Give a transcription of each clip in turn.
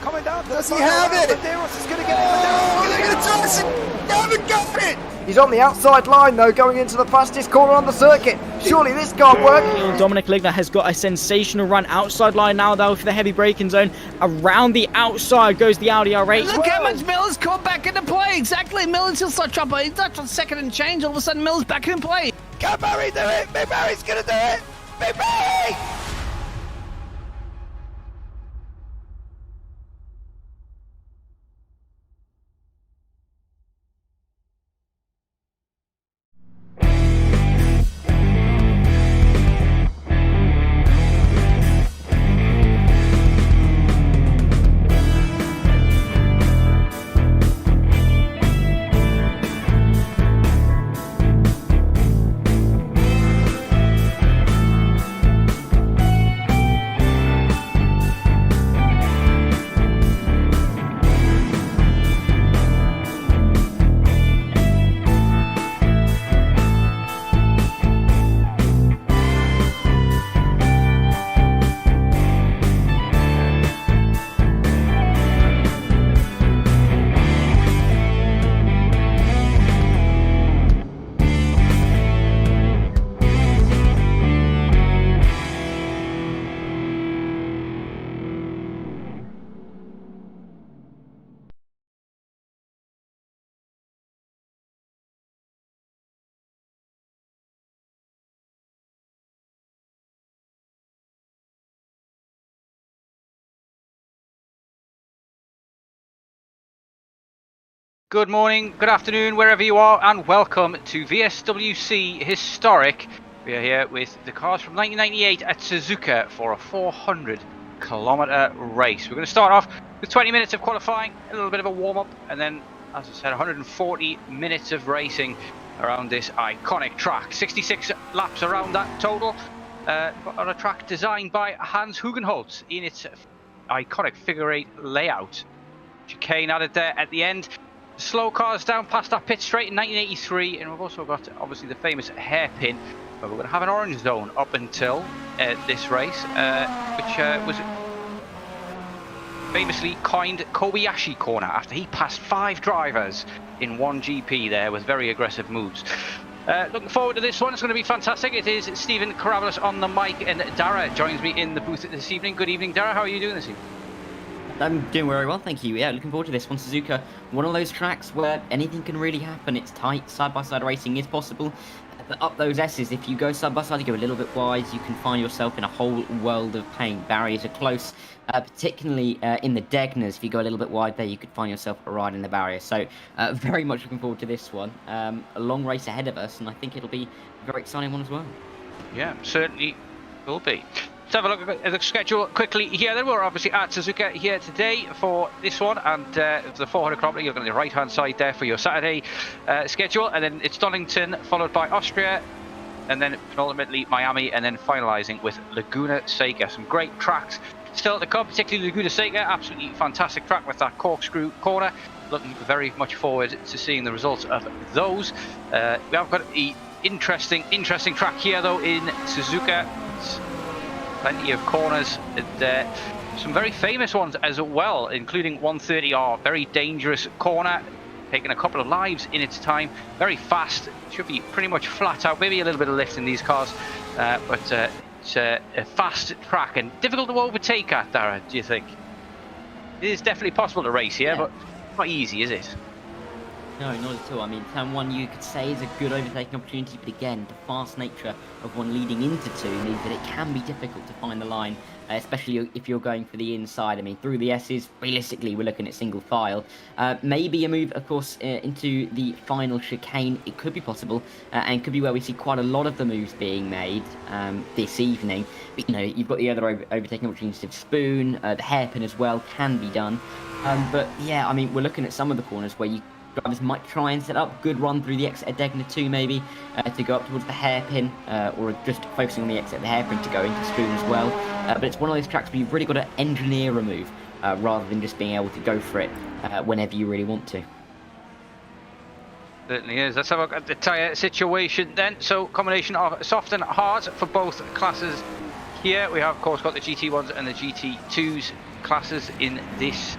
coming down. Does he have it? Medeiros is going to get it. Haven't got it. He's on the outside line though, going into the fastest corner on the circuit. Surely this can't work. Dominic Ligner has got a sensational run outside line now though for the heavy braking zone. Around the outside goes the Audi R8. Look how much Miller's caught back into play. Exactly, Miller's still start trouble. He's not on second and change. All of a sudden, Miller's back in play. Can Barry do it? Big Barry's going to do it. Big Barry! Good morning, good afternoon, wherever you are, and welcome to VSWC Historic. We are here with the cars from 1998 at Suzuka for a 400-kilometer race. We're going to start off with 20 minutes of qualifying, a little bit of a warm-up, and then, as I said, 140 minutes of racing around this iconic track. 66 laps around that total, on a track designed by Hans Hugenholtz in its iconic figure-8 layout. Chicane added there at the end. Slow cars down past our pit straight in 1983, and we've also got obviously the famous hairpin, but we're going to have an orange zone up until this race, which was famously coined Kobayashi Corner after he passed 5 drivers in one GP there with very aggressive moves. Looking forward to this one. It's going to be fantastic. It is Stephen Karavelis on the mic, and Dara joins me in the booth this evening. Good evening, Dara. How are you doing this evening? I'm doing very well, thank you. Yeah, looking forward to this one. Suzuka, one of those tracks where anything can really happen. It's tight, side-by-side racing is possible. But up those S's, if you go side-by-side, you go a little bit wide, you can find yourself in a whole world of pain. Barriers are close, particularly in the Degners. If you go a little bit wide there, you could find yourself right in the barrier. So very much looking forward to this one. A long race ahead of us, and I think it'll be a very exciting one as well. Yeah, certainly will be. Let's have a look at the schedule quickly here. Then we're obviously at Suzuka here today for this one, and the 400 kilometer, you're on the right hand side there for your Saturday schedule, and then it's Donington followed by Austria, and then ultimately Miami, and then finalising with Laguna Seca. Some great tracks still to come, particularly Laguna Seca, absolutely fantastic track with that corkscrew corner. Looking very much forward to seeing the results of those. We have got an interesting track here though in Suzuka. Plenty of corners, and some very famous ones as well, including 130R, very dangerous corner, taking a couple of lives in its time. Very fast, should be pretty much flat out, maybe a little bit of lift in these cars, but it's a fast track and difficult to overtake at, Dara, do you think? It is definitely possible to race here, but not easy, is it? No, not at all. I mean, turn 1 you could say is a good overtaking opportunity, but again, the fast nature of one leading into 2 means that it can be difficult to find the line, especially if you're going for the inside. I mean, through the S's, realistically, we're looking at single file. Maybe a move, of course, into the final chicane. It could be possible, and could be where we see quite a lot of the moves being made this evening. But, you know, you've got the other overtaking opportunities of Spoon, the hairpin as well can be done. But yeah, I mean, we're looking at some of the corners where drivers might try and set up good run through the exit at Degner 2 maybe to go up towards the hairpin, or just focusing on the exit at the hairpin to go into Spoon as well. But it's one of those tracks where you've really got to engineer a move rather than just being able to go for it whenever you really want to. Certainly is. Let's have a look at the tyre situation then. So combination of soft and hard for both classes here. We have of course got the GT1s and the GT2s classes in this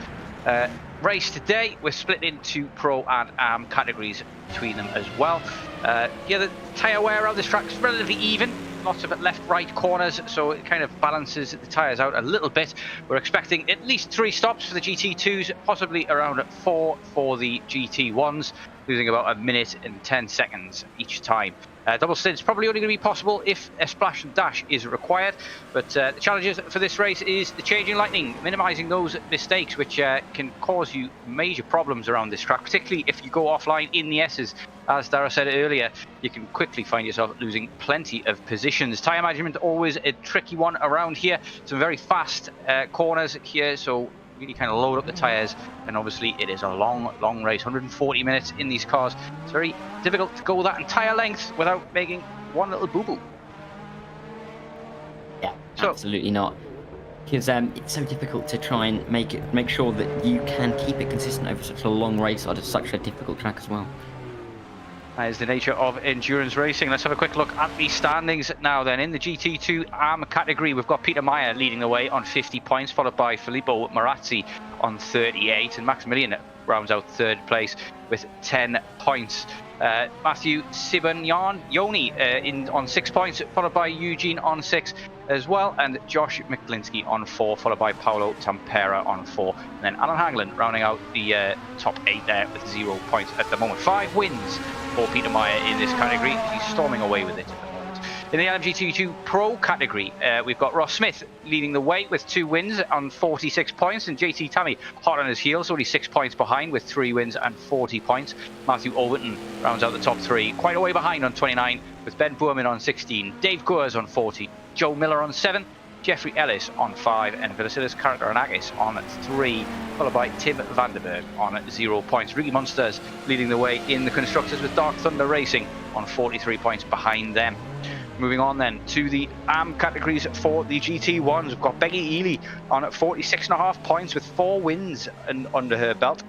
race today. We're split into pro and AM categories between them as well. Yeah, the tyre wear around this track is relatively even. Lots of left-right corners, so it kind of balances the tyres out a little bit. We're expecting at least 3 stops for the GT2s, possibly around 4 for the GT1s, losing about 1 minute and 10 seconds each time. Double stints probably only going to be possible if a splash and dash is required, but the challenges for this race is the changing lightning, minimising those mistakes which can cause you major problems around this track, particularly if you go offline in the S's. As Dara said earlier, you can quickly find yourself losing plenty of positions. Tyre management always a tricky one around here. Some very fast corners here, so really kind of load up the tyres, and obviously it is a long race, 140 minutes in these cars. It's very difficult to go that entire length without making one little boo-boo. Yeah, absolutely not. Because it's so difficult to try and make sure that you can keep it consistent over such a long race on such a difficult track as well. That is the nature of endurance racing. Let's have a quick look at the standings now then. In the GT2 AM category, we've got Peter Meyer leading the way on 50 points, followed by Filippo Marazzi on 38, and Maximilian rounds out 3rd place with 10 points. Matthew Sibagnoni on 6 points, followed by Eugene on 6 as well, and Josh Miklinski on 4, followed by Paolo Tampera on 4, and then Alan Hagland rounding out the top 8 there with 0 points at the moment. 5 wins for Peter Meyer in this category. He's storming away with it at the moment. In the LMGT2 Pro category, we've got Ross Smith leading the way with 2 wins on 46 points, and JT Tammy hot on his heels, only 6 points behind with 3 wins and 40 points. Matthew Overton rounds out the top 3, quite a way behind on 29, with Ben Boerman on 16, Dave Goers on 40, Joe Miller on 7, Jeffrey Ellis on 5, and Vasilis Karanakis on 3, followed by Tim Vanderberg on 0 points. Ricky Munsters leading the way in the constructors, with Dark Thunder Racing on 43 points behind them. Moving on then to the AM categories for the GT1s, we've got Becky Ely on 46.5 points with 4 wins under her belt.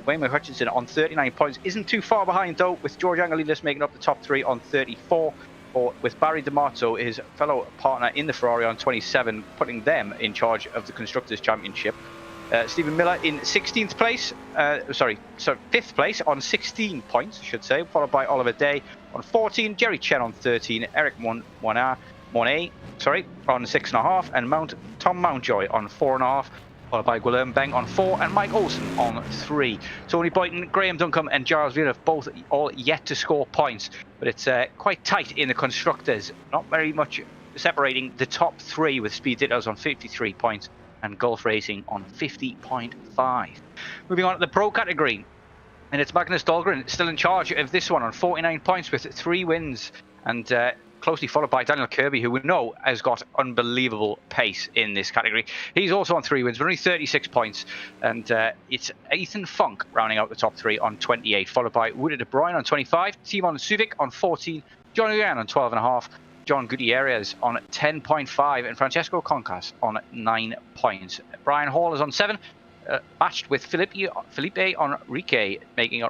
Wayne Hutchinson on 39 points isn't too far behind though, with George Angelides making up the top 3 on 34. With Barry Dimarzo, his fellow partner in the Ferrari, on 27, putting them in charge of the Constructors' Championship. Stephen Miller in 16th place, 5th place on 16 points, I should say, followed by Oliver Day on 14, Jerry Chen on 13, Eric Monet on 6.5, and Tom Mountjoy on 4.5. Followed by Guillaume Beng on 4 and Mike Olsen on 3. Tony Boyton, Graham Duncombe and Giles Villeneuve both all yet to score points, but it's quite tight in the constructors. Not very much separating the top 3, with Speed Dittos on 53 points and Gulf Racing on 50.5. Moving on to the pro category, and it's Magnus Dahlgren still in charge of this one on 49 points with 3 wins, and closely followed by Daniel Kirby, who we know has got unbelievable pace in this category. He's also on 3 wins, but only 36 points. And it's Ethan Funk rounding out the top 3 on 28, followed by Woody De Bruyne on 25, Simon Suvic on 14, John Uyan on 12.5, John Gutierrez on 10.5, and Francesco Concas on 9 points. Brian Hall is on 7, matched with Felipe Enrique,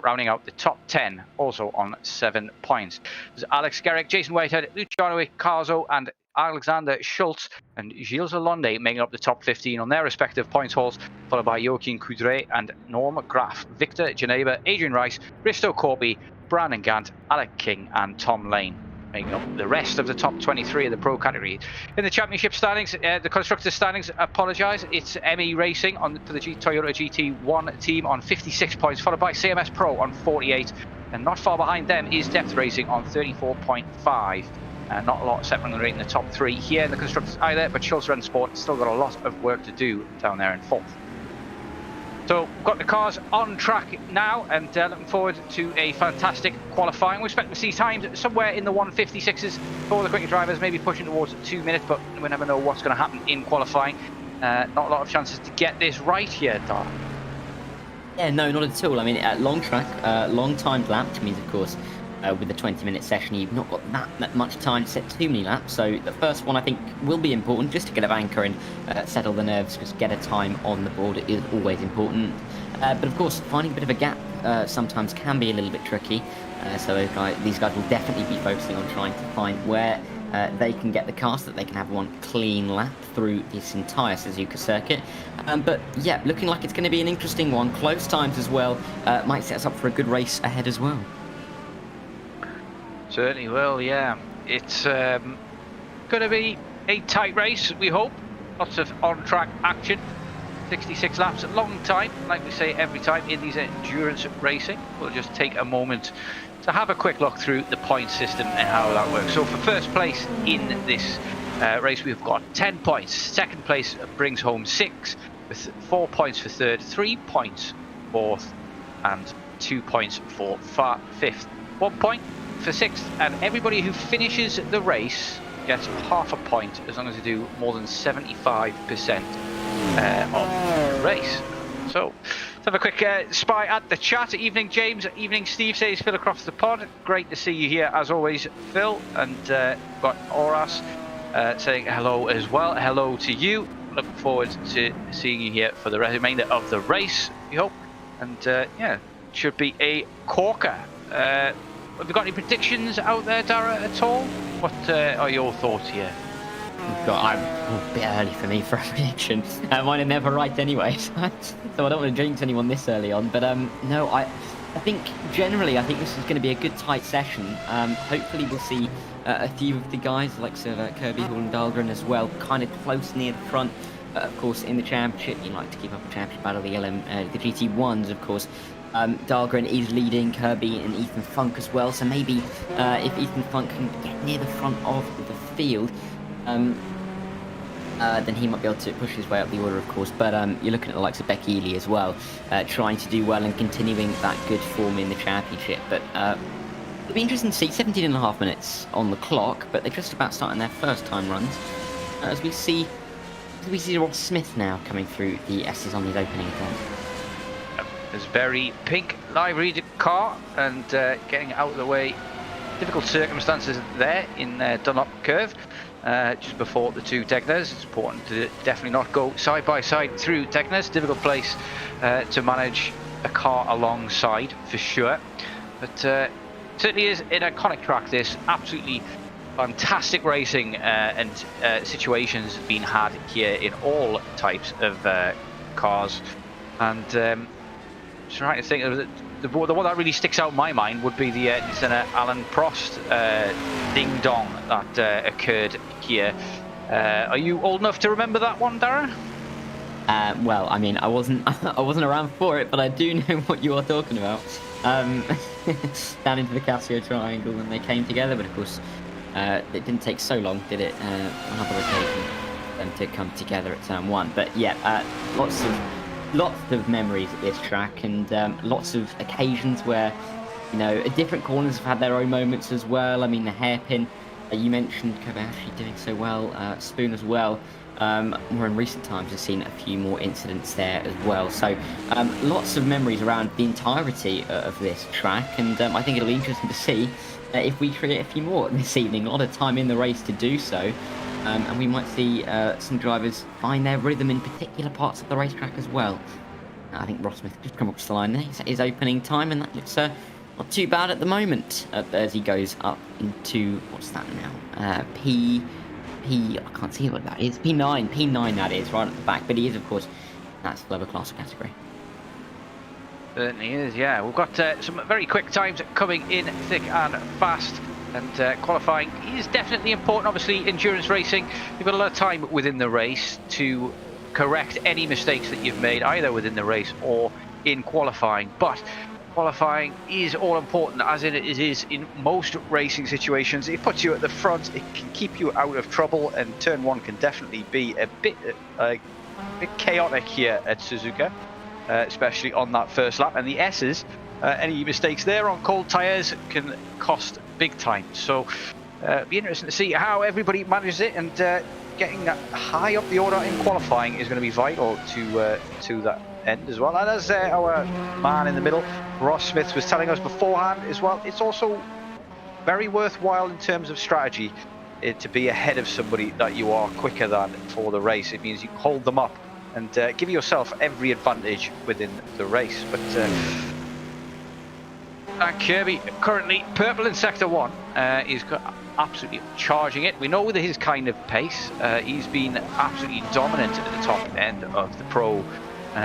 rounding out the top 10, also on 7 points. There's Alex Garrick, Jason Whitehead, Luciano Carzo, and Alexander Schultz and Gilles Lalonde making up the top 15 on their respective points hauls, followed by Joachim Coudray and Norm Graff, Victor Geneva, Adrian Rice, Risto Corby, Brandon Gant, Alec King, and Tom Lane, making up the rest of the top 23 of the pro category. In the championship standings, the constructors standings, apologise, it's ME Racing for the Toyota GT1 team on 56 points, followed by CMS Pro on 48, and not far behind them is Depth Racing on 34.5. Not a lot separating the top 3 here in the constructors either, but Schultz Rennsport still got a lot of work to do down there in 4th. So we've got the cars on track now, and looking forward to a fantastic qualifying. We expect to see times somewhere in the 156s for the quicker drivers, maybe pushing towards 2 minutes, but we never know what's going to happen in qualifying. Not a lot of chances to get this right here, Dar. Yeah, no, not at all. I mean, at long track, long timed lap, which means, of course, with the 20-minute session, you've not got that much time to set too many laps. So the first one, I think, will be important, just to get a anchor and settle the nerves, just get a time on the board. It is always important. But of course, finding a bit of a gap sometimes can be a little bit tricky. So these guys will definitely be focusing on trying to find where they can get the car so that they can have one clean lap through this entire Suzuka circuit. But yeah, looking like it's going to be an interesting one. Close times as well. Might set us up for a good race ahead as well. Certainly will, yeah. It's going to be a tight race, we hope. Lots of on-track action. 66 laps, a long time, like we say every time in these endurance racing. We'll just take a moment to have a quick look through the point system and how that works. So for first place in this race, we've got 10 points. Second place brings home 6, with 4 points for third, 3 points fourth, and 2 points for fifth. 1 point for sixth, and everybody who finishes the race gets half a point as long as they do more than 75% of the race. So let's have a quick spy at the chat. Evening James, evening Steve, says Phil across the pod. Great to see you here as always, Phil. And got Oras saying hello as well. Hello to you. Looking forward to seeing you here for the remainder of the race, we hope. And yeah, should be a corker. Have you got any predictions out there, Dara, at all? What are your thoughts here? I'm a bit early for me for a prediction. Mine are never right anyway, so I don't want to jinx anyone this early on. But no, I think generally, I think this is going to be a good tight session. Hopefully we'll see a few of the guys like Kirby, Hall and Dahlgren as well, kind of close near the front. Of course, in the championship, you like to keep up the championship battle, the GT1s, of course. Dahlgren is leading, Kirby and Ethan Funk as well. So maybe if Ethan Funk can get near the front of the field, then he might be able to push his way up the order, of course. But you're looking at the likes of Becky Ely as well, trying to do well and continuing that good form in the championship. But it'll be interesting to see. 17.5 minutes on the clock, but they're just about starting their first time runs. As we see Ross Smith now coming through the S's on his opening attempt. This very pink liveried car, and getting out of the way. Difficult circumstances there in Dunlop Curve. Just before the two Degners. It's important to definitely not go side by side through Degners. Difficult place to manage a car alongside, for sure. But certainly is an iconic track, this. Absolutely fantastic racing and situations being had here in all types of cars. And just trying to think of the one that really sticks out in my mind would be the Alan Prost ding-dong that occurred here. Are you old enough to remember that one, Darren? Well, I mean, I wasn't around for it, but I do know what you are talking about. Down into the Casio triangle when they came together, but of course, it didn't take so long, did it? On other occasions, them to come together at turn 1. But yeah, lots of memories at this track, and lots of occasions where, you know, different corners have had their own moments as well. I mean, the hairpin, you mentioned Kobayashi doing so well, Spoon as well. More in recent times, I've seen a few more incidents there as well. So lots of memories around the entirety of this track, and I think it'll be interesting to see if we create a few more this evening. A lot of time in the race to do so. And we might see some drivers find their rhythm in particular parts of the racetrack as well. I think Ross Smith just come across the line there. He's at his opening time, and that looks not too bad at the moment as he goes up into, what's that now? I can't see what that is. P9 that is, right at the back. But he is, of course, that's the lower class category. Certainly is, yeah. We've got some very quick times coming in thick and fast. And qualifying is definitely important. Obviously, endurance racing, you've got a lot of time within the race to correct any mistakes that you've made, either within the race or in qualifying. But qualifying is all important, as it is in most racing situations. It puts you at the front, it can keep you out of trouble, and turn 1 can definitely be a bit chaotic here at Suzuka, especially on that first lap. And the S's, any mistakes there on cold tyres can cost big time. So be interesting to see how everybody manages it, and getting that high up the order in qualifying is going to be vital to that end as well. And as our man in the middle, Ross Smith, was telling us beforehand as well, it's also very worthwhile in terms of strategy to be ahead of somebody that you are quicker than for the race. It means you hold them up and give yourself every advantage within the race. But and Kirby currently purple in sector 1. He's got absolutely charging it. We know with his kind of pace, he's been absolutely dominant at the top end of the Pro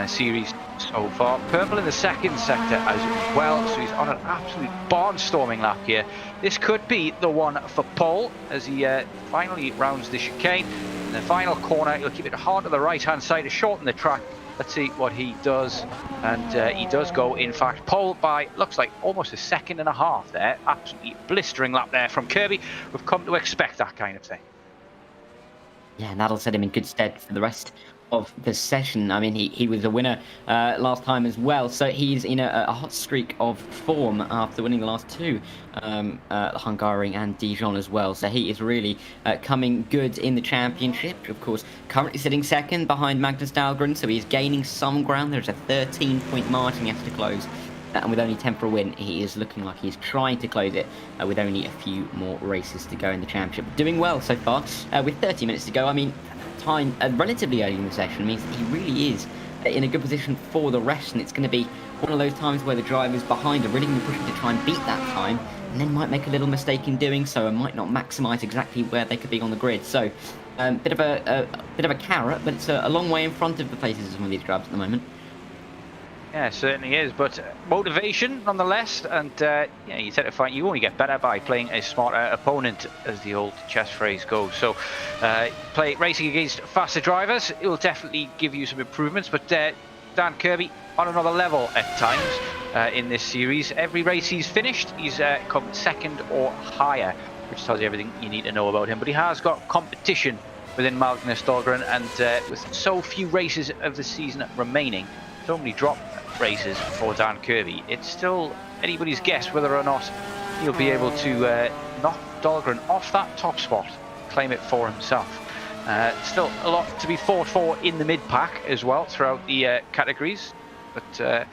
Series so far. Purple in the second sector as well, so he's on an absolute barnstorming lap here. This could be the one for pole as he finally rounds the chicane. In the final corner, he'll keep it hard to the right-hand side to shorten the track. Let's see what he does. And he does go, in fact, pole by, looks like almost a second and a half there. Absolutely blistering lap there from Kirby. We've come to expect that kind of thing. Yeah, and that'll set him in good stead for the rest of the session. I mean, he was a winner last time as well, so he's in a hot streak of form after winning the last two, Hungary and Dijon as well. So he is really coming good in the championship. Of course, currently sitting second behind Magnus Dahlgren, so he's gaining some ground. There's a 13-point margin he has to close. And with only 10 for a win, he is looking like he's trying to close it with only a few more races to go in the championship. Doing well so far. With 30 minutes to go, I mean, time relatively early in the session means that he really is in a good position for the rest, and it's going to be one of those times where the drivers behind are really going to be pushing to try and beat that time, and then might make a little mistake in doing so and might not maximise exactly where they could be on the grid. So bit of a carrot, but it's a long way in front of the places of some of these drivers at the moment. Yeah, it certainly is, but motivation nonetheless, and yeah, you tend to find you only get better by playing a smarter opponent, as the old chess phrase goes. So play racing against faster drivers, it will definitely give you some improvements, but Dan Kirby on another level at times in this series. Every race he's finished, he's come second or higher, which tells you everything you need to know about him, but he has got competition within Magnus Dahlgren, and with so few races of the season remaining, so many drop races for Dan Kirby, it's still anybody's guess whether or not he'll be able to knock Dahlgren off that top spot, claim it for himself. Still a lot to be fought for in the mid-pack as well throughout the categories, but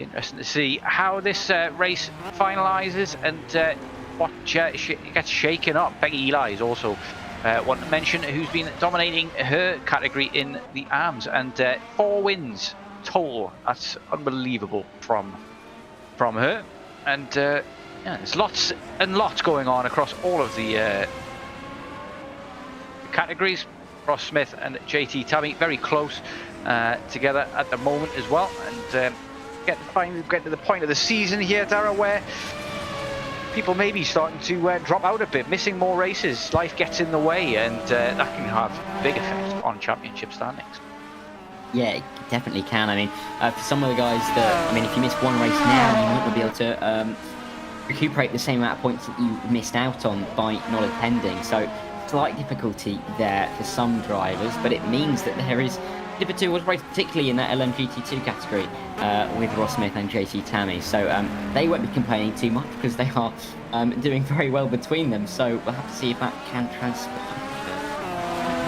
interesting to see how this race finalises and what gets shaken up. Becky Eli is also one to mention, who's been dominating her category in the AMS, and 4 wins total. That's unbelievable from her, and yeah, there's lots and lots going on across all of the categories. Ross Smith and JT Tammy very close together at the moment as well, and finally get to the point of the season here, Dara, where people may be starting to drop out a bit, missing more races. Life gets in the way, and that can have a big effect on championship standings. Yeah, it definitely can. I mean, for some of the guys that, I mean, if you miss one race now, you might not be able to recuperate the same amount of points that you missed out on by not attending. So, slight difficulty there for some drivers, but it means that there is a bit of a two-horse race, particularly in that LMGT2 category with Ross Smith and JT Tammy. So, they won't be complaining too much because they are doing very well between them. So, we'll have to see if that can transpire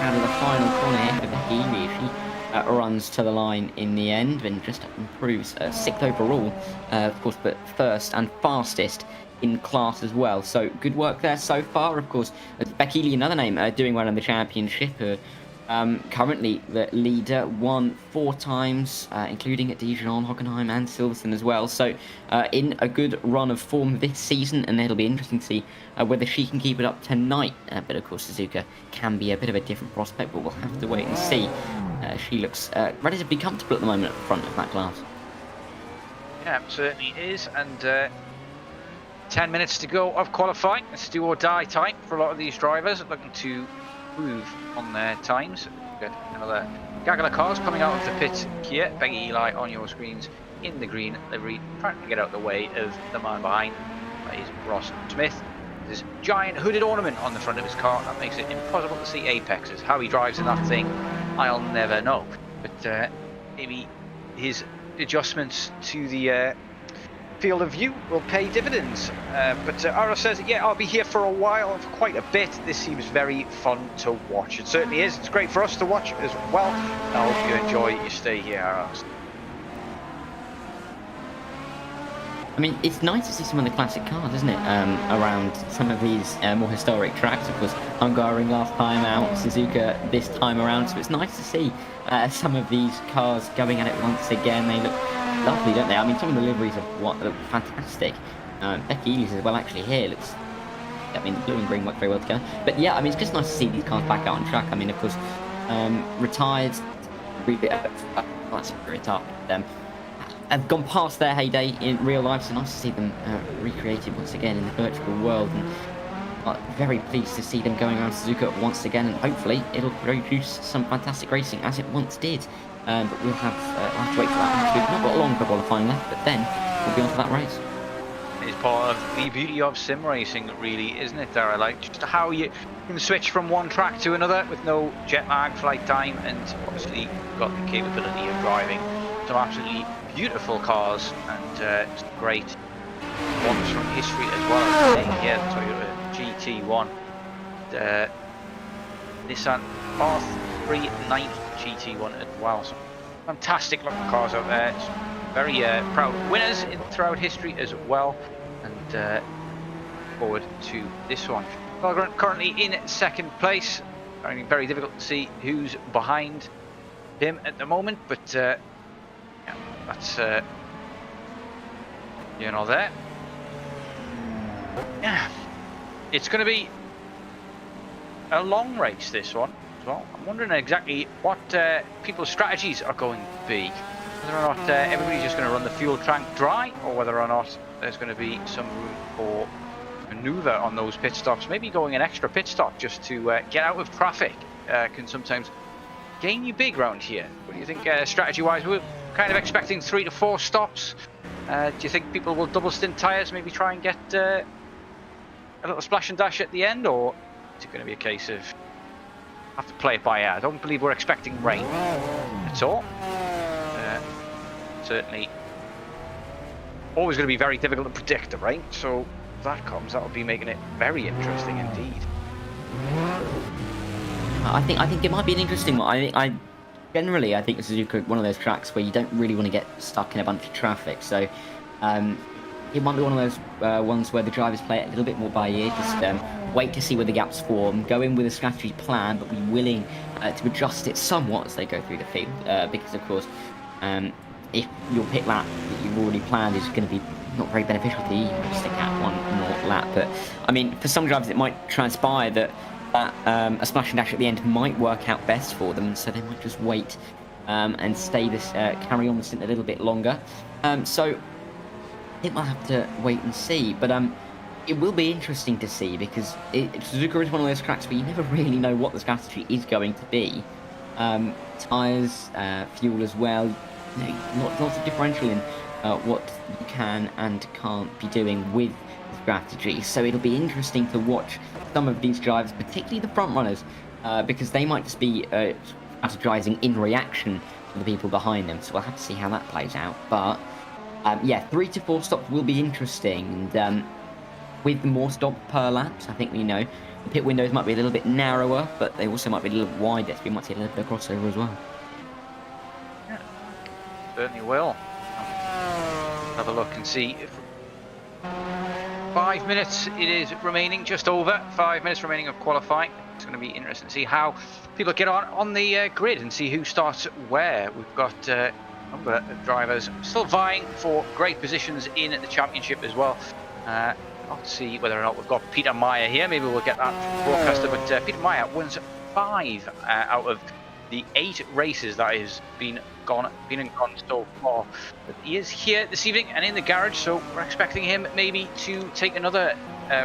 out of the final corner here for the Healy. Runs to the line in the end and just improves 6th overall, of course, but first and fastest in class as well. So good work there so far. Of course, Becky Lee, another name, doing well in the championship. Currently the leader, won 4 times, including at Dijon, Hockenheim and Silverstone as well. So in a good run of form this season, and it'll be interesting to see whether she can keep it up tonight. But of course, Suzuka can be a bit of a different prospect, but we'll have to wait and see. She looks relatively comfortable at the moment at the front of that class. Yeah, certainly is, and 10 minutes to go of qualifying. It's do or die time for a lot of these drivers looking to move on their times. Got another gaggle of cars coming out of the pit here. Becky Eli on your screens in the green livery, trying to get out of the way of the man behind. That is Ross Smith. This giant hooded ornament on the front of his car that makes it impossible to see apexes. How he drives in that thing, I'll never know. But maybe his adjustments to the field of view will pay dividends. But Ara says, yeah, I'll be here for a while, for quite a bit. This seems very fun to watch. It certainly is. It's great for us to watch as well. I hope you enjoy your stay here, Ara. I mean, it's nice to see some of the classic cars, isn't it, around some of these more historic tracks. Of course, Hungary last time out, Suzuka this time around, so it's nice to see some of these cars going at it once again. They look lovely, don't they? I mean, some of the liveries look fantastic. Becky Ealy's as well, actually, here looks I mean, the blue and green work very well together. But yeah, I mean, it's just nice to see these cars back out on track. I mean, of course, retired, that's it up. Have gone past their heyday in real life, so nice to see them recreated once again in the virtual world. And very pleased to see them going around Suzuka once again, and hopefully it'll produce some fantastic racing as it once did. But we'll have to wait for that. We've not got long for qualifying left, but then we'll be on to that race. It's part of the beauty of sim racing, really, isn't it, Dara? Like, just how you can switch from one track to another with no jet lag, flight time, and obviously you've got the capability of driving some absolutely beautiful cars and just great ones from history as well. Yeah, Toyota GT1, Nissan R390 GT1 as well. So fantastic looking cars out there. Very proud winners throughout history as well, and forward to this one. Well, currently in second place. I mean, very difficult to see who's behind him at the moment, but yeah, that's you know, there. Yeah, it's going to be a long race, this one as well. I'm wondering exactly what people's strategies are going to be. Whether or not everybody's just going to run the fuel tank dry, or whether or not there's going to be some room for manoeuvre on those pit stops. Maybe going an extra pit stop just to get out of traffic can sometimes gain you big round here. What do you think strategy-wise? We're kind of expecting 3 to 4 stops. Do you think people will double stint tyres, maybe try and get a little splash and dash at the end, or is it going to be a case of have to play it by ear? I don't believe we're expecting rain at all. Certainly always going to be very difficult to predict the rain, so if that comes, that'll be making it very interesting indeed. I think it might be an interesting one. I generally think Suzuka one of those tracks where you don't really want to get stuck in a bunch of traffic, so it might be one of those ones where the drivers play it a little bit more by ear, just wait to see where the gaps form, go in with a strategy plan, but be willing to adjust it somewhat as they go through the field, because of course if your pit lap that you've already planned is going to be not very beneficial to you, you stick out one more lap. But I mean, for some drivers it might transpire that a splash and dash at the end might work out best for them, so they might just wait and carry on the stint a little bit longer. So I think we'll have to wait and see, but it will be interesting to see, because Suzuka is one of those tracks where you never really know what the strategy is going to be. Tyres, fuel as well. Lots of differential in what you can and can't be doing with the strategy. So it'll be interesting to watch some of these drivers, particularly the front runners, because they might just be strategizing in reaction to the people behind them. So we'll have to see how that plays out. But yeah, 3 to 4 stops will be interesting. And with more stops per laps, I think the pit windows might be a little bit narrower, but they also might be a little wider. So we might see a little bit of crossover as well. Certainly will. Have a look and see. 5 minutes it is remaining, just over 5 minutes remaining of qualifying. It's going to be interesting to see how people get on the grid and see who starts where. We've got a number of drivers still vying for great positions in the championship as well. I'll see whether or not we've got Peter Meyer here. Maybe we'll get that broadcaster. But Peter Meyer wins 5 out of the 8 races that has been and gone so far. But he is here this evening and in the garage, so we're expecting him maybe to take another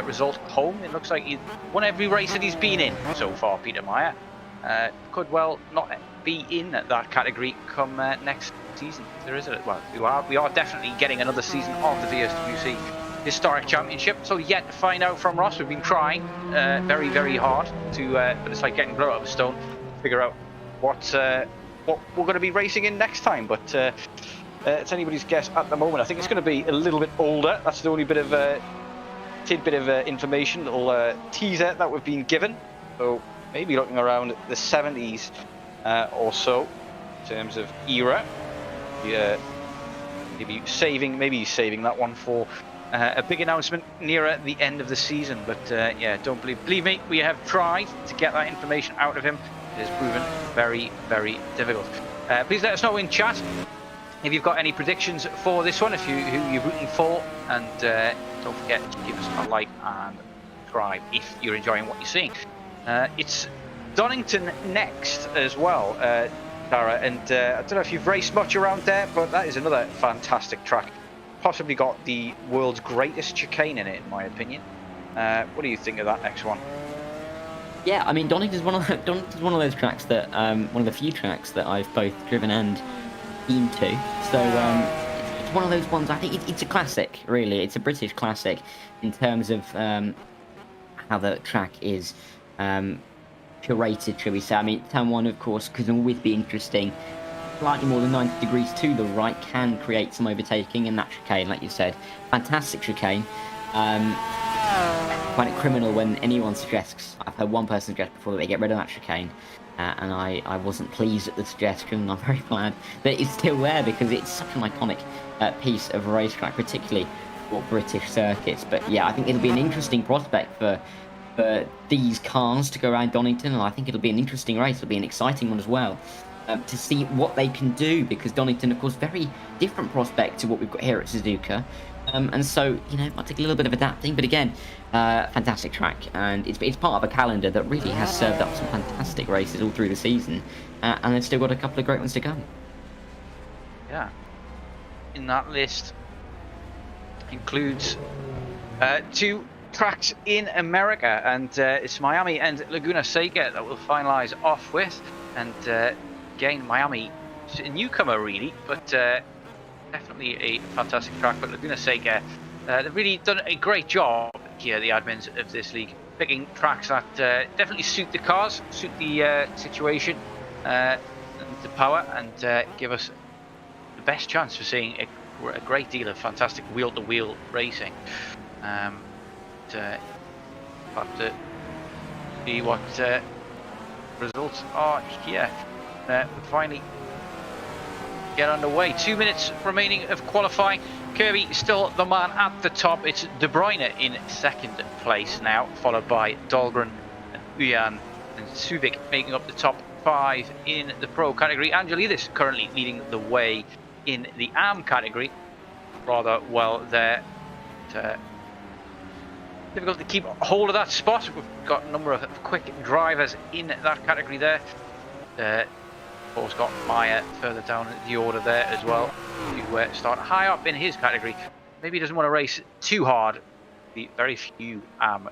result home. It looks like he's won every race that he's been in so far, Peter Meyer. Could well not be in that category come next season. There is we are definitely getting another season of the VSWC Historic Championship. So yet to find out from Ross. We've been trying very, very hard to, but it's like getting blood out of a stone to figure out what we're going to be racing in next time, but it's anybody's guess at the moment. I think it's going to be a little bit older. That's the only bit of tidbit of information, little teaser that we've been given. So maybe looking around the 70s or so in terms of era. Maybe saving that one for a big announcement nearer the end of the season. But yeah, don't believe me, we have tried to get that information out of him. It has proven very, very difficult. Please let us know in chat if you've got any predictions for this one, who you're rooting for, and don't forget to give us a like and subscribe. subscribe if you're enjoying what you're seeing. It's Donington next as well, Tara, and I don't know if you've raced much around there, but that is another fantastic track. Possibly got the world's greatest chicane in it, in my opinion. What do you think of that next one? Yeah, I mean, Donington's one of those tracks that one of the few tracks that I've both driven and been to. So it's one of those ones. I think it's a classic, really. It's a British classic in terms of how the track is curated, shall we say. I mean, turn one, of course, can always be interesting. Slightly more than 90 degrees to the right can create some overtaking, and that chicane, like you said, fantastic chicane. I find it criminal when anyone suggests, I've heard one person suggest before, that they get rid of that chicane, and I wasn't pleased at the suggestion, and I'm very glad that it's still there, because it's such an iconic piece of racetrack, particularly for British circuits. But yeah, I think it'll be an interesting prospect for these cars to go around Donington, and I think it'll be an interesting race. It'll be an exciting one as well, to see what they can do, because Donington, of course, very different prospect to what we've got here at Suzuka. And so, you know, it might take a little bit of adapting, but again, fantastic track, and it's part of a calendar that really has served up some fantastic races all through the season, and they've still got a couple of great ones to come. Yeah, in that list includes 2 tracks in America, and it's Miami and Laguna Seca that we'll finalise off with. And again, Miami, a newcomer really, but definitely a fantastic track. But Laguna Seca, they've really done a great job here, the admins of this league, picking tracks that definitely suit the cars, suit the situation, and the power, and give us the best chance for seeing a great deal of fantastic wheel-to-wheel racing. Have to see what results are here. We finally get underway. 2 minutes remaining of qualifying. Kirby still the man at the top. It's De Bruyne in second place now, followed by Dahlgren and Uyan and Subic making up the top 5 in the pro category. Angelidis currently leading the way in the AM category rather well there. Difficult to keep hold of that spot. We've got a number of quick drivers in that category there. Of course, got Meyer further down the order there as well, to start high up in his category. Maybe he doesn't want to race too hard. The very few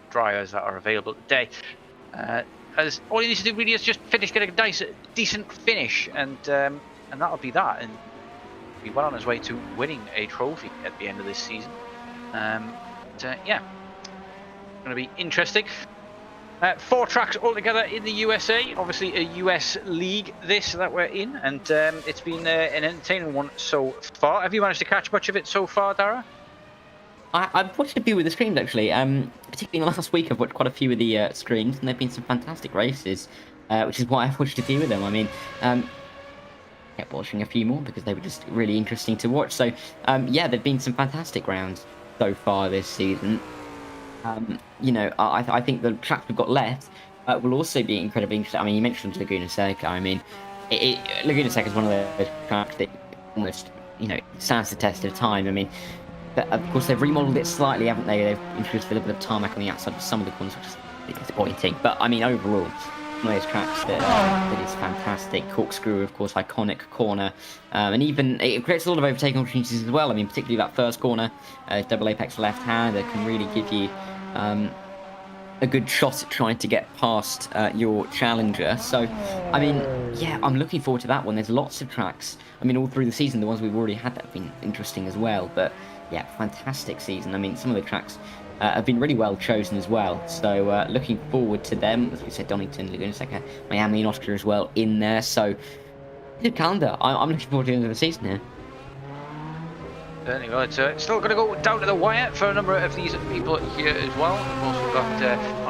drivers that are available today. As all he needs to do really is just get a decent finish, and that'll be that. And be well on his way to winning a trophy at the end of this season. Yeah. Going to be interesting. 4 tracks altogether in the USA, obviously a US league this that we're in, and it's been an entertaining one so far. Have you managed to catch much of it so far, Dara? I've watched a few of the streams actually, particularly last week I've watched quite a few of the streams, and there have been some fantastic races, which is why I've watched a few of them. I mean, kept watching a few more because they were just really interesting to watch. So yeah, there've been some fantastic rounds so far this season. You know, I think the tracks we've got left will also be incredibly interesting. I mean, you mentioned Laguna Seca. I mean, Laguna Seca is one of those tracks that almost, you know, stands the test of time. I mean, but of course they've remodeled it slightly, haven't they? They've introduced a little bit of tarmac on the outside of some of the corners, which is disappointing. But I mean, overall, one of those tracks that is fantastic. Corkscrew, of course, iconic corner, and even it creates a lot of overtaking opportunities as well. I mean, particularly that first corner, double apex left-hander can really give you a good shot at trying to get past your challenger. So, I mean, yeah, I'm looking forward to that one. There's lots of tracks. I mean, all through the season, the ones we've already had that have been interesting as well. But yeah, fantastic season. I mean, some of the tracks have been really well chosen as well. So, looking forward to them. As we said, Donington, Laguna Seca, Miami, and Austria as well in there. So, good calendar. I'm looking forward to the end of the season here. Certainly will. It's still going to go down to the wire for a number of these people here as well. Of course, we've got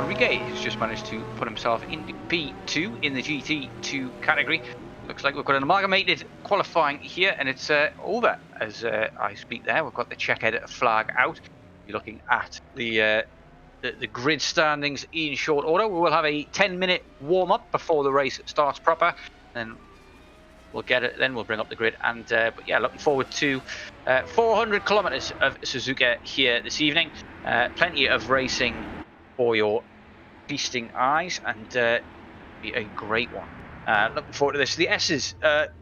Enrique, who's just managed to put himself into P2 in the GT2 category. Looks like we've got an amalgamated qualifying here, and it's over as I speak there. We've got the checkered flag out. You're looking at the grid standings in short order. We will have a 10-minute warm-up before the race starts proper. Then we'll get it, then we'll bring up the grid. And but yeah, looking forward to 400 kilometers of Suzuka here this evening. Plenty of racing for your feasting eyes, and be a great one. Looking forward to this. The S's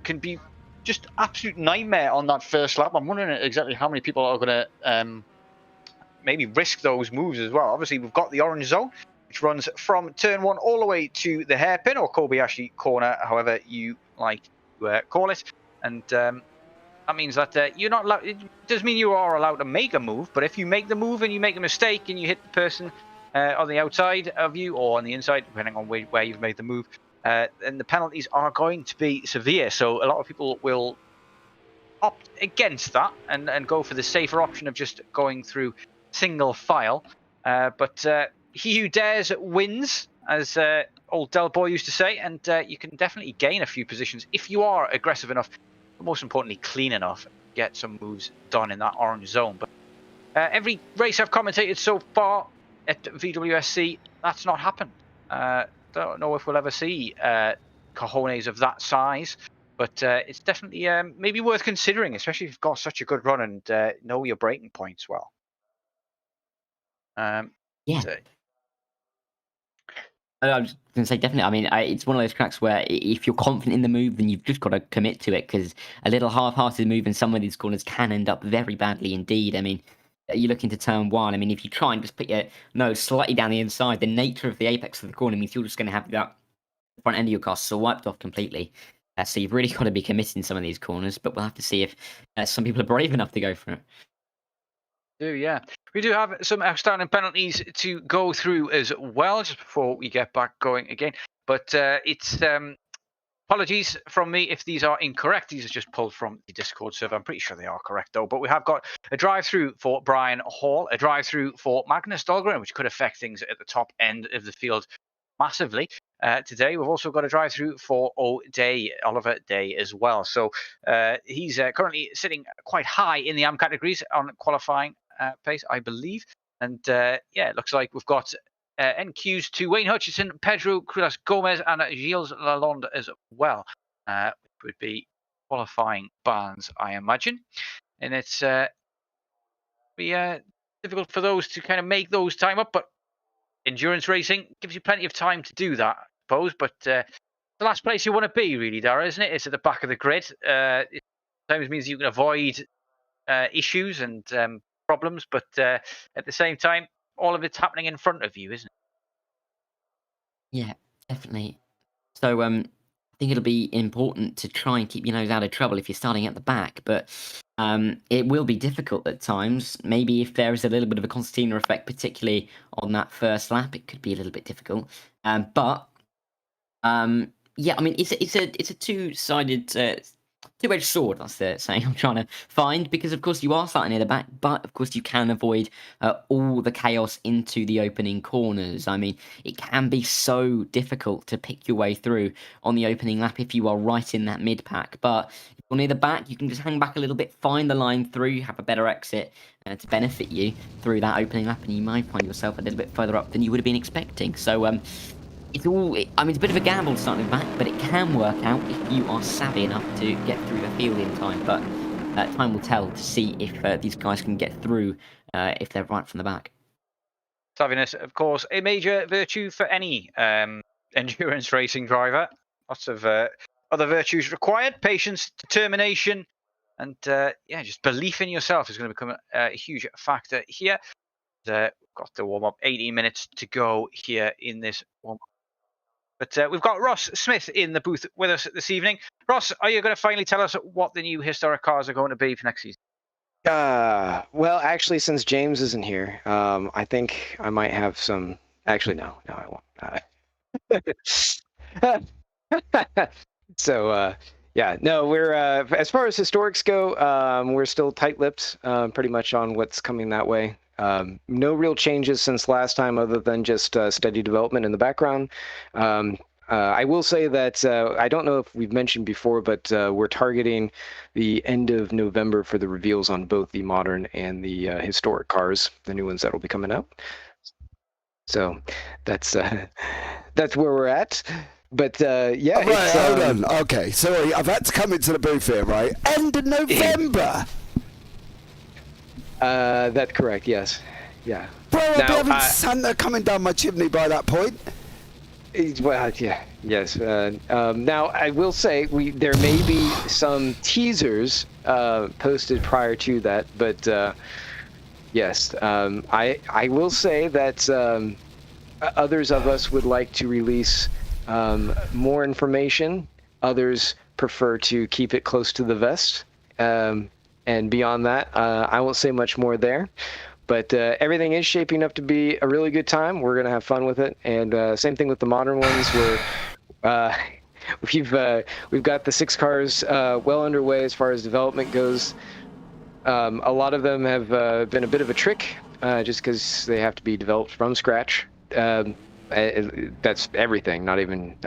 can be just absolute nightmare on that first lap. I'm wondering exactly how many people are going to maybe risk those moves as well. Obviously, we've got the orange zone, which runs from turn 1 all the way to the hairpin, or Kobayashi corner, however you like to call it. And that means that you're not allowed. It does mean you are allowed to make a move, but if you make the move and you make a mistake and you hit the person on the outside of you or on the inside, depending on where you've made the move, then the penalties are going to be severe. So a lot of people will opt against that and go for the safer option of just going through single file. But he who dares wins, as old Del Boy used to say, and you can definitely gain a few positions if you are aggressive enough, but most importantly clean enough, get some moves done in that orange zone. But every race I've commentated so far at VWSC, that's not happened. Don't know if we'll ever see cojones of that size, but it's definitely maybe worth considering, especially if you've got such a good run and know your braking points well. Yeah. I was going to say, definitely. I mean, it's one of those tracks where if you're confident in the move, then you've just got to commit to it, because a little half-hearted move in some of these corners can end up very badly indeed. I mean, you look into turn 1. I mean, if you try and just put your nose slightly down the inside, the nature of the apex of the corner means you're just going to have that front end of your car so wiped off completely. So you've really got to be committed in some of these corners, but we'll have to see if some people are brave enough to go for it. Yeah, we do have some outstanding penalties to go through as well, just before we get back going again. But it's apologies from me if these are incorrect. These are just pulled from the Discord server. I'm pretty sure they are correct though. But we have got a drive-through for Brian Hall, a drive-through for Magnus Dahlgren, which could affect things at the top end of the field massively. Today we've also got a drive-through for Oliver Day as well. So he's currently sitting quite high in the AM categories on qualifying pace, I believe. And yeah, it looks like we've got NQs to Wayne Hutchison, Pedro Cruz Gomez, and Gilles Lalonde as well, which would be qualifying bans, I imagine. And it's be difficult for those to kind of make those time up, but endurance racing gives you plenty of time to do that, I suppose. But the last place you want to be, really, Dara, isn't it? It's at the back of the grid. It sometimes means you can avoid issues and problems, but at the same time, all of it's happening in front of you, isn't it? Yeah, definitely. So I think it'll be important to try and keep your nose out of trouble if you're starting at the back, but it will be difficult at times. Maybe if there is a little bit of a concertina effect, particularly on that first lap, it could be a little bit difficult. But yeah, I mean, it's a two-sided, two-edged sword. That's the saying I'm trying to find, because of course you are starting near the back, but of course you can avoid all the chaos into the opening corners. I mean, it can be so difficult to pick your way through on the opening lap if you are right in that mid-pack. But if you're near the back, you can just hang back a little bit, find the line through, you have a better exit to benefit you through that opening lap, and you might find yourself a little bit further up than you would have been expecting. So it's all, I mean, it's a bit of a gamble starting back, but it can work out if you are savvy enough to get through the field in time. But time will tell to see if these guys can get through if they're right from the back. Savviness, of course, a major virtue for any endurance racing driver. Lots of other virtues required: patience, determination, and yeah, just belief in yourself is going to become a huge factor here. We've got the warm-up, 18 minutes to go here in this warm-up. But we've got Ross Smith in the booth with us this evening. Ross, are you going to finally tell us what the new historic cars are going to be for next season? Well, actually, since James isn't here, I think I might have some. Actually, no, I won't. So, yeah, no, we're as far as historics go, we're still tight-lipped, pretty much on what's coming that way. No real changes since last time, other than just steady development in the background. I will say that I don't know if we've mentioned before, but we're targeting the end of November for the reveals on both the modern and the historic cars, the new ones that will be coming out. So that's where we're at. But yeah, right, hold on. Okay, sorry, I've had to come into the booth here, right? End of November. That's correct. Yes. Yeah. Bro, I'll Now, be having Santa coming down my chimney by that point. Well, yeah, yes. Now, I will say there may be some teasers posted prior to that, but yes, I will say that others of us would like to release more information. Others prefer to keep it close to the vest, and beyond that, I won't say much more there. But everything is shaping up to be a really good time. We're going to have fun with it. And same thing with the modern ones where we've got the 6 cars well underway as far as development goes. A lot of them have been a bit of a trick just because they have to be developed from scratch. That's everything, not even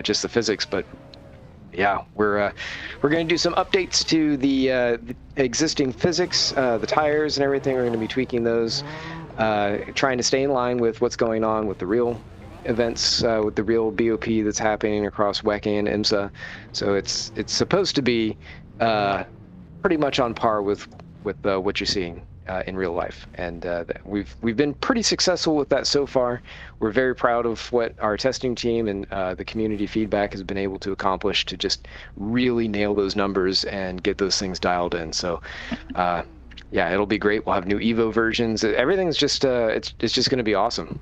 just the physics, but yeah, we're going to do some updates to the existing physics, the tires and everything. We're going to be tweaking those, trying to stay in line with what's going on with the real events, with the real BOP that's happening across WEC and IMSA. So it's supposed to be pretty much on par with what you're seeing in real life, and we've been pretty successful with that so far. We're very proud of what our testing team and the community feedback has been able to accomplish to just really nail those numbers and get those things dialed in. So yeah, it'll be great. We'll have new Evo versions. Everything's just it's just going to be awesome.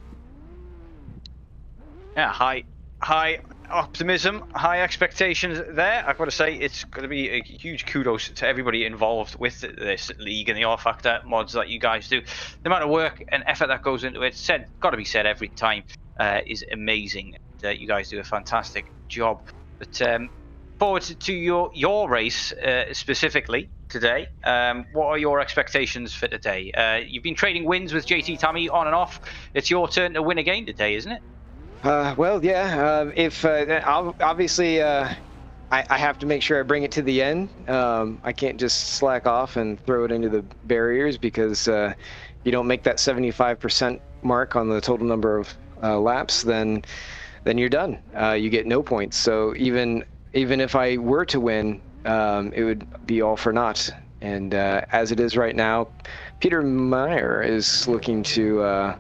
Yeah, high optimism, high expectations there. I've got to say, it's going to be a huge kudos to everybody involved with this league and the R-Factor mods that you guys do. The amount of work and effort that goes into it, got to be said every time, is amazing. You guys do a fantastic job. But forward to your race specifically today. What are your expectations for today? You've been trading wins with JT Tammy on and off. It's your turn to win again today, isn't it? Well, yeah. If obviously, I have to make sure I bring it to the end. I can't just slack off and throw it into the barriers, because you don't make that 75% mark on the total number of laps, then you're done. You get no points. So even if I were to win, it would be all for naught. And as it is right now, Peter Meyer is looking to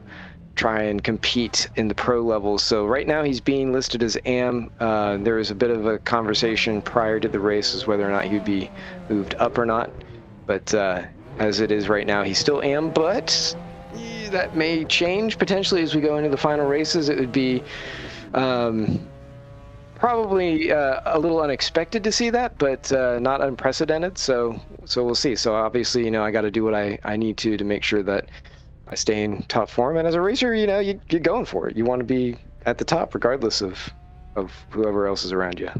try and compete in the pro level. So right now he's being listed as AM. There was a bit of a conversation prior to the race as whether or not he'd be moved up or not. But as it is right now, he's still AM, but that may change potentially as we go into the final races. It would be probably a little unexpected to see that, but not unprecedented. So we'll see. So obviously, I got to do what I need to make sure that I stay in top form, and as a racer, you're going for it. You want to be at the top regardless of whoever else is around you.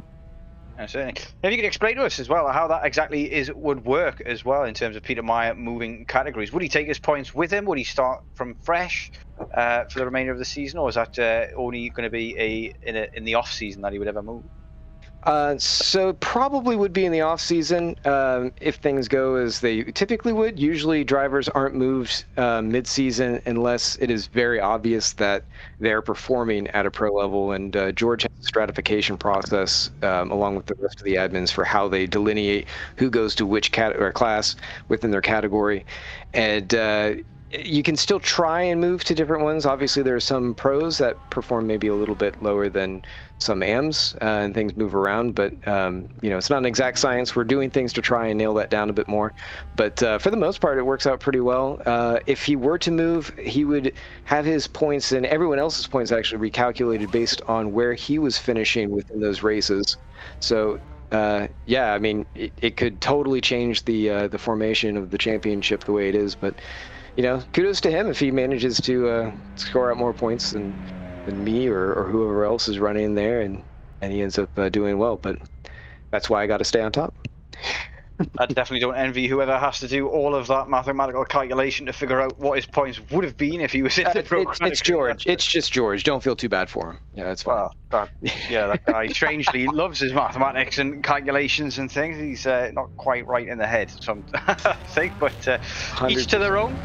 Certainly. If you could explain to us as well how that exactly would work as well in terms of Peter Meyer moving categories. Would he take his points with him? Would he start from fresh for the remainder of the season, or is that only going to be in the off season that he would ever move? So probably would be in the off season if things go as they typically would. Usually drivers aren't moved mid-season unless it is very obvious that they're performing at a pro level. And George has a stratification process along with the rest of the admins for how they delineate who goes to which class within their category. And you can still try and move to different ones. Obviously, there are some pros that perform maybe a little bit lower than some AMs, and things move around. But it's not an exact science. We're doing things to try and nail that down a bit more. But for the most part, it works out pretty well. If he were to move, he would have his points and everyone else's points actually recalculated based on where he was finishing within those races. So yeah, I mean, it could totally change the formation of the championship the way it is. But kudos to him if he manages to score out more points than me or whoever else is running there, and he ends up doing well. But that's why I got to stay on top. I definitely don't envy whoever has to do all of that mathematical calculation to figure out what his points would have been if he was in the program. It's George. It's just George. Don't feel too bad for him. Yeah, that's fine. Well, that guy strangely loves his mathematics and calculations and things. He's not quite right in the head, I think, but each to their own.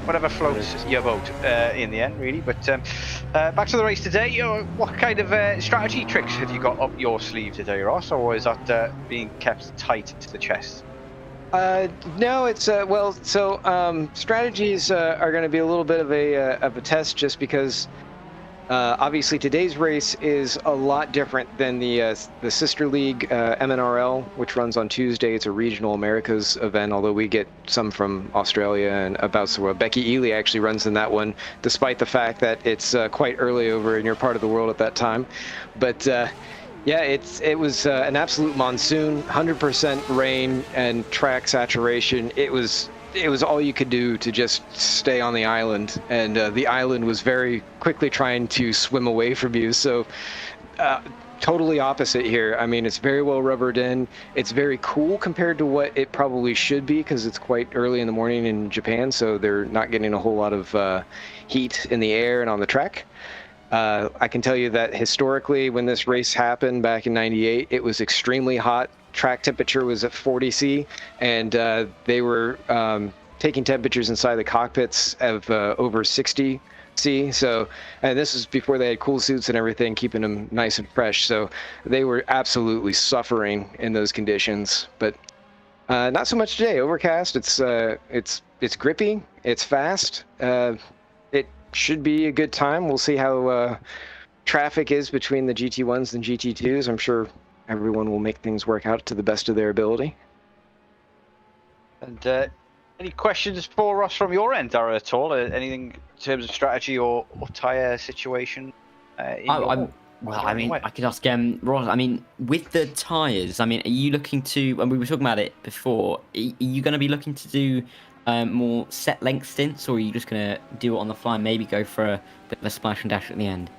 Whatever floats your boat in the end, really. But back to the race today. What kind of strategy tricks have you got up your sleeve today, Ross, or is that being kept tight to the chest? No, it's well. So strategies are going to be a little bit of a test, just because obviously today's race is a lot different than the sister league MNRL, which runs on Tuesday. It's a regional Americas event, although we get some from Australia and about the world. Becky Ely actually runs in that one, despite the fact that it's quite early over in your part of the world at that time. But yeah, it was an absolute monsoon, 100% rain and track saturation. It was all you could do to just stay on the island, and the island was very quickly trying to swim away from you. So totally opposite here. I mean, it's very well rubbered in. It's very cool compared to what it probably should be, because it's quite early in the morning in Japan, so they're not getting a whole lot of heat in the air and on the track. I can tell you that historically, when this race happened back in '98, it was extremely hot. Track temperature was at 40 C, and they were taking temperatures inside the cockpits of over 60 C. So, and this is before they had cool suits and everything, keeping them nice and fresh. So they were absolutely suffering in those conditions. But not so much today. Overcast. It's grippy. It's fast. It should be a good time. We'll see how traffic is between the GT1s and GT2s. I'm sure everyone will make things work out to the best of their ability. And any questions for us from your end, Dara, at all? Anything in terms of strategy or tyre situation? Well, I mean, I could ask Ross. I mean, with the tyres, I mean, are you looking to? And we were talking about it before. Are you going to be looking to do more set length stints, or are you just going to do it on the fly? Maybe go for a bit of a splash and dash at the end.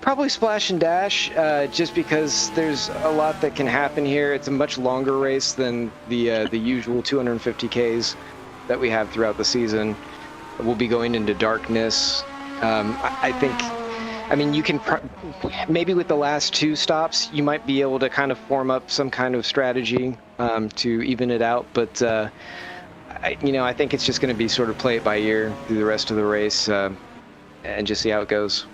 Probably splash and dash, just because there's a lot that can happen here. It's a much longer race than the usual 250Ks that we have throughout the season. We'll be going into darkness. I think, I mean, you can maybe with the last two stops, you might be able to kind of form up some kind of strategy to even it out. But I think it's just going to be sort of play it by ear through the rest of the race and just see how it goes.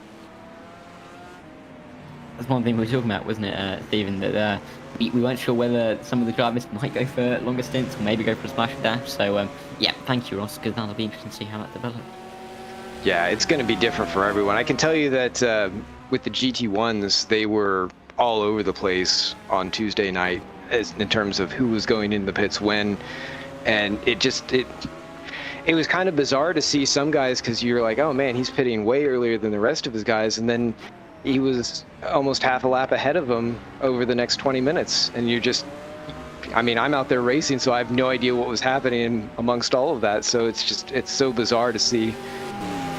That's one thing we were talking about, wasn't it, Stephen? That we weren't sure whether some of the drivers might go for longer stints or maybe go for a splash and dash. So, yeah, thank you, Ross, because that'll be interesting to see how that develops. Yeah, it's going to be different for everyone. I can tell you that with the GT1s, they were all over the place on Tuesday night in terms of who was going into the pits when. And it was kind of bizarre to see some guys, because you're like, oh, man, he's pitting way earlier than the rest of his guys. And then he was almost half a lap ahead of him over the next 20 minutes. And you're just, I mean, I'm out there racing, so I have no idea what was happening amongst all of that. So it's so bizarre to see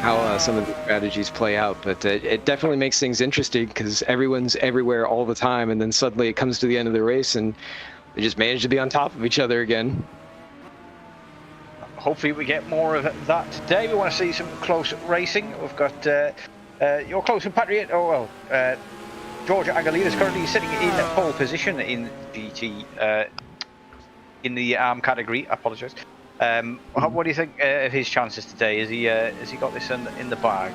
how some of the strategies play out. But it definitely makes things interesting, because everyone's everywhere all the time. And then suddenly it comes to the end of the race and they just manage to be on top of each other again. Hopefully we get more of that today. We want to see some close racing. We've got your close compatriot, Georgia Aguilera is currently sitting in pole position in GT, in the arm category. I apologise. What do you think of his chances today? Has he got this in the bag?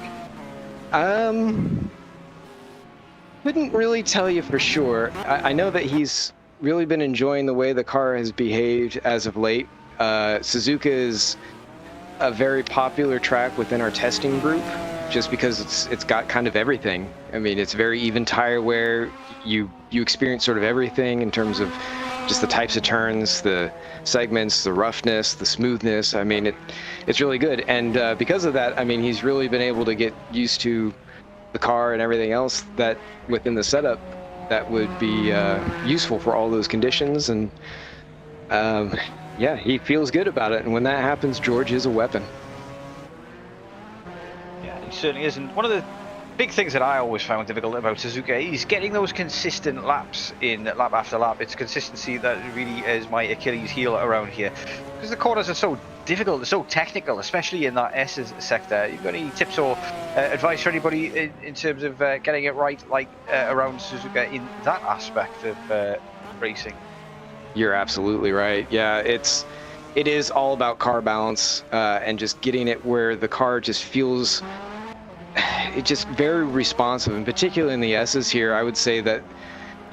Couldn't really tell you for sure. I know that he's really been enjoying the way the car has behaved as of late. Suzuka is a very popular track within our testing group, just because it's got kind of everything. I mean, it's very even tire wear. You experience sort of everything in terms of just the types of turns, the segments, the roughness, the smoothness. I mean, it's really good. And because of that, I mean, he's really been able to get used to the car and everything else that within the setup that would be useful for all those conditions. And yeah, he feels good about it. And when that happens, George is a weapon. Yeah, he certainly is. And one of the big things that I always found difficult about Suzuka is getting those consistent laps in lap after lap. It's consistency that really is my Achilles heel around here, because the corners are so difficult, they're so technical, especially in that S sector. You've got any tips or advice for anybody in terms of getting it right, like around Suzuka in that aspect of racing? You're absolutely right. Yeah, it is all about car balance and just getting it where the car just feels it's just very responsive, and particularly in the S's here, I would say that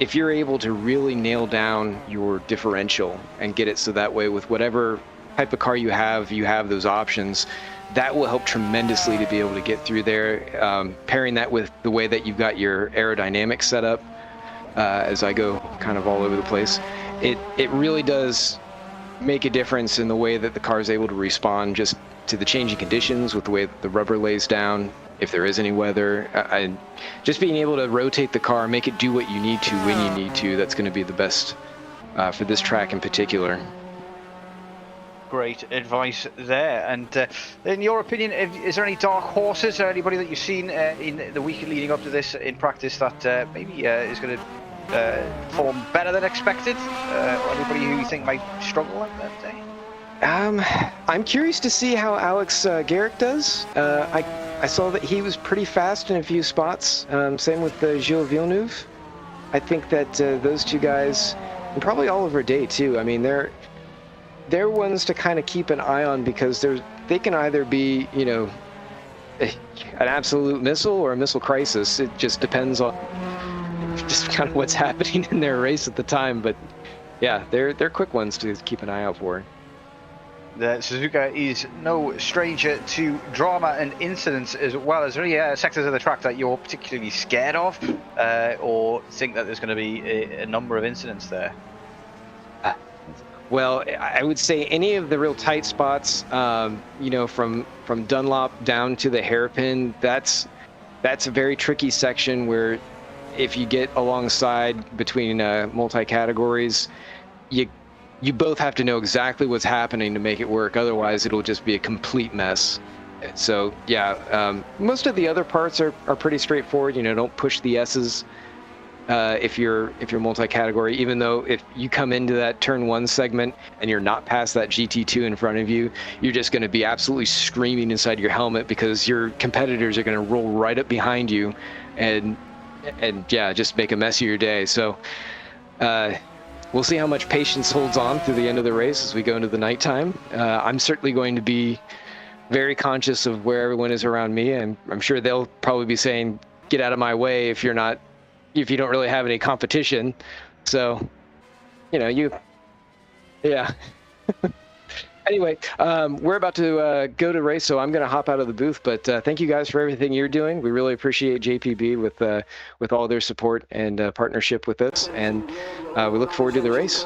if you're able to really nail down your differential and get it so that way with whatever type of car you have those options, that will help tremendously to be able to get through there. Pairing that with the way that you've got your aerodynamics set up, as I go kind of all over the place, it really does make a difference in the way that the car is able to respond just to the changing conditions, with the way that the rubber lays down, if there is any weather. Just being able to rotate the car, make it do what you need to when you need to, that's going to be the best for this track in particular. Great advice there. And in your opinion, is there any dark horses or anybody that you've seen in the week leading up to this in practice that maybe is going to perform better than expected? Or anybody who you think might struggle that day? I'm curious to see how Alex Garrick does. I saw that he was pretty fast in a few spots. Same with Gilles Villeneuve. I think that those two guys, and probably Oliver Day too, I mean, they're ones to kind of keep an eye on, because they can either be, you know, an absolute missile or a missile crisis. It just depends on just kind of what's happening in their race at the time. But yeah, they're quick ones to keep an eye out for. The Suzuka is no stranger to drama and incidents as well. Is there any sectors of the track that you're particularly scared of, or think that there's going to be a number of incidents there? Well, I would say any of the real tight spots, you know, from Dunlop down to the hairpin, that's a very tricky section where if you get alongside between multi-categories, you both have to know exactly what's happening to make it work. Otherwise, it'll just be a complete mess. So yeah, most of the other parts are pretty straightforward. You know, don't push the S's if you're multi-category. Even though if you come into that turn 1 segment and you're not past that GT2 in front of you, you're just going to be absolutely screaming inside your helmet, because your competitors are going to roll right up behind you, and yeah, just make a mess of your day. So. We'll see how much patience holds on through the end of the race as we go into the nighttime. I'm certainly going to be very conscious of where everyone is around me, and I'm sure they'll probably be saying, "Get out of my way," if you don't really have any competition. So, you know, yeah. Anyway, we're about to go to race, so I'm going to hop out of the booth. But thank you guys for everything you're doing. We really appreciate JPB with all their support and partnership with us, and we look forward to the race.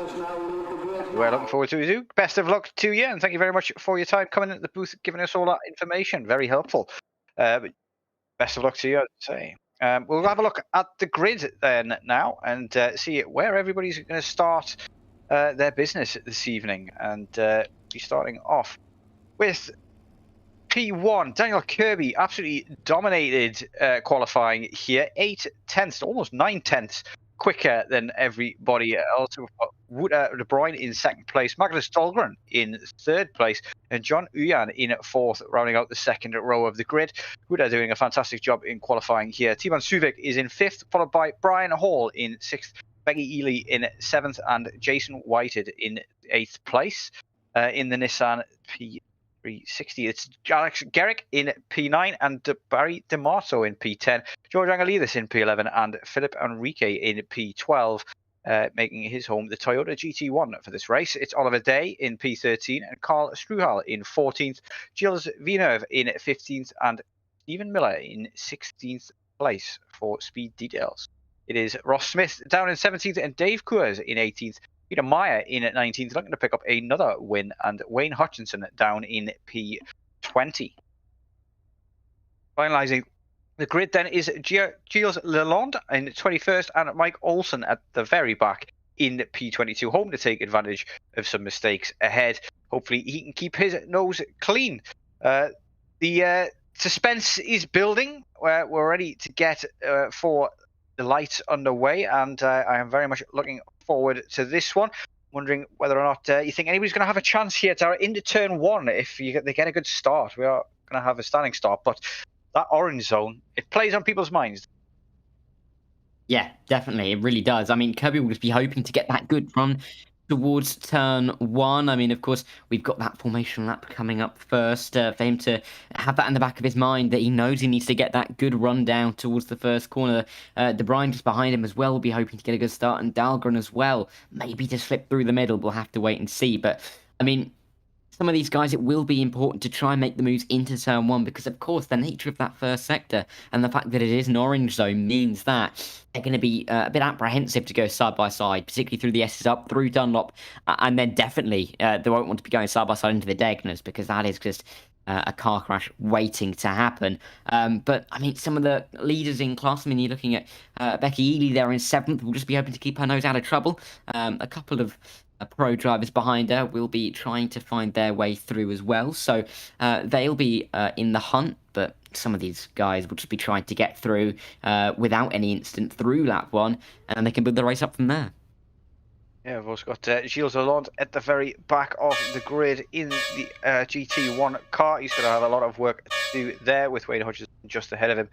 We're looking forward to it too. Best of luck to you, and thank you very much for your time coming into the booth, giving us all that information. Very helpful. But best of luck to you, I'd say. We'll have a look at the grid then now and see where everybody's going to start their business this evening, and be starting off with P1. Daniel Kirby absolutely dominated qualifying here. 8/10, almost 9/10 quicker than everybody else. We've got De Bruyne in 2nd place, Magnus Dahlgren in 3rd place, and John Uyan in 4th, rounding out the 2nd row of the grid. Huda doing a fantastic job in qualifying here. Timan Suvik is in 5th, followed by Brian Hall in 6th, Becky Ely in 7th, and Jason Whited in 8th place. In the Nissan P360, it's Alex Garrick in P9 and Barry Dimarzo in P10, George Angelidis in P11, and Philip Enrique in P12, making his home the Toyota GT1 for this race. It's Oliver Day in P13 and Carl Struhal in 14th, Gilles Villeneuve in 15th, and Stephen Miller in 16th place for speed details. It is Ross Smith down in 17th and Dave Coors in 18th. Peter Meyer in 19th, looking to pick up another win, and Wayne Hutchinson down in P20. Finalising the grid then is Gilles Lalonde in 21st, and Mike Olsen at the very back in P22, hoping to take advantage of some mistakes ahead. Hopefully he can keep his nose clean. The suspense is building. We're ready to get for the lights underway, and I am very much looking forward to this one. Wondering whether or not you think anybody's going to have a chance here to into turn 1 if they get a good start. We are going to have a standing start, but that orange zone, it plays on people's minds. Yeah, definitely. It really does. I mean, Kirby will just be hoping to get that good run towards turn 1. I mean, of course, we've got that formation lap coming up first. For him to have that in the back of his mind, that he knows he needs to get that good run down towards the first corner. De Bruyne just behind him as well will be hoping to get a good start, and Dahlgren as well. Maybe to slip through the middle. We'll have to wait and see. But, I mean, some of these guys, it will be important to try and make the moves into turn 1 because, of course, the nature of that first sector and the fact that it is an orange zone means that they're going to be a bit apprehensive to go side by side, particularly through the S's up, through Dunlop, and then definitely they won't want to be going side by side into the Degners because that is just a car crash waiting to happen. But, I mean, some of the leaders in class, I mean, you're looking at Becky Ely there in 7th, will just be hoping to keep her nose out of trouble. A couple of pro drivers behind her will be trying to find their way through as well. So they'll be in the hunt, but some of these guys will just be trying to get through without any incident through lap 1, and they can build the race up from there. Yeah, we've also got Gilles Lalonde at the very back of the grid in the GT1 car. He's going to have a lot of work to do there with Wayne Hodges just ahead of him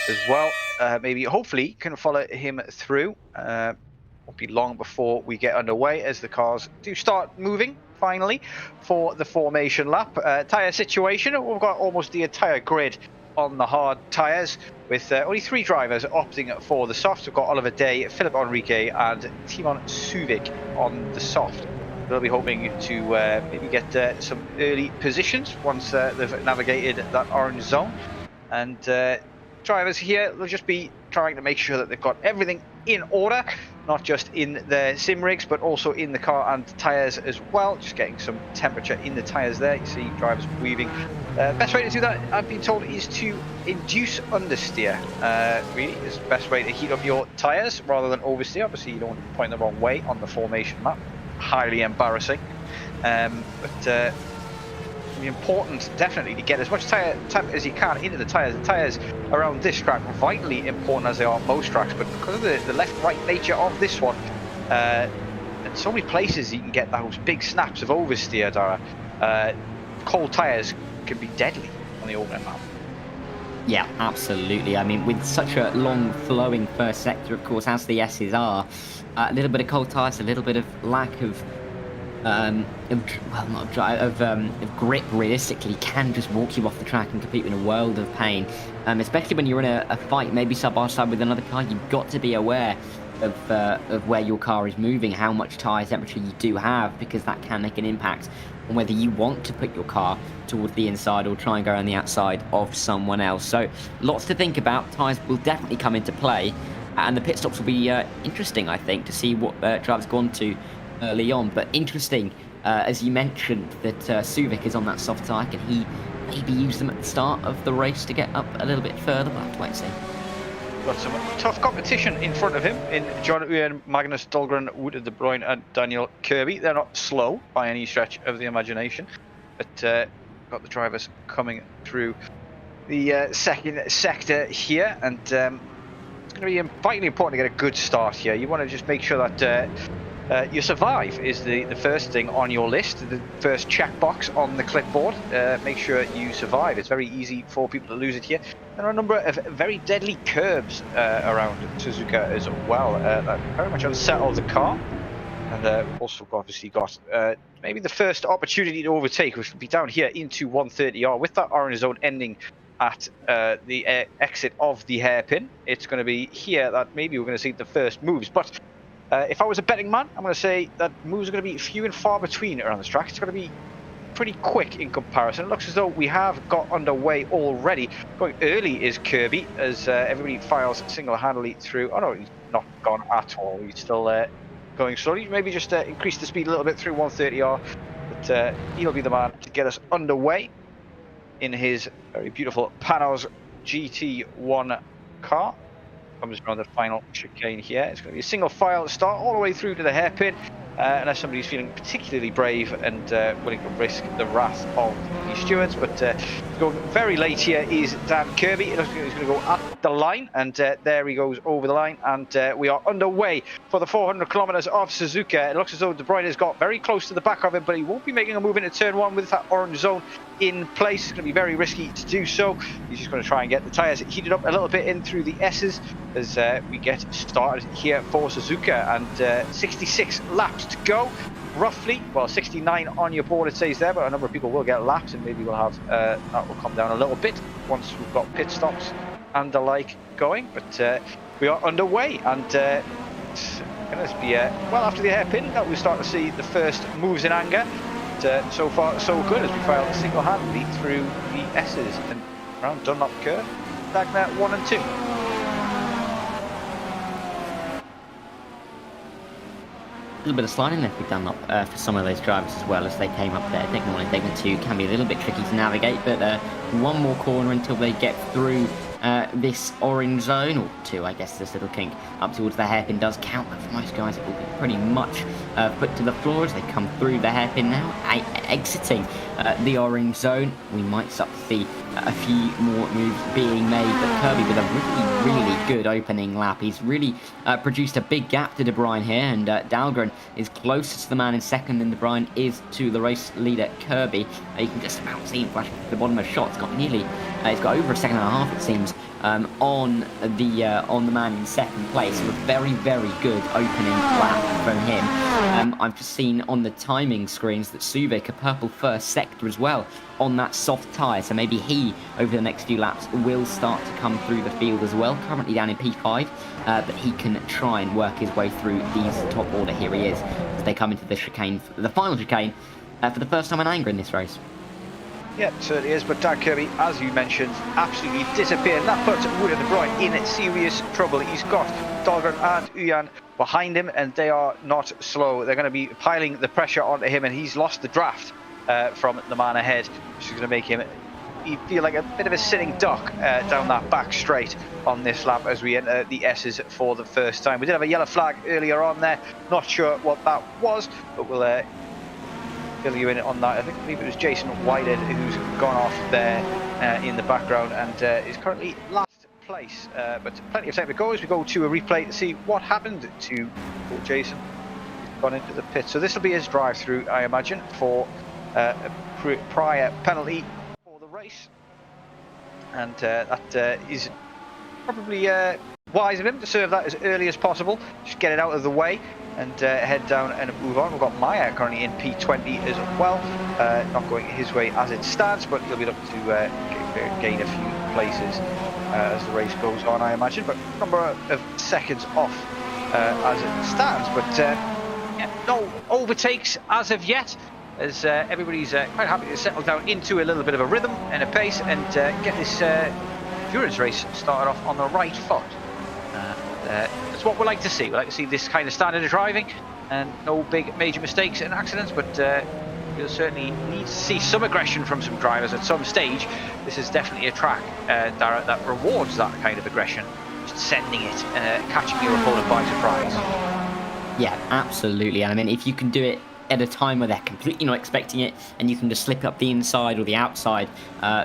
as well. Maybe, hopefully, can follow him through. Won't be long before we get underway as the cars do start moving finally for the formation lap. Tyre situation, we've got almost the entire grid on the hard tyres with only 3 drivers opting for the soft. We've got Oliver Day, Philip Enrique and Timon Suvic on the soft. They'll be hoping to maybe get some early positions once they've navigated that orange zone. And drivers here will just be trying to make sure that they've got everything in order, not just in the sim rigs but also in the car and tyres as well. Just getting some temperature in the tyres there. You see drivers weaving. Best way to do that, I've been told, is to induce understeer. Really is the best way to heat up your tyres rather than oversteer. Obviously you don't want to point the wrong way on the formation map. Highly embarrassing. But important definitely to get as much tyre temp as you can into the tyres. The tyres around this track are vitally important as they are most tracks, but because of the left-right nature of this one, and so many places you can get those big snaps of oversteer, Dara, cold tyres can be deadly on the open map. Yeah, absolutely. I mean, with such a long flowing first sector, of course, as the S's are, a little bit of cold tyres, a little bit of lack of grip realistically can just walk you off the track and compete in a world of pain, especially when you're in a fight maybe side by side with another car. You've got to be aware of where your car is moving, how much tyre temperature you do have, because that can make an impact on whether you want to put your car towards the inside or try and go around the outside of someone else. So lots to think about. Tyres will definitely come into play, and the pit stops will be interesting, I think, to see what drivers go on to early on. But interesting, as you mentioned, that Suvic is on that soft tyre. Can he maybe use them at the start of the race to get up a little bit further? We'll have to wait and see. Got some tough competition in front of him in John Uyen, Magnus Dahlgren, Wouter De Bruyne and Daniel Kirby. They're not slow by any stretch of the imagination, but got the drivers coming through the second sector here, and it's going to be vitally important to get a good start here. You want to just make sure that you survive is the first thing on your list, the first checkbox on the clipboard. Make sure you survive. It's very easy for people to lose it here. There are a number of very deadly curbs around Suzuka as well that very much unsettle the car. And also obviously got maybe the first opportunity to overtake, which will be down here into 130R with that orange zone ending at the exit of the hairpin. It's going to be here that maybe we're going to see the first moves. But if I was a betting man, I'm going to say that moves are going to be few and far between around this track. It's going to be pretty quick in comparison. It looks as though we have got underway already. Going early is Kirby, as everybody files single-handedly through. Oh no, he's not gone at all. He's still going slowly. Maybe just increase the speed a little bit through 130R. But he'll be the man to get us underway in his very beautiful Panos GT1 car. Comes around the final chicane here. It's going to be a single file start all the way through to the hairpin, unless somebody's feeling particularly brave and willing to risk the wrath of the stewards. But going very late here is Dan Kirby. It looks like he's going to go at the line, and there he goes over the line, and we are underway for the 400 kilometers of Suzuka. It looks as though De Bruyne has got very close to the back of him, but he won't be making a move into turn 1 with that orange zone in place. It's going to be very risky to do so. He's just going to try and get the tyres heated up a little bit in through the S's as we get started here for Suzuka, and 66 laps to go. roughly, well, 69 on your board it says there, but a number of people will get laps, and maybe we'll have that will come down a little bit once we've got pit stops and the like going. But we are underway, and it's going to be well after the hairpin that we start to see the first moves in anger. But, so far so good as we filed single-handedly through the S's and around Dunlop Curve, Dagner 1 and 2. A little bit of sliding left with Dunlop for some of those drivers as well as they came up there. Dagner 1 and Dagner 2 can be a little bit tricky to navigate, but one more corner until they get through this orange zone, or two, I guess, this little kink up towards the hairpin does count, but for most guys it will be pretty much put to the floor as they come through the hairpin now, exiting the orange zone. We might start to see a few more moves being made, but Kirby with a really good opening lap. He's really produced a big gap to De Bruyne here, and Dahlgren is closer to the man in second than De Bruyne is to the race leader Kirby. You can just about see him flashing to the bottom of the shot. It's got nearly, it's got over a second and a half, it seems, on the man in second place. So a very good opening lap from him. I've just seen on the timing screens that Suzuka, a purple first sector as well on that soft tyre, so maybe he over the next few laps will start to come through the field as well. Currently down in P5, but he can try and work his way through these top order. Here he is as they come into the chicane, the final chicane, for the first time in anger in this race. Yeah, it certainly is, but Dan Kirby, as you mentioned, absolutely disappeared. And that puts Wood and De Bruyne in serious trouble. He's got Dahlgren and Uyan behind him, and they are not slow. They're going to be piling the pressure onto him, and he's lost the draft from the man ahead, which is going to make him feel like a bit of a sitting duck down that back straight on this lap as we enter the S's for the first time. We did have a yellow flag earlier on there. Not sure what that was, but we'll fill you in on that. I believe it was Jason Whitehead who's gone off there in the background and is currently last place. But plenty of time to go as we go to a replay to see what happened to Jason. He's gone into the pit. So this will be his drive through, I imagine, for a prior penalty for the race. And that is probably wise of him to serve that as early as possible. Just get it out of the way and head down and move on. We've got Maya currently in P20 as well, not going his way as it stands, but he'll be looking to gain a few places as the race goes on, I imagine, but number of seconds off as it stands. But yeah, no overtakes as of yet, as everybody's quite happy to settle down into a little bit of a rhythm and a pace and get this endurance race started off on the right foot. That's what we like to see. We like to see this kind of standard of driving and no big major mistakes and accidents, but you'll certainly need to see some aggression from some drivers at some stage. This is definitely a track that rewards that kind of aggression, just sending it, catching your opponent by surprise. Yeah, absolutely. And I mean, if you can do it at a time where they're completely not expecting it and you can just slip up the inside or the outside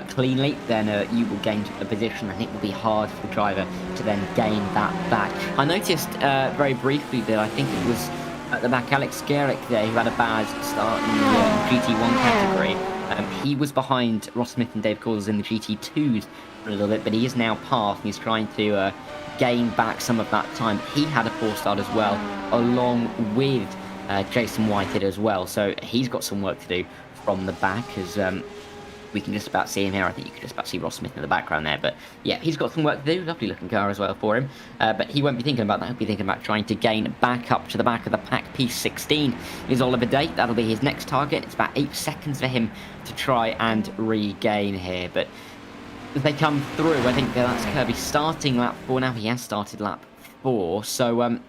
cleanly, then you will gain a position and it will be hard for the driver to then gain that back. I noticed very briefly that I think it was at the back Alex Garrick there who had a bad start in the GT1 category. He was behind Ross Smith and Dave Causes in the GT2s for a little bit, but he is now past and he's trying to gain back some of that time. He had a poor start as well, along with Jason Whitehead as well, so he's got some work to do from the back, as we can just about see him here. I think you can just about see Ross Smith in the background there, but yeah, he's got some work to do. Lovely looking car as well for him, but he won't be thinking about that. He'll be thinking about trying to gain back up to the back of the pack. P16 is Oliver Date. That'll be his next target. It's about 8 seconds for him to try and regain here, but as they come through, I think that's Kirby starting lap 4 now. He has started lap 4, so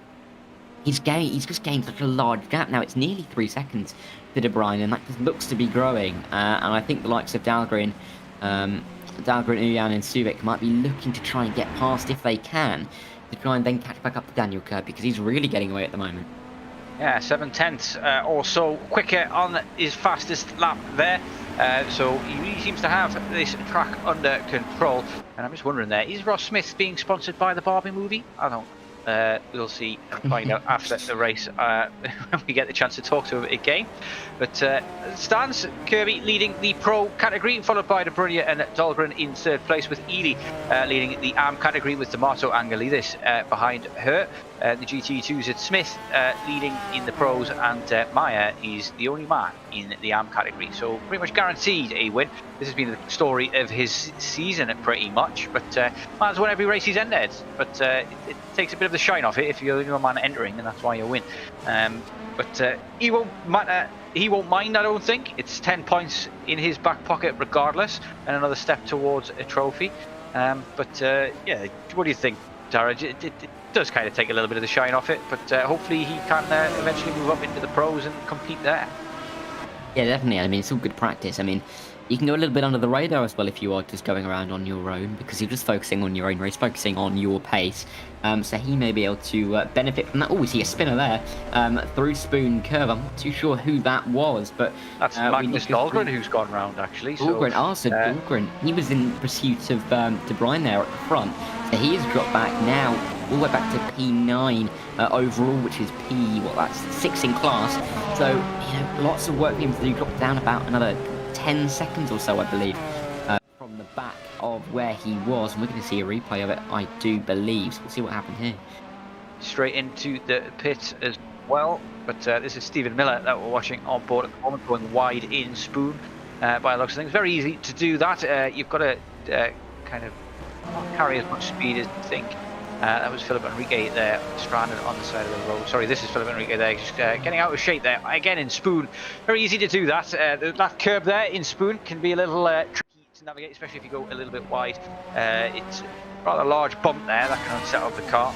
he's just gained such a large gap now. It's nearly 3 seconds to De Bruyne, and that just looks to be growing. And I think the likes of Dahlgren, Uyan and Suzuka might be looking to try and get past if they can, to try and then catch back up to Daniel Kirby, because he's really getting away at the moment. Yeah, 7/10 or so quicker on his fastest lap there. So he really seems to have this track under control. And I'm just wondering there, is Ross Smith being sponsored by the Barbie movie? I don't know. We'll see and find out after the race when we get the chance to talk to him again. But stands Kirby leading the pro category, followed by De Bruyne and Dahlgren in third place, with Ely leading the AM category with Dimarzo Angelidis behind her. the GT2s at Smith leading in the pros, and Meyer is the only man in the AM category, so pretty much guaranteed a win. This has been the story of his season pretty much, but man's won every race he's entered, but it takes a bit of the shine off it if you're the only man entering, and that's why you win. But he won't matter. He won't mind, I don't think. It's 10 points in his back pocket regardless, and another step towards a trophy. Yeah, what do you think, Tara? It does kind of take a little bit of the shine off it, but hopefully he can eventually move up into the pros and compete there. Yeah, definitely. I mean, it's all good practice. I mean, you can go a little bit under the radar as well if you are just going around on your own, because you're just focusing on your own race, focusing on your pace. So he may be able to benefit from that. Oh, we see a spinner there through Spoon Curve. I'm not too sure who that was, but that's Magnus Dahlgren who's gone round actually. Dahlgren, Dahlgren. He was in pursuit of De Bruyne there at the front. So he has dropped back now, all the way back to P9 overall, which is that's 6 in class. So, you know, lots of work for him to do. Dropped down about another 10 seconds or so, I believe, from the back of where he was. And we're going to see a replay of it, I do believe. So we'll see what happened here. Straight into the pit as well. But this is Stephen Miller that we're watching on board at the moment, going wide in Spoon. By the looks of things, very easy to do that. You've got to kind of not carry as much speed as you think. That was Philip Enrique there, stranded on the side of the road. Sorry, this is Philip Enrique there, just getting out of shape there. Again in Spoon, very easy to do that. That curb there in Spoon can be a little tricky to navigate, especially if you go a little bit wide. It's a rather large bump there that can set up the car.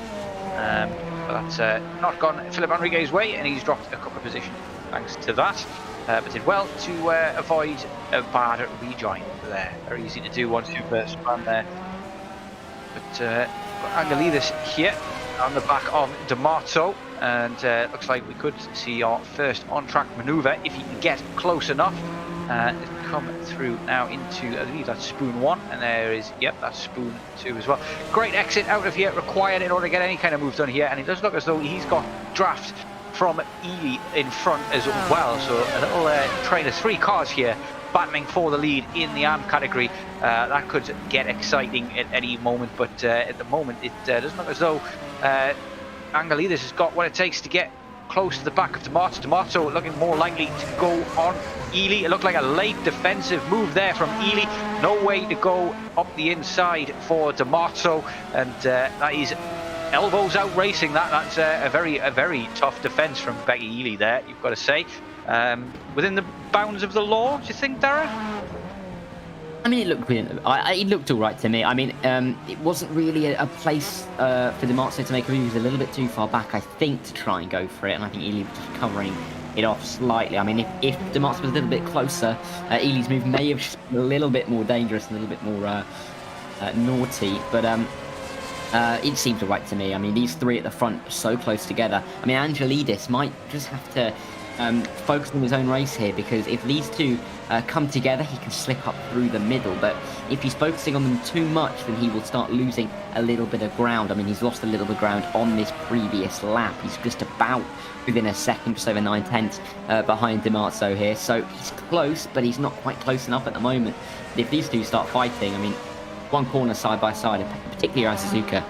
But that's not gone Philip Enrique's way, and he's dropped a couple of positions thanks to that. But did well to avoid a bad rejoin there. Very easy to do once you've spun there. But Angelidis here on the back of Dimarzo, and looks like we could see our first on-track manoeuvre if he can get close enough. Come through now into, I believe that's Spoon 1, and there is, yep, that's Spoon 2 as well. Great exit out of here required in order to get any kind of move done here, and it does look as though he's got draft from Ely in front as well, so a little train of 3 cars here battling for the lead in the AM category. That could get exciting at any moment, but at the moment it doesn't look as though Angelidis has got what it takes to get close to the back of Dimarzo. Dimarzo looking more likely to go on Ely. It looked like a late defensive move there from Ely. No way to go up the inside for Dimarzo, and that is elbows out racing. That's a very tough defence from Becky Ely there, you've got to say. Within the bounds of the law, do you think, Dara? I mean, it looked all right to me. I mean, it wasn't really a place for Dimarzo to make a move. He was a little bit too far back, I think, to try and go for it. And I think Ely was just covering it off slightly. I mean, if Dimarzo was a little bit closer, Ely's move may have just been a little bit more dangerous and a little bit more naughty. But it seemed all right to me. I mean, these 3 at the front are so close together. I mean, Angelidis might just have to focus on his own race here, because if these 2 come together, he can slip up through the middle. But if he's focusing on them too much, then he will start losing a little bit of ground. I mean, he's lost a little bit of ground on this previous lap. He's just about within a second, just over 9/10 behind Dimarzo here. So he's close, but he's not quite close enough at the moment. But if these 2 start fighting, I mean, one corner side by side, particularly around Suzuka,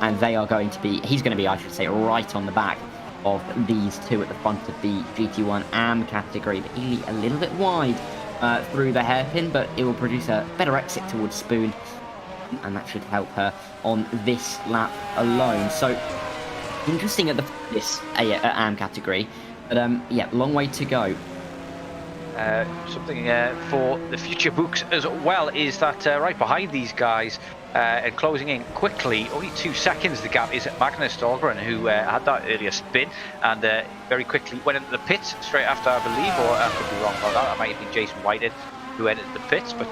and they are going to be, he's going to be, I should say, right on the back of these 2 at the front of the GT1 AM category. But Ely a little bit wide through the hairpin, but it will produce a better exit towards Spoon, and that should help her on this lap alone. So interesting at this AM category, but yeah, long way to go. Something for the future books as well is that right behind these guys and closing in quickly, only 2 seconds the gap, is Magnus Dahlgren, who had that earlier spin and very quickly went into the pits straight after, I believe, or I could be wrong about that. That might have been Jason Whitehead who entered the pits, but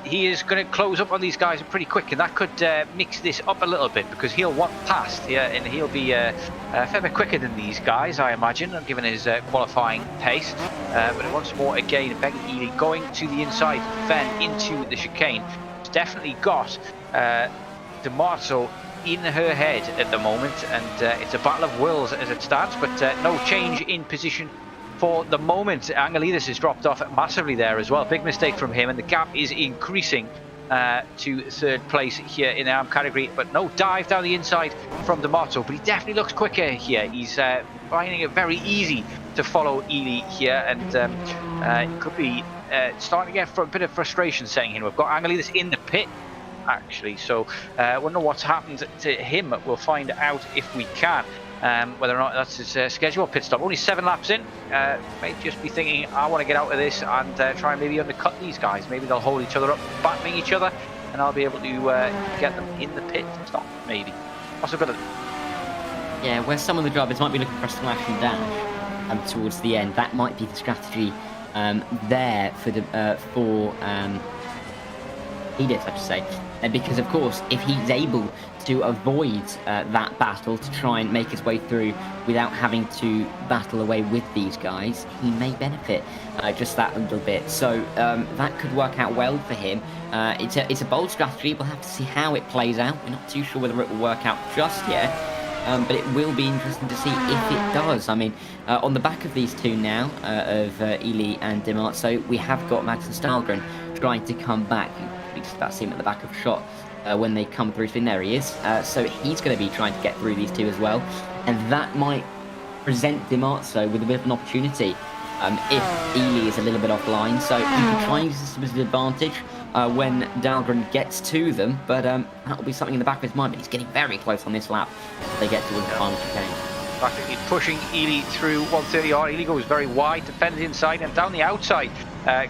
he is going to close up on these guys pretty quick, and that could mix this up a little bit, because he'll want past here, and he'll be a fair bit quicker than these guys, I imagine, given his qualifying pace. But once more again, Becky Ely going to the inside, then into the chicane. It's definitely got Dimarzo in her head at the moment, and it's a battle of wills as it stands, but no change in position for the moment. Angelidis has dropped off massively there as well. Big mistake from him, and the gap is increasing to third place here in the arm category, but no dive down the inside from Dimarzo, but he definitely looks quicker here. He's finding it very easy to follow Ely here, and it could be starting to get a bit of frustration setting in. We've got Angelides in the pit, actually, so I wonder what's happened to him. We'll find out if we can. Whether or not that's his scheduled pit stop. Only 7 laps in. May just be thinking, I want to get out of this and try and maybe undercut these guys. Maybe they'll hold each other up, battling each other, and I'll be able to get them in the pit stop, maybe. Possibility. Yeah, where some of the drivers might be looking for a slash and dash towards the end, that might be the strategy there for Edith, I should say. Because, of course, if he's able to avoid that battle, to try and make his way through without having to battle away with these guys, he may benefit just that little bit. So that could work out well for him. It's a bold strategy. We'll have to see how it plays out. We're not too sure whether it will work out just yet. But it will be interesting to see if it does. I mean, on the back of these two now, of Ely and Dimarzo, we have got Max and Stahlgren trying to come back. You can just see him at the back of shot when they come through. There he is. So he's going to be trying to get through these two as well. And that might present Dimarzo with a bit of an opportunity if Ely is a little bit offline. So he can try and use this as an advantage when Dahlgren gets to them, but that will be something in the back of his mind. But he's getting very close on this lap. They get towards the final chicane. Practically pushing Ely through 130R. Ely goes very wide, defends inside, and down the outside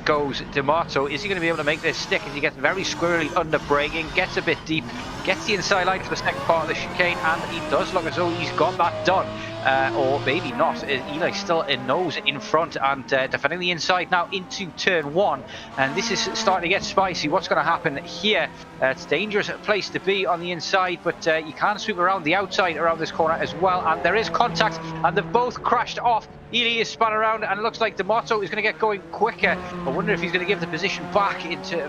goes Dimarzo. Is he going to be able to make this stick as he gets very squirrely under braking, gets a bit deep, gets the inside line for the second part of the chicane, and he does look as though he's got that done. Or maybe not. Eli still in nose in front and defending the inside now into turn 1, and this is starting to get spicy. What's going to happen here? It's a dangerous place to be on the inside, but you can sweep around the outside around this corner as well, and there is contact, and they've both crashed off. Ely is spun around, and it looks like Dimarzo is going to get going quicker. I wonder if he's going to give the position back into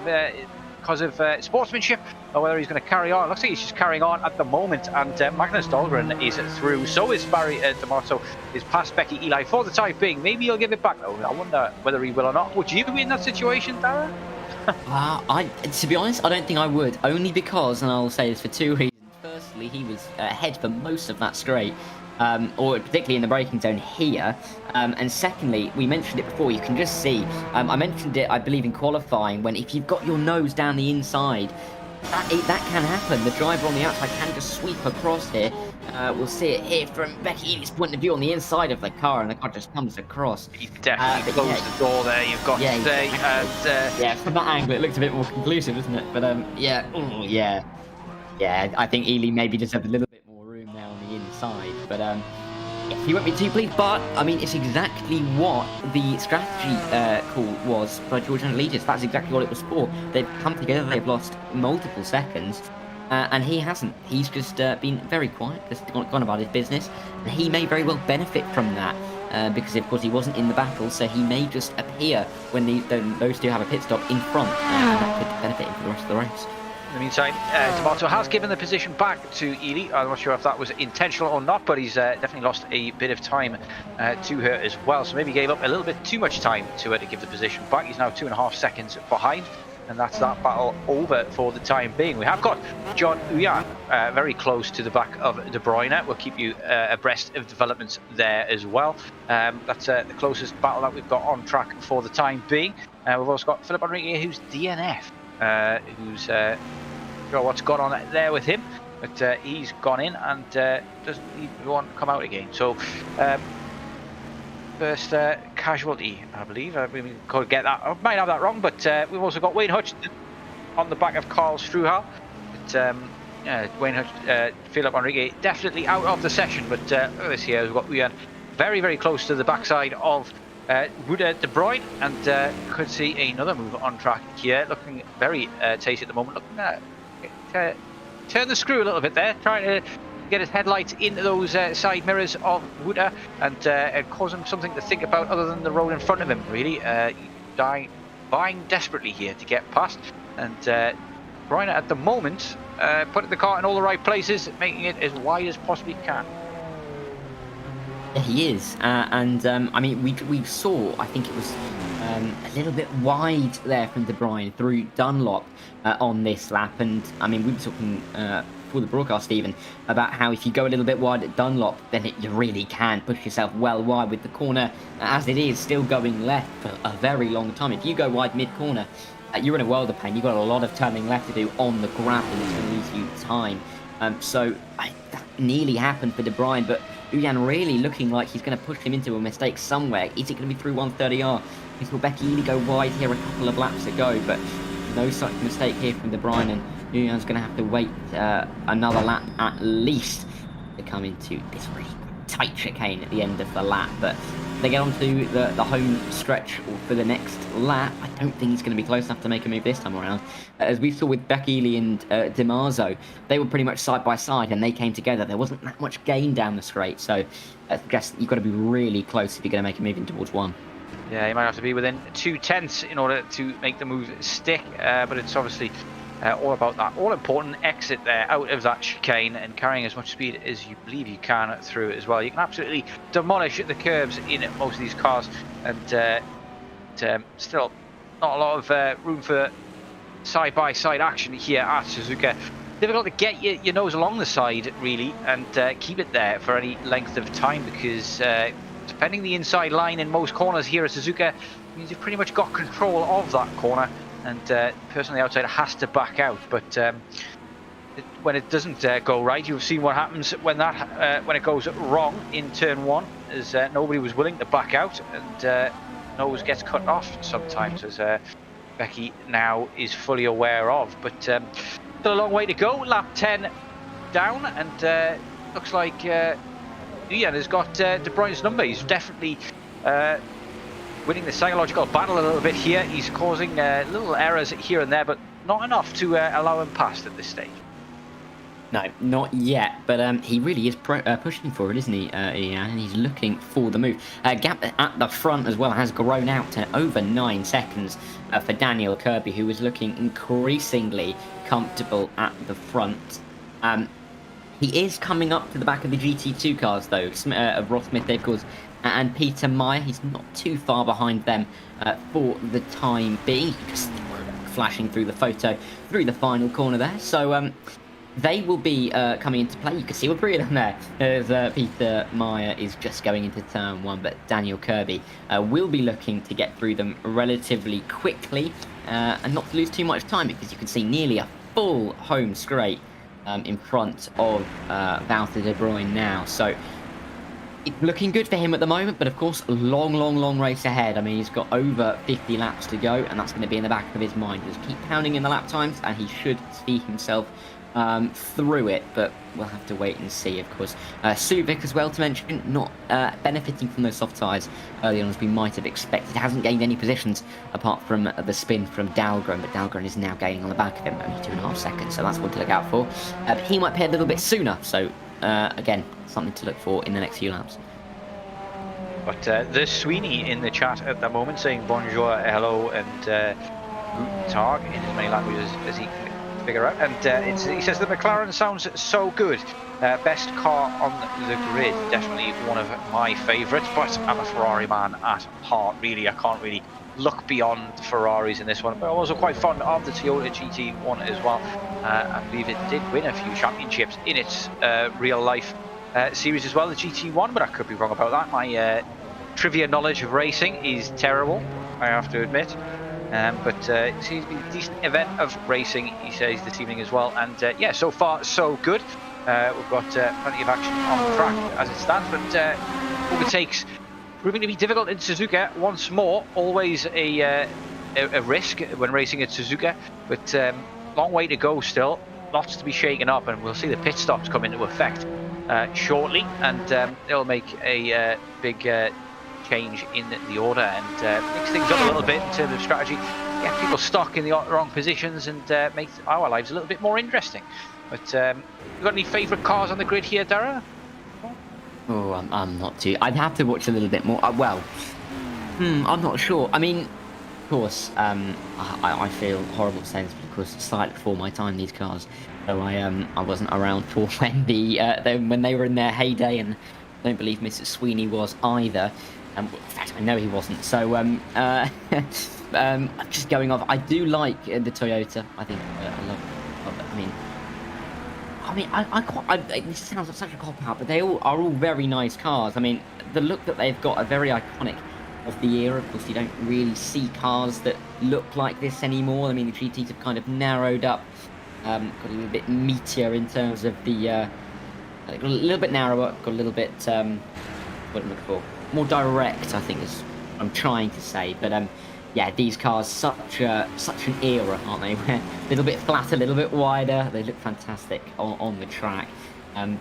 because of sportsmanship, or whether he's going to carry on. It looks like he's just carrying on at the moment, and Magnus Dahlgren is through. So is Barry Dimarzo, is past Becky Eli for the time being. Maybe he'll give it back though. I wonder whether he will or not. Would you be in that situation, Dara? To be honest, I don't think I would. Only because, and I'll say this for 2 reasons. Firstly, he was ahead for most of that straight. Or particularly in the braking zone here. And secondly, we mentioned it before, you can just see, I mentioned it, I believe, in qualifying, when if you've got your nose down the inside, that can happen. The driver on the outside can just sweep across here. We'll see it here from Becky Ely's point of view on the inside of the car, and the car just comes across. He's definitely closed the door there, you've got to say. Exactly. And, from that angle, it looks a bit more conclusive, doesn't it? But yeah, I think Ely maybe just have a little bit more room now on the inside. But he won't be too pleased. But I mean, it's exactly what the strategy call was by George and Elitis. That's exactly what it was for. They've come together. They've lost multiple seconds, and he hasn't. He's just been very quiet, just gone about his business. And he may very well benefit from that because, of course, he wasn't in the battle, so he may just appear when those two have a pit stop in front, and that could benefit him for the rest of the race. In the meantime, Dimarzo has given the position back to Ely. I'm not sure if that was intentional or not, but he's definitely lost a bit of time to her as well. So maybe he gave up a little bit too much time to her to give the position back. He's now 2.5 seconds behind, and that's that battle over for the time being. We have got John Uyan very close to the back of De Bruyne. We'll keep you abreast of developments there as well. That's the closest battle that we've got on track for the time being. We've also got Philip Enrique, who's DNF. Who's sure what's gone on there with him, but he's gone in and doesn't want to come out again. So first casualty, I believe. We could get that. I might have that wrong, but we've also got Wayne Hutchinson on the back of Carl Struhal. But Wayne Philip Enrique definitely out of the session. But look at this here. We've got Uyan very, very close to the backside of Ruda De Bruyne, and could see another move on track here, looking very tasty at the moment, looking at turn the screw a little bit there, trying to get his headlights into those side mirrors of Ruda and cause him something to think about other than the road in front of him, really. Vying desperately here to get past, and Bruyne at the moment putting the car in all the right places, making it as wide as possibly can. Yeah, he is, and I mean, we saw, I think it was a little bit wide there from De Bruyne through Dunlop on this lap. And I mean, we were talking for the broadcast even about how if you go a little bit wide at Dunlop, then you really can push yourself well wide with the corner as it is still going left for a very long time. If you go wide mid-corner, you're in a world of pain. You've got a lot of turning left to do on the gravel. It's going to lose you time. So that nearly happened for De Bruyne, but Uyan really looking like he's going to push him into a mistake somewhere. Is it going to be through 130R? We saw Becky Ely go wide here a couple of laps ago, but no such mistake here from De Bruyne, and Uyan's going to have to wait another lap at least to come into this really tight chicane at the end of the lap. But they get onto the home stretch for the next lap. I don't think he's going to be close enough to make a move this time around. As we saw with Becky Ely and Dimarzo, they were pretty much side by side and they came together. There wasn't that much gain down the straight, so I guess you've got to be really close if you're going to make a move in towards one. Yeah, you might have to be within 2/10 in order to make the move stick, but it's obviously all about that all-important exit there out of that chicane and carrying as much speed as you believe you can through it as well. You can absolutely demolish the curbs in most of these cars, and still not a lot of room for side-by-side action here at Suzuka. Difficult to get your nose along the side, really, and keep it there for any length of time, because defending the inside line in most corners here at Suzuka means you've pretty much got control of that corner, and the person on the outside has to back out. But when it doesn't go right, you've seen what happens when it goes wrong in turn one, as nobody was willing to back out, and nose gets cut off sometimes, as Becky now is fully aware of. But still a long way to go. Lap 10 down, and looks like Uyan has got De Bruyne's number. He's definitely winning the psychological battle a little bit here. He's causing little errors here and there, but not enough to allow him past at this stage. No, not yet, but he really is pushing for it, isn't he, Ian? And he's looking for the move. Gap at the front as well has grown out to over 9 seconds for Daniel Kirby, who was looking increasingly comfortable at the front. He is coming up to the back of the GT2 cars, though, of Ross Smith, of course, and Peter Meyer. He's not too far behind them for the time being. Just flashing through the photo, through the final corner there. So they will be coming into play. You can see we're three of them there, as Peter Meyer is just going into turn one, but Daniel Kirby will be looking to get through them relatively quickly and not to lose too much time, because you can see nearly a full home straight in front of Wouter De Bruyne now. So it's looking good for him at the moment, but of course a long race ahead. I mean, he's got over 50 laps to go, and that's going to be in the back of his mind. Just keep counting in the lap times and he should see himself through it, but we'll have to wait and see. Of course, Subic as well to mention, not benefiting from those soft tyres early on as we might have expected. Hasn't gained any positions apart from the spin from Dahlgren, but Dahlgren is now gaining on the back of him, only 2.5 seconds, so that's one to look out for. But he might pay a little bit sooner, so again, something to look for in the next few laps. But there's Sweeney in the chat at the moment saying bonjour, hello, and guten tag in as many languages as he can figure out. And he says the McLaren sounds so good. Best car on the grid, definitely one of my favourites, but I'm a Ferrari man at heart, really. I can't really look beyond Ferraris in this one, but I'm also quite fond of the Toyota GT1 as well. I believe it did win a few championships in its real life series as well, the GT1, but I could be wrong about that. My trivia knowledge of racing is terrible, I have to admit. But it seems to be a decent event of racing, he says, this evening as well. And yeah, so far so good. We've got plenty of action on the track as it stands, but overtakes proving to be difficult in Suzuka once more. Always a risk when racing at Suzuka, but long way to go still. Lots to be shaken up, and we'll see the pit stops come into effect shortly, and they'll make a big change in the order and mix things up a little bit in terms of strategy, get people stuck in the wrong positions, and make our lives a little bit more interesting. But you got any favourite cars on the grid here, Dara? Oh, I'm not too. I'd have to watch a little bit more. Well, I'm not sure. I mean, of course, I feel horrible saying this, but of course, slightly before my time, these cars. So I wasn't around for when when they were in their heyday, and I don't believe Mrs. Sweeney was either. In fact, I know he wasn't. So, just going off, I do like the Toyota. I think I love it. This sounds like such a cop-out, but they are all very nice cars. I mean, the look that they've got are very iconic of the era. Of course, you don't really see cars that look like this anymore. I mean, the GTs have kind of narrowed up, got a little bit meatier in terms of the, got a little bit narrower, got a little bit, what am I looking for? More direct, I think is what I'm trying to say. But yeah, these cars, such an era, aren't they? Where a little bit flatter, a little bit wider. They look fantastic on the track.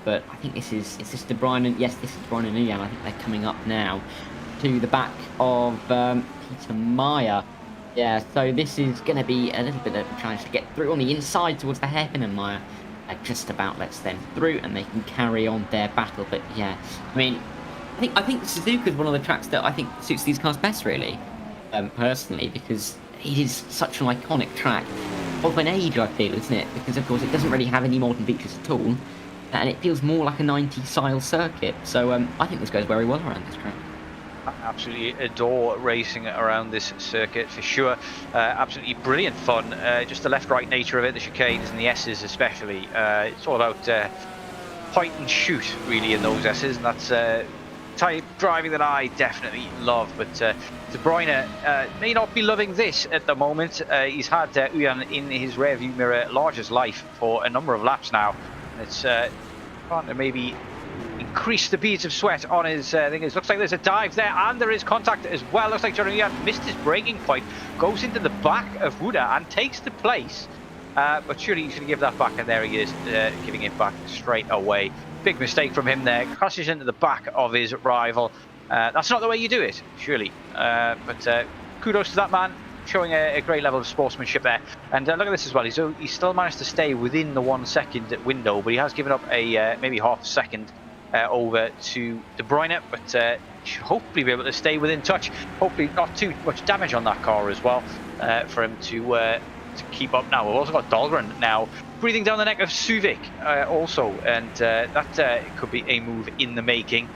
But I think is this De Bruyne and yes, this is De Bruyne and Uyan. I think they're coming up now to the back of Peter Meyer. Yeah, so this is going to be a little bit of a challenge to get through on the inside towards the hairpin, and Meyer just about lets them through, and they can carry on their battle. But yeah, I mean, I think Suzuka is one of the tracks that I think suits these cars best, really, personally, because it is such an iconic track of an age, I feel, isn't it? Because of course it doesn't really have any modern features at all, and it feels more like a 90s style circuit. So I think this goes very well around this track. I absolutely adore racing around this circuit for sure. Absolutely brilliant fun. Just the left-right nature of it, the chicanes and the S's especially. It's all about point and shoot really in those S's, and that's type driving that I definitely love. But De Bruyne may not be loving this at the moment. He's had Uyan in his rearview mirror large as life for a number of laps now. It's starting to maybe increase the beads of sweat on his thing. It looks like there's a dive there, and there is contact as well. Looks like Johnny Uyan missed his braking point, goes into the back of Wuda and takes the place. But surely he's going to give that back, and there he is, giving it back straight away. Big mistake from him there, crashes into the back of his rival. That's not the way you do it, surely. But kudos to that man, showing a great level of sportsmanship there. And look at this as well, he's still managed to stay within the 1 second window, but he has given up a maybe half a second over to De Bruyne, but should hopefully be able to stay within touch. Hopefully not too much damage on that car as well, for him to keep up now. We've also got Dahlgren now breathing down the neck of Suvik also, and that could be a move in the making.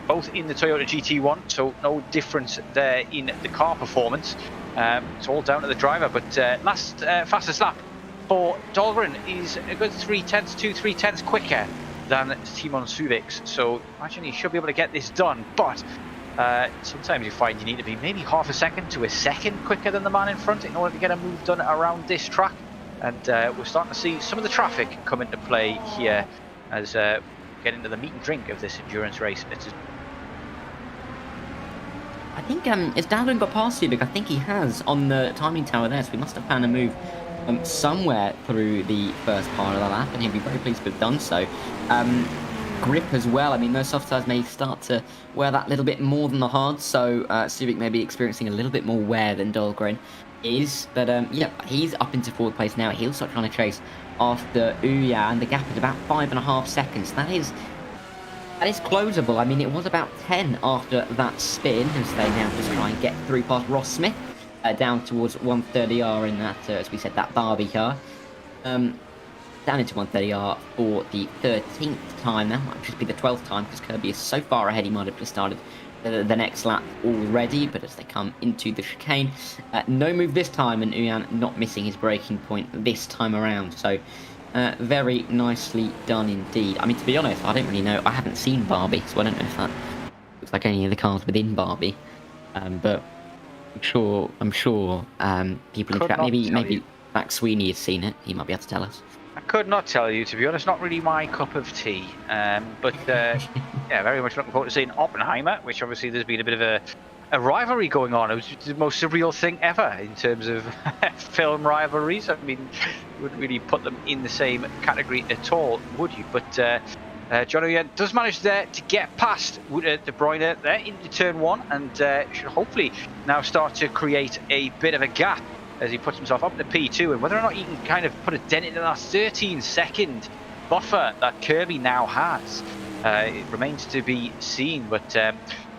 Both in the Toyota GT1, so no difference there in the car performance. It's all down to the driver, but last fastest lap for Dahlgren is a good 3/10 quicker than Timon Suvik's, so imagine he should be able to get this done. But sometimes you find you need to be maybe half a second to a second quicker than the man in front in order to get a move done around this track. And we're starting to see some of the traffic come into play here as get into the meat and drink of this endurance race. I think has Dahlgren got past Suvik? I think he has on the timing tower there, so we must have found a move somewhere through the first part of the lap, and he'll be very pleased to have done so. Grip as well. I mean, those soft tires may start to wear that little bit more than the hard, so Suvik may be experiencing a little bit more wear than Dahlgren is. But yeah, he's up into fourth place now. He'll start trying to chase after Uyan, and the gap is about 5.5 seconds. That is closable. I mean, it was about 10 after that spin, as they now just try and get through past Ross Smith. Down towards 130R in that, as we said, that Barbie car. Down into 130R for the 13th time. That might just be the 12th time, because Kirby is so far ahead he might have just started the next lap already. But as they come into the chicane, no move this time, and Uyan not missing his braking point this time around. So very nicely done indeed. I mean, to be honest, I don't really know. I haven't seen Barbie, so I don't know if that looks like any of the cars within Barbie. But I'm sure people in chat, maybe Max Sweeney has seen it. He might be able to tell us. I could not tell you, to be honest. Not really my cup of tea. But yeah, very much looking forward to seeing Oppenheimer, which obviously there's been a bit of a rivalry going on. It was the most surreal thing ever in terms of film rivalries. I mean, you wouldn't really put them in the same category at all, would you? But Johnny does manage there to get past De Bruyne there into turn 1, and should hopefully now start to create a bit of a gap as he puts himself up to P2, and whether or not he can kind of put a dent into that 13-second buffer that Kirby now has, it remains to be seen. But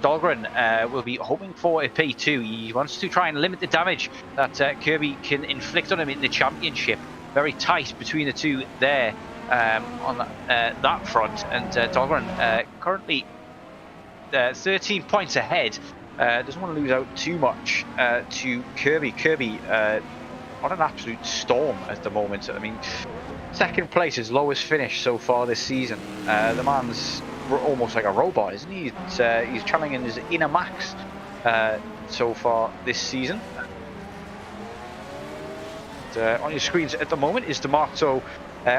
Dahlgren will be hoping for a P2. He wants to try and limit the damage that Kirby can inflict on him in the championship. Very tight between the two there. On that front, and Dahlgren currently 13 points ahead Doesn't want to lose out too much to Kirby. Kirby on an absolute storm at the moment. I mean, second place, his lowest finish so far this season. The man's almost like a robot, isn't he? He's challenging his inner max so far this season. On your screens at the moment is Dimarzo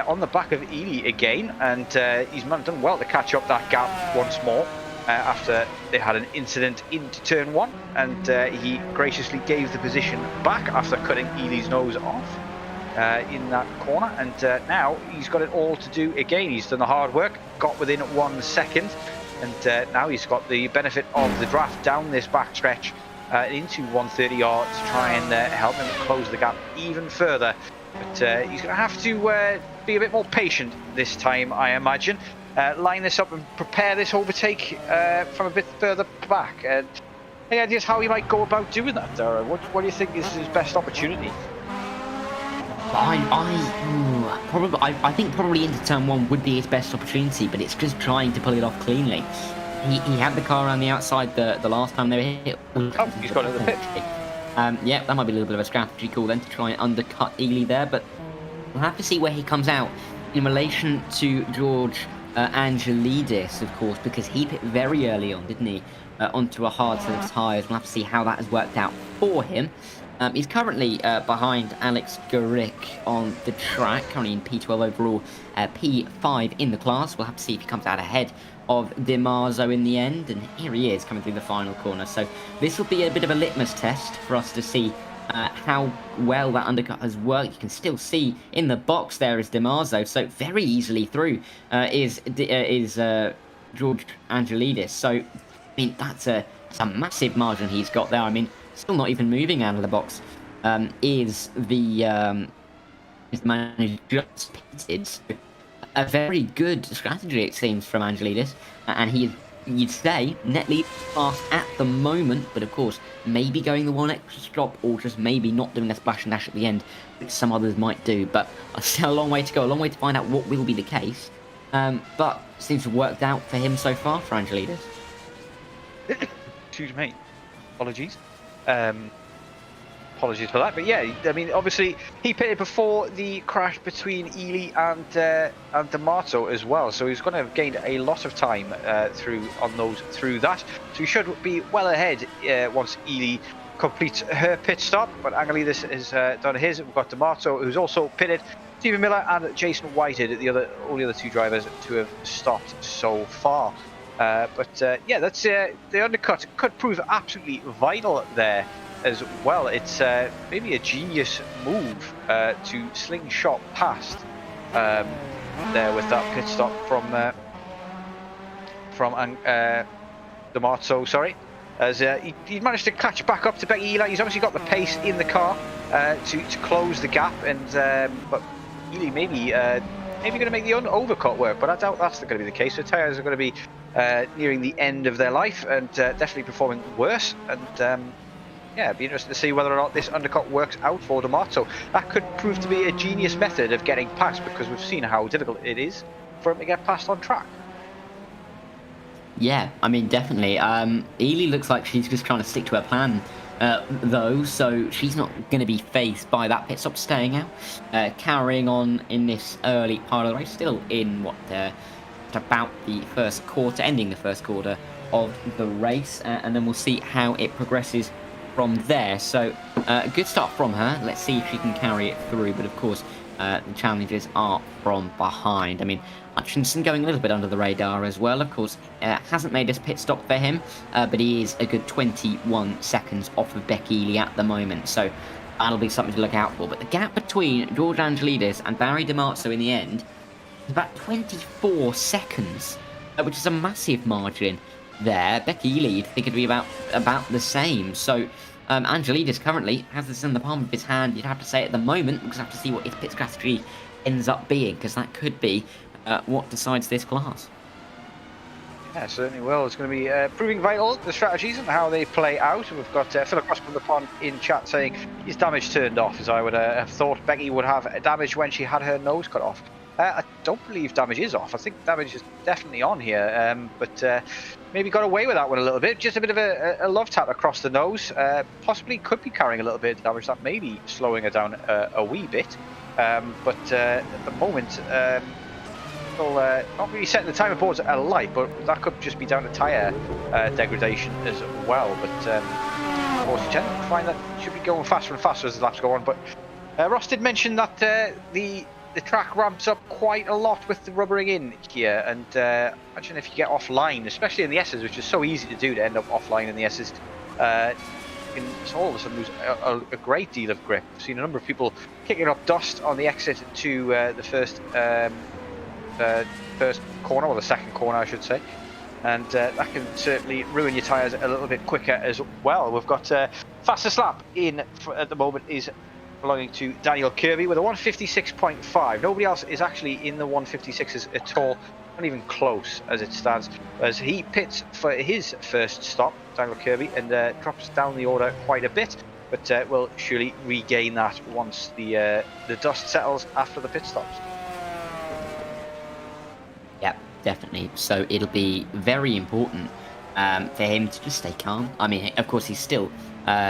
on the back of Ely again, and he's done well to catch up that gap once more after they had an incident into turn 1, and he graciously gave the position back after cutting Ely's nose off in that corner, and now he's got it all to do again. He's done the hard work, got within 1 second, and now he's got the benefit of the draft down this backstretch into 130 yards to try and help him close the gap even further. But he's going to have to be a bit more patient this time, I imagine. Line this up and prepare this overtake from a bit further back. Any ideas how he might go about doing that, Dara? What do you think is his best opportunity? I think probably into turn 1 would be his best opportunity, but it's just trying to pull it off cleanly. He had the car around the outside the last time they were hit. Oh, he's got it in the pit. Yeah, that might be a little bit of a strategy call then to try and undercut Ely there, but we'll have to see where he comes out in relation to George Angelidis, of course, because he pit very early on, didn't he? Onto a hard set of tyres. We'll have to see how that has worked out for him. He's currently behind Alex Gorick on the track, currently in P12 overall, P5 in the class. We'll have to see if he comes out ahead of Dimarzo in the end, and here he is coming through the final corner. So this will be a bit of a litmus test for us to see how well that undercut has worked. You can still see in the box there is Dimarzo, so very easily through is George Angelidis. So I mean, that's a massive margin he's got there. I mean, still not even moving out of the box is the manager just pitted. So a very good strategy, it seems, from Angelidis, and you'd say net lead fast at the moment, but of course maybe going the one extra stop, or just maybe not doing a splash and dash at the end, which some others might do. But still a long way to go, a long way to find out what will be the case. But seems to have worked out for him so far, for Angelidis. Excuse me, apologies. Apologies for that, but yeah, I mean, obviously he pitted before the crash between Ely and Dimarzo as well, so he's going to have gained a lot of time through that. So he should be well ahead once Ely completes her pit stop. But Angelidis has done his. We've got Dimarzo, who's also pitted, Stephen Miller and Jason Whitehead, all the other 2 drivers to have stopped so far. But yeah, that's the undercut could prove absolutely vital there as well. It's maybe a genius move to slingshot past there with that pit stop from Dimarzo, sorry, as he managed to catch back up to Becky Ely. He's obviously got the pace in the car to close the gap, and but Ely maybe going to make the overcut work, but I doubt that's going to be the case. The tyres are going to be nearing the end of their life and definitely performing worse, and yeah, it'd be interesting to see whether or not this undercut works out for Dimarzo. That could prove to be a genius method of getting past, because we've seen how difficult it is for him to get past on track. Yeah, I mean, definitely. Ely looks like she's just trying to stick to her plan, though, so she's not going to be faced by that pit stop, staying out, carrying on in this early part of the race, still in about the first quarter, ending the first quarter of the race, and then we'll see how it progresses from there. So a good start from her. Let's see if she can carry it through, but of course the challenges are from behind. I mean, Hutchinson going a little bit under the radar as well, of course. Hasn't made this pit stop for him, but he is a good 21 seconds off of Becky Ely at the moment, so that'll be something to look out for. But the gap between George Angelidis and Barry Dimarzo in the end is about 24 seconds, which is a massive margin there. Becky Ely, you'd think it'd be about the same. So Angelidis currently has this in the palm of his hand, you'd have to say, at the moment. We'll just have to see what his pit strategy ends up being, because that could be what decides this class. Yeah, certainly will. It's going to be proving vital, the strategies and how they play out. And we've got Phil across from the pond in chat saying his damage turned off, as I would have thought Becky would have damage when she had her nose cut off. I don't believe damage is off. I think damage is definitely on here, but maybe got away with that one a little bit. Just a bit of a love tap across the nose. Possibly could be carrying a little bit of damage. That may be slowing her down a wee bit. But at the moment, still not really setting the timer boards at a light, but that could just be down to tyre degradation as well. But of course, you tend to find that should be going faster and faster as the laps go on. But Ross did mention that the track ramps up quite a lot with the rubbering in here, and imagine if you get offline, especially in the S's, which is so easy to do, to end up offline in the S's, you can all of a sudden lose a great deal of grip. I've seen a number of people kicking up dust on the exit to the first corner, or the second corner I should say, and that can certainly ruin your tyres a little bit quicker as well. We've got fastest lap in at the moment is belonging to Daniel Kirby with a 156.5. Nobody else is actually in the 156s at all, not even close as it stands, as he pits for his first stop, Daniel Kirby, and drops down the order quite a bit, but will surely regain that once the dust settles after the pit stops. Yeah, definitely. So it'll be very important for him to just stay calm. I mean, of course, he's still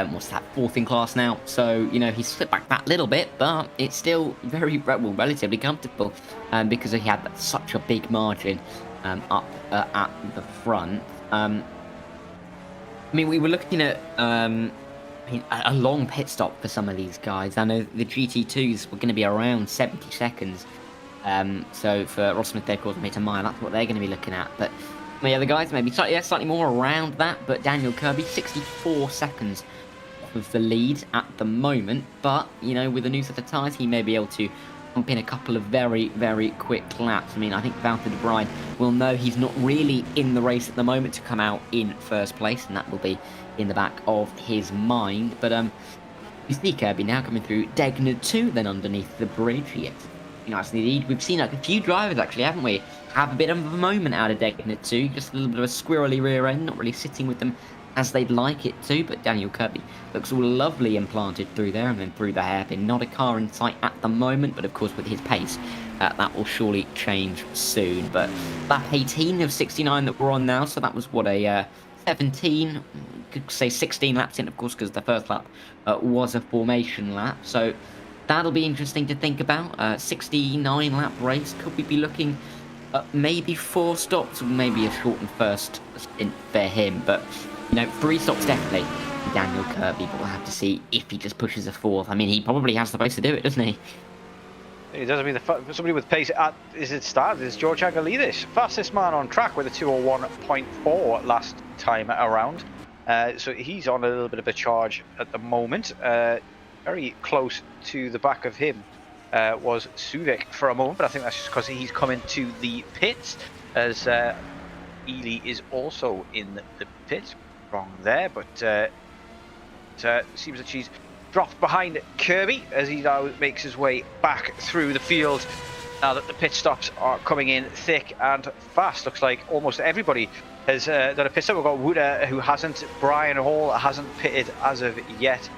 what's that, 4th in class now, so you know he's slipped back that little bit, but it's still very relatively comfortable because he had such a big margin up at the front. I mean, we were looking at a long pit stop for some of these guys. I know the GT2s were going to be around 70 seconds, so for Ross Smith, their quarter meter mile, that's what they're going to be looking at. But the other guys maybe slightly more around that, but Daniel Kirby 64 seconds off of the lead at the moment. But you know, with the new set of tyres, he may be able to pump in a couple of very quick laps. I mean, I think Valtteri de Bruyne will know he's not really in the race at the moment to come out in first place, and that will be in the back of his mind. But you see Kirby now coming through Degner 2, then underneath the bridge. Yes, nice indeed. We've seen like a few drivers actually, haven't we, have a bit of a moment out of Degner 2, just a little bit of a squirrely rear end, not really sitting with them as they'd like it to, but Daniel Kirby looks all lovely implanted through there and then through the hairpin. Not a car in sight at the moment, but of course with his pace, that will surely change soon. But lap 18 of 69 that we're on now, so that was what, a 17, could say 16 laps in, of course, because the first lap was a formation lap, so that'll be interesting to think about. 69 lap race, could we be looking maybe 4 stops, or maybe a shortened first stint for him? But you know, 3 stops definitely Daniel Kirby, but we'll have to see if he just pushes a 4th. I mean, he probably has the pace to do it, doesn't he? It doesn't mean somebody with pace as it starts is George Agalidis, fastest man on track with a 2:01.4 last time around. So he's on a little bit of a charge at the moment. Very close to the back of him was Suzuka for a moment, but I think that's just because he's coming to the pits, as Ely is also in the pit. Wrong there, but seems that she's dropped behind Kirby as he now makes his way back through the field now that the pit stops are coming in thick and fast. Looks like almost everybody has done a pit stop. We've got Wuda who hasn't, Brian Hall hasn't pitted as of yet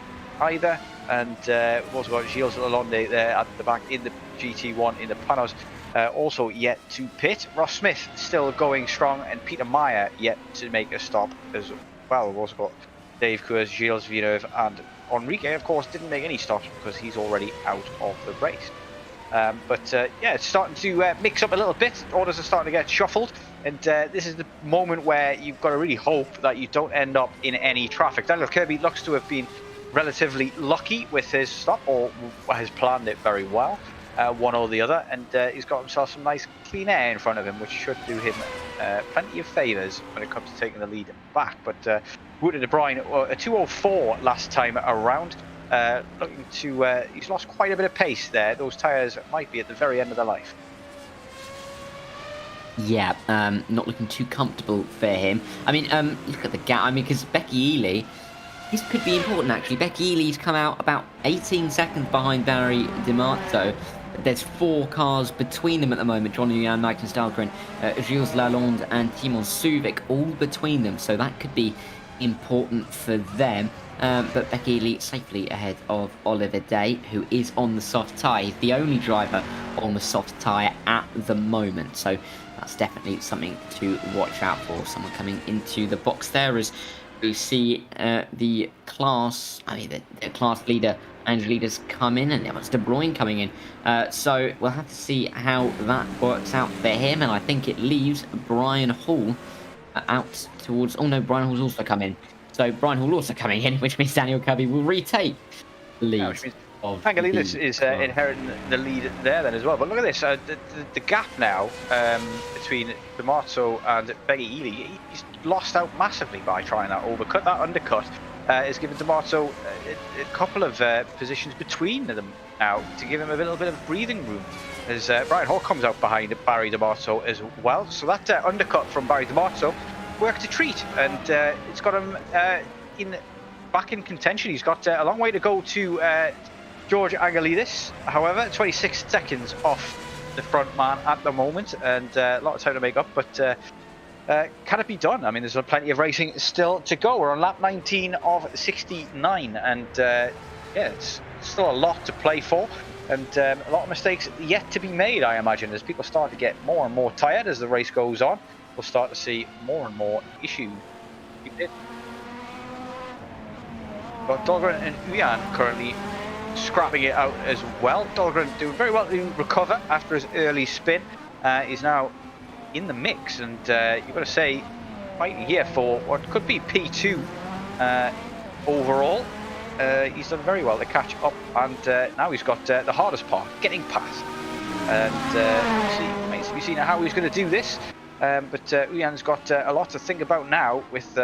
either, and we've also got Gilles Lalonde there at the back in the GT1 in the Panos, also yet to pit. Ross Smith still going strong, and Peter Meyer yet to make a stop as well. We've also got Dave Coors, Gilles Villeneuve, and Enrique, of course, didn't make any stops because he's already out of the race. But yeah, it's starting to mix up a little bit. Orders are starting to get shuffled, and this is the moment where you've got to really hope that you don't end up in any traffic. Daniel Kirby looks to have been relatively lucky with his stop, or has planned it very well, one or the other, and he's got himself some nice clean air in front of him, which should do him plenty of favours when it comes to taking the lead back. But Wood de Bruyne, a 2:04 last time around, looking to, he's lost quite a bit of pace there. Those tyres might be at the very end of their life. Yeah, not looking too comfortable for him. I mean, look at the gap. I mean, because Becky Ely, this could be important actually. Becky Ely's come out about 18 seconds behind Barry Dimarzo. There's 4 cars between them at the moment. John Nguyen, Nigel Dahlgren, Gilles Lalonde and Timon Suzuka all between them. So that could be important for them. but Becky Ely safely ahead of Oliver Day, who is on the soft tyre. He's the only driver on the soft tyre at the moment, so that's definitely something to watch out for. Someone coming into the box there as we see the class leader Angelides come in, and there was De Bruyne coming in. So we'll have to see how that works out for him, and I think it leaves Brian Hall out towards... Oh no, Brian Hall's also come in. So Brian Hall also coming in, which means Daniel Kirby will retake the lead. Angelides is inheriting the lead there then as well. But look at this, the gap now between Dimarzo and Becky Ely, he's lost out massively by trying that overcut. That undercut has given Dimarzo a couple of positions between them now to give him a little bit of breathing room as Brian Hall comes out behind Barry Dimarzo as well. So that undercut from Barry Dimarzo worked a treat, and it's got him back in contention. He's got a long way to go to George Angelides, however, 26 seconds off the front man at the moment, and a lot of time to make up, but can it be done? I mean, there's plenty of racing still to go. We're on lap 19 of 69, and yeah, it's still a lot to play for, and a lot of mistakes yet to be made, I imagine, as people start to get more and more tired as the race goes on. We'll start to see more and more issues. But Dahlgren and Uyan currently scrapping it out as well. Dahlgren doing very well to recover after his early spin. He's now in the mix, and you've got to say, fighting here for what could be P2 overall. He's done very well to catch up, and now he's got the hardest part, getting past. And remains to be seen how he's going to do this. But Uyan's got a lot to think about now with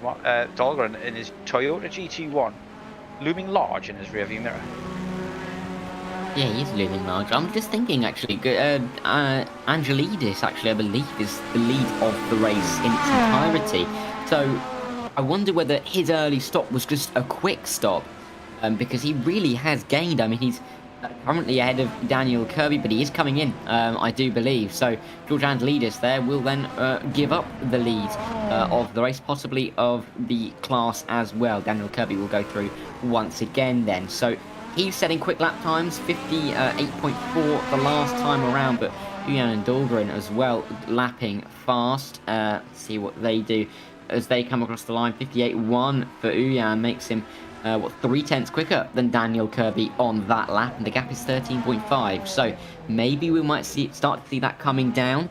Dahlgren in his Toyota GT1 looming large in his rearview mirror. Yeah, he is looming large. I'm just thinking, actually, Angelides, actually, I believe, is the lead of the race in its entirety. So I wonder whether his early stop was just a quick stop, because he really has gained. I mean, he's currently ahead of Daniel Kirby, but he is coming in, I do believe. So George Angelides there will then give up the lead of the race, possibly of the class as well. Daniel Kirby will go through once again then. So he's setting quick lap times, 58.4 the last time around, but Uyan and Dahlgren as well lapping fast. Let's see what they do as they come across the line. 58.1 for Uyan makes him 3/10 quicker than Daniel Kirby on that lap, and the gap is 13.5. So maybe we might start to see that coming down,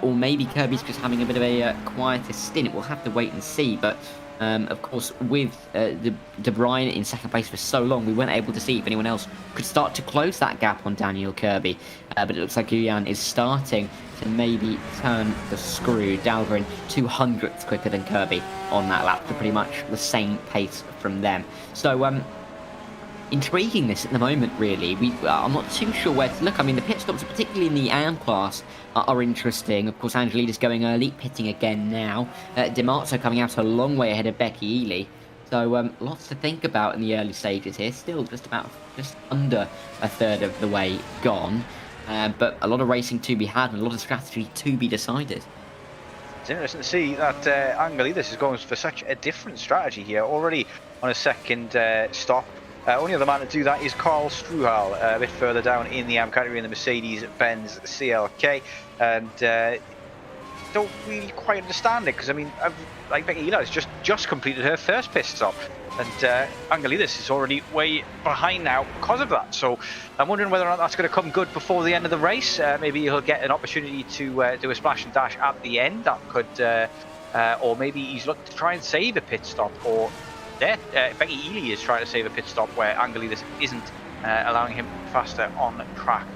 or maybe Kirby's just having a bit of a quieter stint. We'll have to wait and see. But of course, with De Bruyne in second place for so long, we weren't able to see if anyone else could start to close that gap on Daniel Kirby. But it looks like Uyan is starting to maybe turn the screw. Dahlgren 200ths quicker than Kirby on that lap, so pretty much the same pace from them. So intriguing this at the moment, really. I'm not too sure where to look. I mean, the pit stops, particularly in the AM class, are interesting. Of course, Angelides going early, pitting again now. Dimarzo coming out a long way ahead of Becky Ely. So lots to think about in the early stages here. Still just under a third of the way gone. But a lot of racing to be had and a lot of strategy to be decided. It's interesting to see that Angelides is going for such a different strategy here, already on a second stop. Only other man to do that is Carl Struhal, a bit further down in the AM category in the Mercedes-Benz CLK. And don't really quite understand it, because I mean, like Becky Ely has just completed her first pit stop, and Angelides is already way behind now because of that. So I'm wondering whether or not that's going to come good before the end of the race. Maybe he'll get an opportunity to do a splash and dash at the end. That could, or maybe he's looking to try and save a pit stop, or Becky Ely is trying to save a pit stop where Angelides isn't allowing him faster on track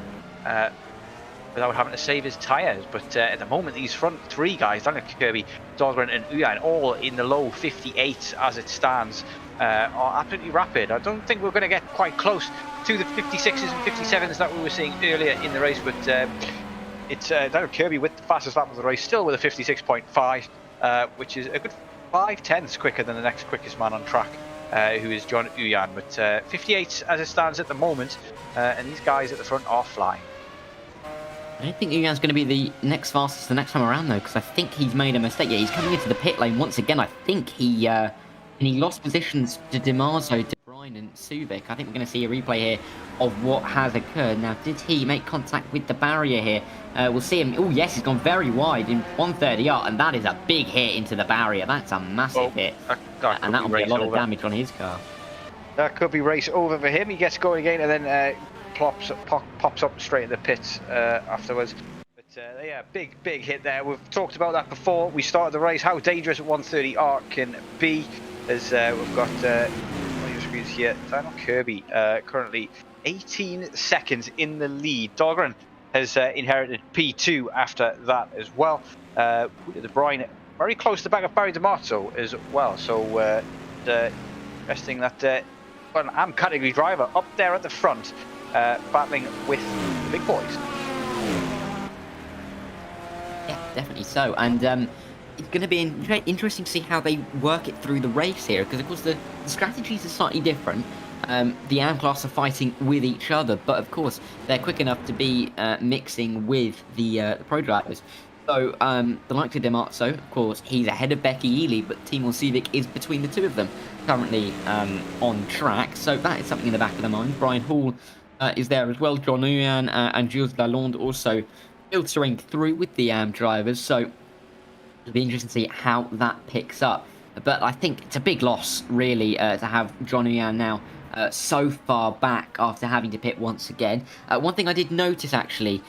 without having to save his tyres. But at the moment, these front three guys, Daniel Kirby, Dahlgren and Uyan, all in the low 58s as it stands, are absolutely rapid. I don't think we're going to get quite close to the 56s and 57s that we were seeing earlier in the race, but it's Daniel Kirby with the fastest lap of the race, still with a 56.5, which is a good 5/10ths quicker than the next quickest man on track, who is John Uyan. But 58 as it stands at the moment, and these guys at the front are flying. I don't think Yuyan's going to be the next fastest the next time around, though, because I think he's made a mistake. Yeah, he's coming into the pit lane once again. I think he lost positions to Dimarzo, De Bruyne, and Suzuka. I think we're going to see a replay here of what has occurred. Now, did he make contact with the barrier here? We'll see him. Oh, yes, he's gone very wide in 130R, and that is a big hit into the barrier. That's a massive hit. And that will be a lot of damage on his car. That could be race over for him. He gets going again, and then pops up straight in the pits afterwards. But yeah, big hit there. We've talked about that before we started the race, how dangerous 130R can be. As we've got on your screens here, Daniel Kirby currently 18 seconds in the lead. Dahlgren has inherited P2 after that as well. De Bruyne very close to the back of Barry Dimarzo as well. So interesting that an AM category driver up there at the front, battling with the big boys. Yeah, definitely so. And it's going to be interesting to see how they work it through the race here, because of course the strategies are slightly different. The AM class are fighting with each other, but of course they're quick enough to be mixing with the pro drivers. So the likes of Dimarzo, of course, he's ahead of Becky Ely, but Timo Civic is between the two of them currently on track. So that is something in the back of the mind. Brian Hall is there as well. John Nguyen and Jules Lalonde also filtering through with the AM drivers. So it'll be interesting to see how that picks up. But I think it's a big loss, really, to have John Nguyen now so far back after having to pit once again. One thing I did notice, actually,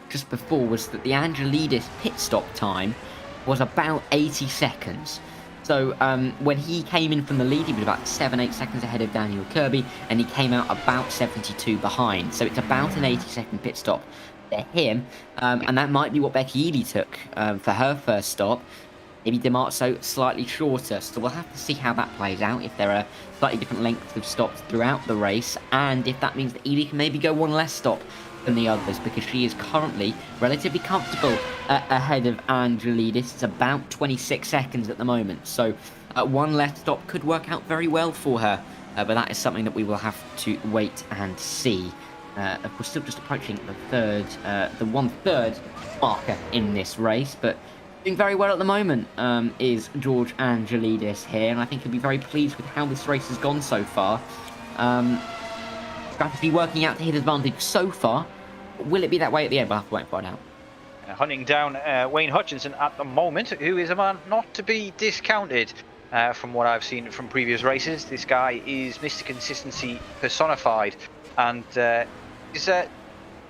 just before, was that the Angelidis pit stop time was about 80 seconds. So when he came in from the lead, he was about 7-8 seconds ahead of Daniel Kirby, and he came out about 72 behind. So it's about an 80-second pit stop for him, and that might be what Becky Ely took for her first stop. Maybe Dimarzo slightly shorter, so we'll have to see how that plays out, if there are slightly different lengths of stops throughout the race, and if that means that Ely can maybe go one less stop than the others, because she is currently relatively comfortable ahead of Angelidis. It's about 26 seconds at the moment, so one less stop could work out very well for her, but that is something that we will have to wait and see. We're still just approaching the 1/3 marker in this race, but doing very well at the moment is George Angelidis here, and I think he'll be very pleased with how this race has gone so far. Strategy working out to his advantage so far. Will it be that way at the end? We'll have to wait and find out. Hunting down Wayne Hutchinson at the moment, who is a man not to be discounted from what I've seen from previous races. This guy is Mr. Consistency personified, and he's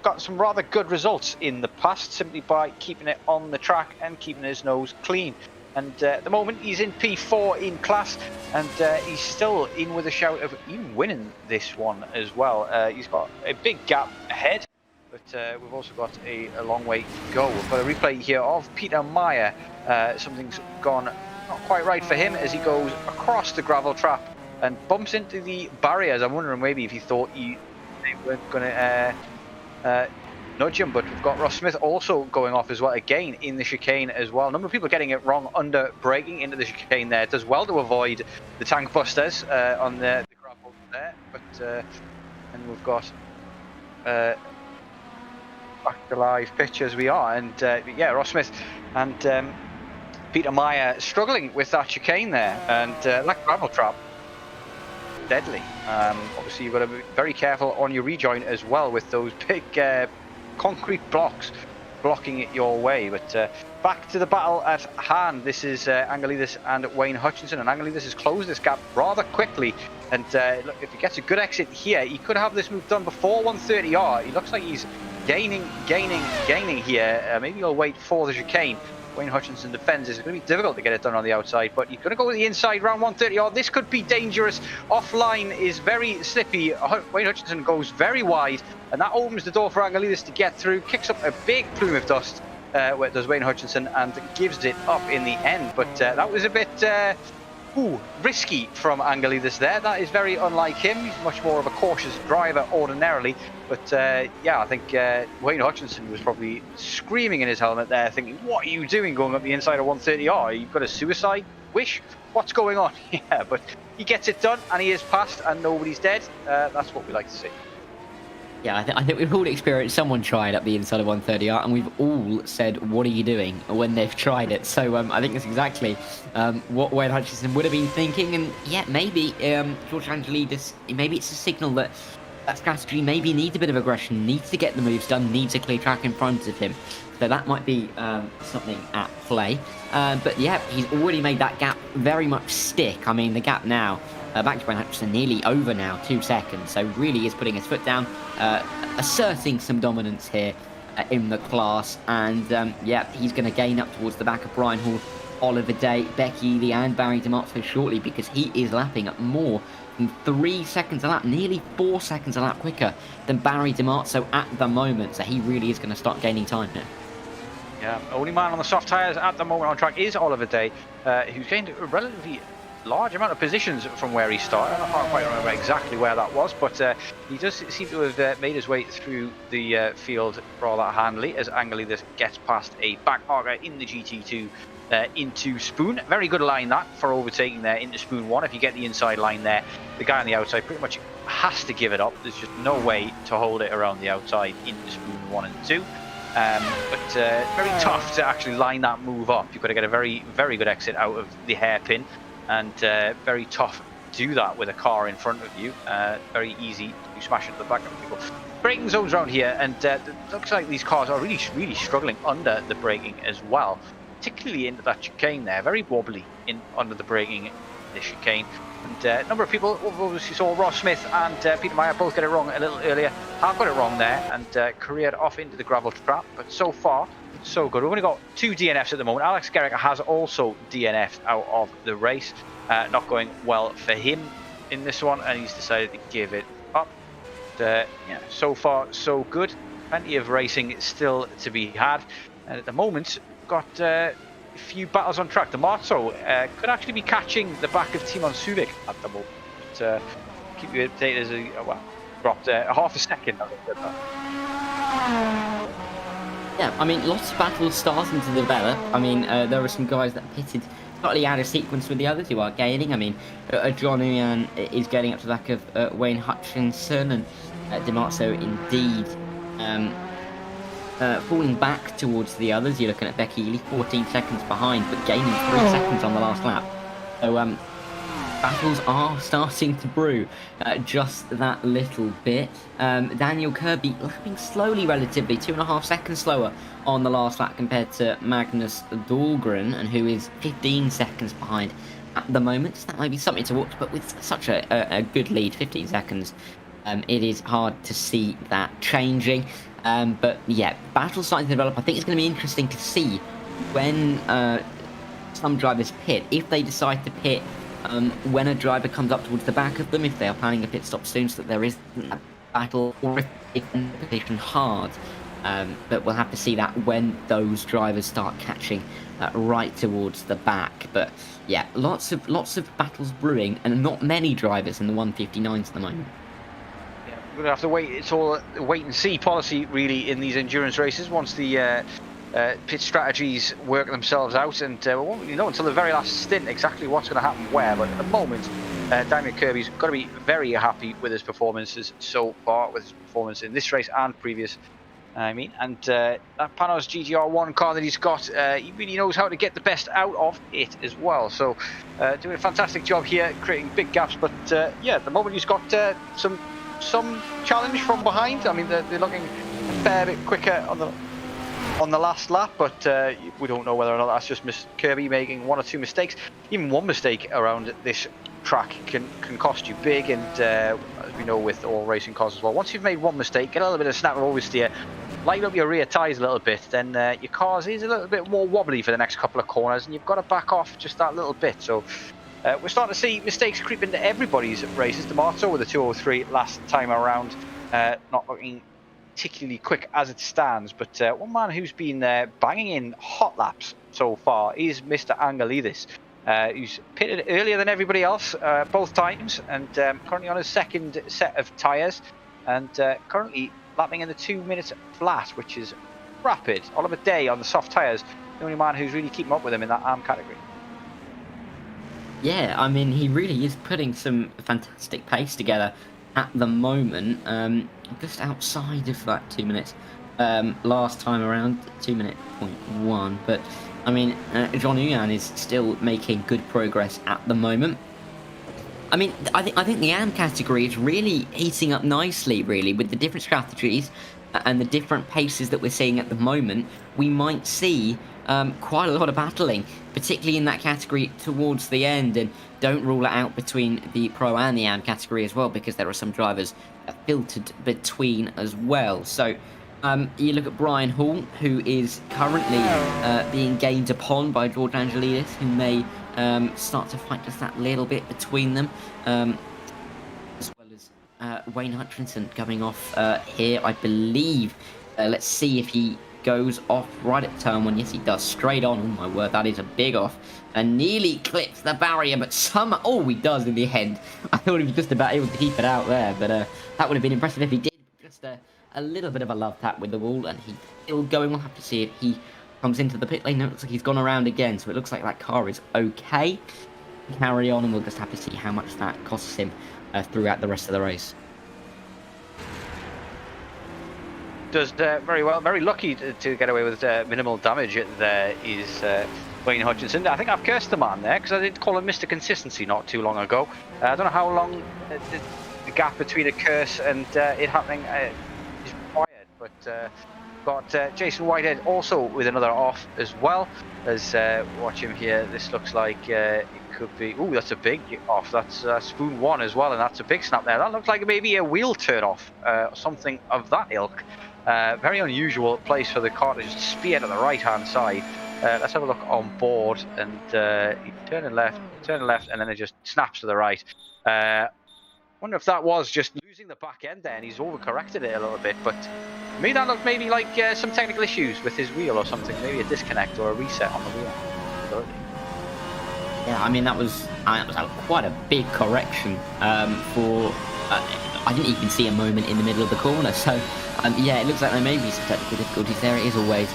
got some rather good results in the past simply by keeping it on the track and keeping his nose clean. And at the moment he's in P4 in class, and he's still in with a shout of even winning this one as well. He's got a big gap ahead, but we've also got a long way to go. We've got a replay here of Peter Meyer. Something's gone not quite right for him as he goes across the gravel trap and bumps into the barriers. I'm wondering maybe if he thought they weren't going to nudge him, but we've got Ross Smith also going off as well, again in the chicane as well. A number of people getting it wrong under braking into the chicane there. It does well to avoid the tank busters on the gravel there, but and we've got back to live pitch as we are, and yeah, Ross Smith and Peter Meyer struggling with that chicane there, and that gravel trap deadly. Obviously you've got to be very careful on your rejoin as well with those big concrete blocks blocking it your way. But back to the battle at hand. This is Angelidis and Wayne Hutchinson, and Angelidis has closed this gap rather quickly, and look, if he gets a good exit here, he could have this move done before 130R. He looks like he's gaining here. Maybe he'll wait for the chicane. Wayne Hutchinson defends. It's going to be difficult to get it done on the outside, but he's going to go with the inside round 130R. This could be dangerous. Offline is very slippy. Wayne Hutchinson goes very wide, and that opens the door for Angelidis to get through. Kicks up a big plume of dust, where does Wayne Hutchinson, and gives it up in the end. But that was a bit risky from Angelidis there. That is very unlike him. He's much more of a cautious driver ordinarily. But yeah, I think Wayne Hutchinson was probably screaming in his helmet there, thinking, what are you doing going up the inside of 130R? You've got a suicide wish? What's going on? Yeah, but he gets it done, and he is passed, and nobody's dead. That's what we like to see. Yeah, I think we've all experienced someone trying up the inside of 130R, and we've all said, "What are you doing?" when they've tried it. So I think that's exactly what Wayne Hutchinson would have been thinking. And yeah, maybe George Angelidis, maybe it's a signal that that strategy maybe needs a bit of aggression, needs to get the moves done, needs a clear track in front of him. So that might be something at play. But yeah, he's already made that gap very much stick. I mean, the gap now, back to Wayne Hutchinson, nearly over now, 2 seconds. So really is putting his foot down, asserting some dominance here in the class. And yeah, he's going to gain up towards the back of Brian Hall, Oliver Day, Becky Ely, and Barry Dimarzo shortly, because he is lapping at more than 3 seconds a lap, nearly 4 seconds a lap quicker than Barry Dimarzo at the moment. So he really is going to start gaining time here. Yeah, only man on the soft tyres at the moment on track is Oliver Day, who's gained a relatively large amount of positions from where he started. I can't quite remember exactly where that was, but he does seem to have made his way through the field rather handily as Angelidis gets past a backmarker in the GT2 into Spoon. Very good line that for overtaking there into Spoon 1. If you get the inside line there, the guy on the outside pretty much has to give it up. There's just no way to hold it around the outside into Spoon 1 and 2. But very tough to actually line that move up. You've got to get a very, very good exit out of the hairpin, and very tough to do that with a car in front of you. Very easy to smash into the back of people. Braking zones around here, and it looks like these cars are really, really struggling under the braking as well, particularly into that chicane there. Very wobbly under the braking in this chicane. And a number of people, obviously saw Ross Smith and Peter Meyer both get it wrong a little earlier. Have got it wrong there and careered off into the gravel trap. But so far, so good. We've only got 2 DNFs at the moment. Alex Garrick has also DNF'd out of the race. Not going well for him in this one, and he's decided to give it up. Yeah, so far, so good. Plenty of racing still to be had. And at the moment, got few battles on track. Dimarzo could actually be catching the back of Timon Sulik at the moment. But, keep you updated as well, dropped a half a second. Yeah, I mean, lots of battles starting to develop. I mean, there are some guys that pitted slightly out of sequence with the others who are gaining. I mean, John Uyan is getting up to the back of Wayne Hutchinson, and Dimarzo indeed falling back towards the others. You're looking at Becky Ely, 14 seconds behind, but gaining 3 seconds on the last lap. So battles are starting to brew just that little bit. Daniel Kirby lapping slowly, relatively 2.5 seconds slower on the last lap compared to Magnus Dahlgren, and who is 15 seconds behind at the moment. So that might be something to watch, but with such a good lead, 15 seconds, it is hard to see that changing. But yeah, battle's starting to develop. I think it's going to be interesting to see when some drivers pit, if they decide to pit when a driver comes up towards the back of them, if they are planning a pit stop soon so that there isn't a battle, or if the position hard. But we'll have to see that when those drivers start catching right towards the back. But yeah, lots of battles brewing, and not many drivers in the 159s at the moment. We're going to have to wait. It's all a wait and see policy, really, in these endurance races. Once the pit strategies work themselves out, and we won't really know until the very last stint exactly what's going to happen where. But at the moment, Daniel Kirby's got to be very happy with his performances so far, with his performance in this race and previous. And that Panos GTR1 car that he's got, he really knows how to get the best out of it as well. So, doing a fantastic job here, creating big gaps. But yeah, at the moment he's got some challenge from behind. I mean, they're looking a fair bit quicker on the last lap, but we don't know whether or not that's just Kirby making 1 or 2 mistakes. Even one mistake around this track can cost you big, and as we know with all racing cars as well, once you've made one mistake, get a little bit of snap of oversteer, lighten up your rear tyres a little bit, then your car is a little bit more wobbly for the next couple of corners, and you've got to back off just that little bit. So we're starting to see mistakes creep into everybody's races. Dimarzo with a 203 last time around, not looking particularly quick as it stands, but one man who's been banging in hot laps so far is Mr. Angelidis, who's pitted earlier than everybody else both times, and currently on his second set of tyres, and currently lapping in the 2 minutes flat, which is rapid. Oliver Day on the soft tyres, the only man who's really keeping up with him in that arm category. Yeah, I mean, he really is putting some fantastic pace together at the moment, just outside of that 2 minutes. Last time around, 2:01. But I mean, John Uyan is still making good progress at the moment. I mean, I think the AM category is really heating up nicely, really, with the different strategies and the different paces that we're seeing at the moment. We might see quite a lot of battling, particularly in that category towards the end. And don't rule it out between the Pro and the AM category as well, because there are some drivers filtered between as well. So you look at Brian Hall, who is currently being gained upon by George Angelidis, who may start to fight just that little bit between them, as well as Wayne Hutchinson coming off here, I believe. Let's see if he goes off right at turn 1. Yes, he does. Straight on. Oh, my word, that is a big off. And nearly clips the barrier, but he does in the end. I thought he was just about able to keep it out there, but that would have been impressive if he did. Just a little bit of a love tap with the wall, and he's still going. We'll have to see if he comes into the pit lane. No, it looks like he's gone around again, so it looks like that car is okay. Carry on, and we'll just have to see how much that costs him throughout the rest of the race. Does very well, very lucky to get away with minimal damage. There is Wayne Hutchinson. I think I've cursed the man there because I did call him Mr. Consistency not too long ago. I don't know how long the gap between a curse and it happening is required, but got Jason Whitehead also with another off as well. As watch him here, this looks like it could be. Oh, that's a big off. That's spoon 1 as well, and that's a big snap there. That looks like maybe a wheel turn off, something of that ilk. Very unusual place for the car to just spear to the right hand side. Let's have a look on board, and you turn left, and then it just snaps to the right. Wonder if that was just losing the back end there, and he's overcorrected it a little bit, but made that look maybe like some technical issues with his wheel or something, maybe a disconnect or a reset on the wheel. Yeah, I mean, that was quite a big correction for... I didn't even see a moment in the middle of the corner, so yeah, it looks like there may be some technical difficulties there. It is always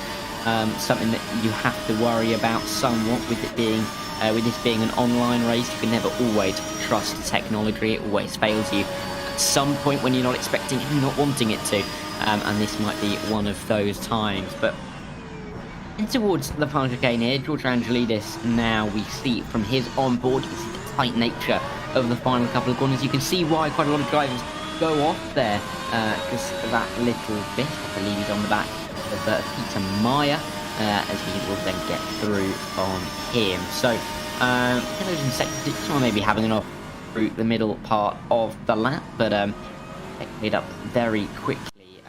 something that you have to worry about somewhat with it being with this being an online race. You can never always trust technology. It always fails you at some point when you're not expecting it, not wanting it to, and this might be one of those times. But in towards the final chicane here, George Angelidis, now we see from his onboard, you can see the tight nature of the final couple of corners. You can see why quite a lot of drivers go off there, just that little bit. I believe he's on the back of Peter Meyer, as he will then get through on him. So, those in sector 6 are maybe having an off through the middle part of the lap, but picked it up very quickly.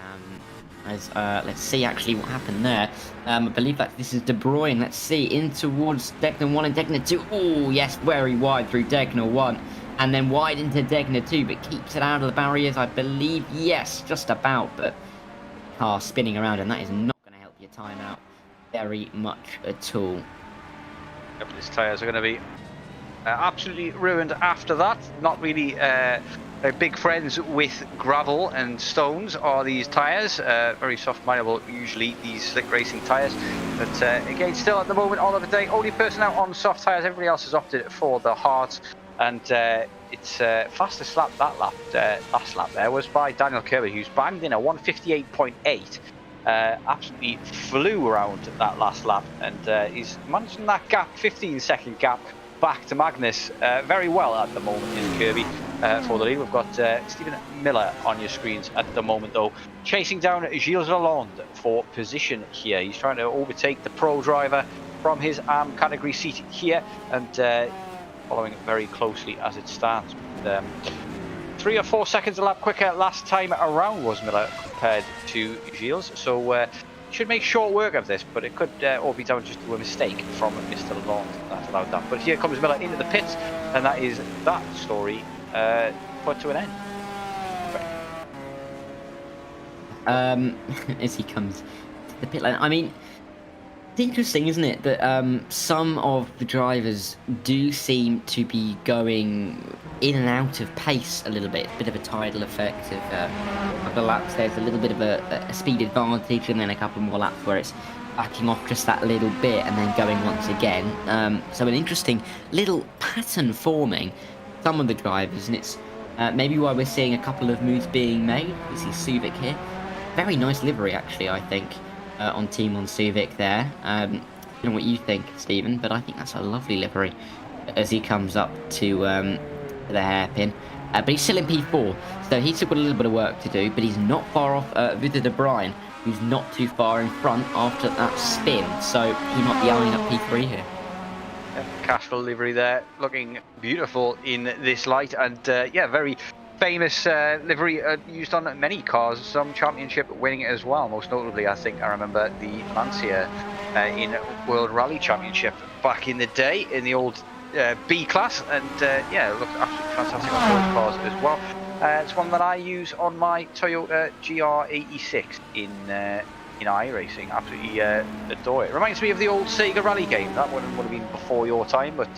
Let's see actually what happened there. I believe that this is De Bruyne. Let's see, in towards Degner 1 and Degner 2. Oh, yes, very wide through Degner 1. And then wide into Degner 2, but keeps it out of the barriers, I believe. Yes, just about, but car spinning around, and that is not going to help your time out very much at all. Yep, his tyres are going to be absolutely ruined after that. Not really they're big friends with gravel and stones are these tyres. Very soft mineable usually, these slick racing tyres. But again, still at the moment, all of the day, only person out on soft tyres. Everybody else has opted for the hards. And it's fastest lap, that lap, last lap there was by Daniel Kirby, who's banged in a 158.8. Absolutely flew around that last lap, and he's managing that gap, 15-second gap, back to Magnus very well at the moment in Kirby for the lead. We've got Stephen Miller on your screens at the moment, though, chasing down Gilles Lalonde for position here. He's trying to overtake the pro driver from his arm category seat here, and following it very closely as it stands. 3 or 4 seconds a lap quicker last time around was Miller compared to Gilles, so should make short work of this, but it could all be down just to a mistake from Mr. Lalonde that allowed that. But here comes Miller into the pits, and that is that story put to an end. As he comes to the pit lane, I mean, it's interesting, isn't it, that some of the drivers do seem to be going in and out of pace a little bit. A bit of a tidal effect of a couple of laps. There's a little bit of a speed advantage, and then a couple more laps where it's backing off just that little bit and then going once again. So an interesting little pattern forming some of the drivers, and it's Maybe why we're seeing a couple of moves being made. We see Suzuka here. Very nice livery, actually, I think, on Team on Suzuka there. I don't know what you think, Stephen, but I think that's a lovely livery as he comes up to the hairpin. But he's still in P4, so he's still got a little bit of work to do, but he's not far off Vida de Brian, who's not too far in front after that spin, so he might be eyeing up P3 here. Cashful livery there, looking beautiful in this light, and yeah, very famous livery used on many cars, some championship winning as well. Most notably, I think I remember the Lancia in World Rally Championship back in the day in the old B class, and yeah, it looked absolutely fantastic on those cars as well. It's one that I use on my Toyota GR86 in iRacing. Absolutely adore it. Reminds me of the old Sega Rally game. That one would have been before your time, but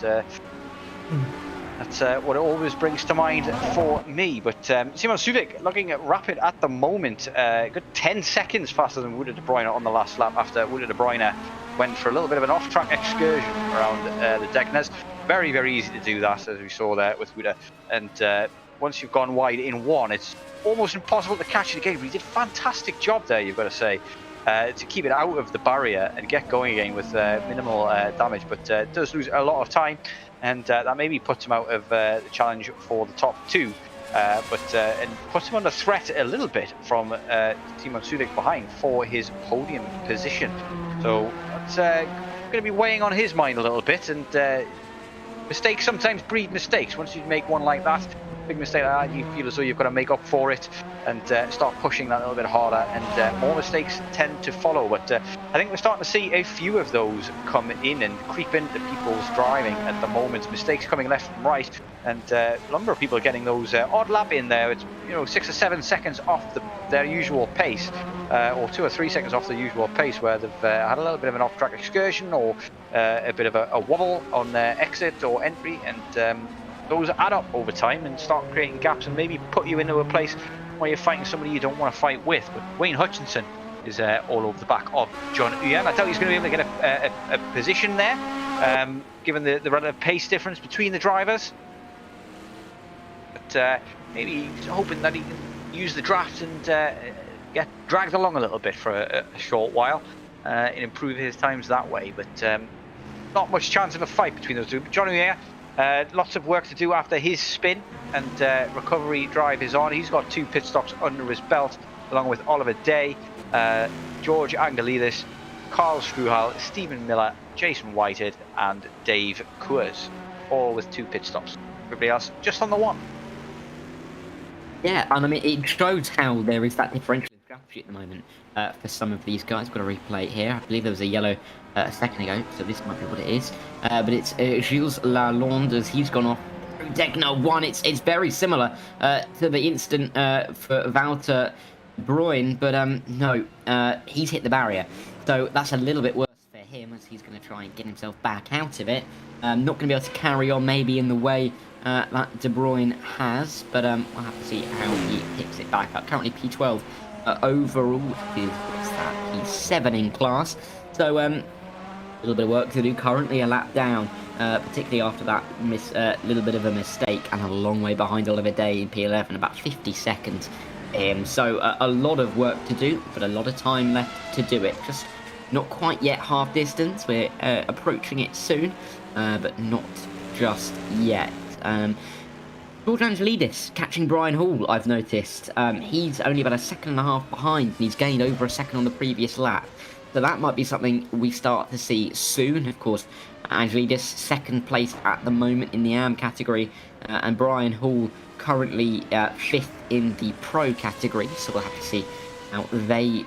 that's what it always brings to mind for me. But Simon Suzuka looking rapid at the moment. Good 10 seconds faster than Wouter de Bruyne on the last lap after Wouter de Bruyne went for a little bit of an off-track excursion around the Degners. Very, very easy to do that, as we saw there with Wouter. And once you've gone wide in one, it's almost impossible to catch it again. But he did a fantastic job there, you've got to say, to keep it out of the barrier and get going again with minimal damage. But does lose a lot of time, and that maybe puts him out of the challenge for the top two. And puts him under threat a little bit from Simon Suzuka behind for his podium position. So that's going to be weighing on his mind a little bit, and mistakes sometimes breed mistakes. Once you make one like that, big mistake like that, you feel as though you've got to make up for it and start pushing that a little bit harder, and more mistakes tend to follow. But I think we're starting to see a few of those come in and creep into people's driving at the moment. Mistakes coming left and right, and a number of people are getting those odd lap in there. It's 6 or 7 seconds off their usual pace, or 2 or 3 seconds off the usual pace, where they've had a little bit of an off-track excursion or a bit of a wobble on their exit or entry, and those add up over time and start creating gaps and maybe put you into a place where you're fighting somebody you don't want to fight with. But Wayne Hutchinson is all over the back of John Uyan. I doubt he's going to be able to get a position there, given the relative pace difference between the drivers. But maybe he's hoping that he can use the draft and get dragged along a little bit for a short while and improve his times that way. But not much chance of a fight between those two. But John Uyan, lots of work to do after his spin, and recovery drive is on. He's got 2 pit stops under his belt, along with Oliver Day, George Angelidis, Carl Struhal, Stephen Miller, Jason Whitehead, and Dave Coors, all with 2 pit stops. Everybody else just on the 1. Yeah, and I mean, it shows how there is that differential in strategy at the moment for some of these guys. Got a replay here. I believe there was a yellow a second ago, so this might be what it is. But it's Gilles Lalonde as he's gone off through Degner 1. It's very similar to the incident for Wouter Bruyn, but no, he's hit the barrier. So that's a little bit worse for him, as he's going to try and get himself back out of it. Not going to be able to carry on maybe in the way that De Bruyne has, but we'll have to see how he picks it back up. Currently P12 overall, is that P7 in class. So a little bit of work to do. Currently a lap down, particularly after that little bit of a mistake, and a long way behind Oliver Day in P11, about 50 seconds. So a lot of work to do, but a lot of time left to do it. Just not quite yet half distance. We're approaching it soon, but not just yet. George Angelidis catching Brian Hall, I've noticed. He's only about 1.5 seconds behind, and he's gained over a second on the previous lap. So that might be something we start to see soon. Of course, Angelidis second place at the moment in the AM category, and Brian Hall currently 5th in the Pro category. So we'll have to see how they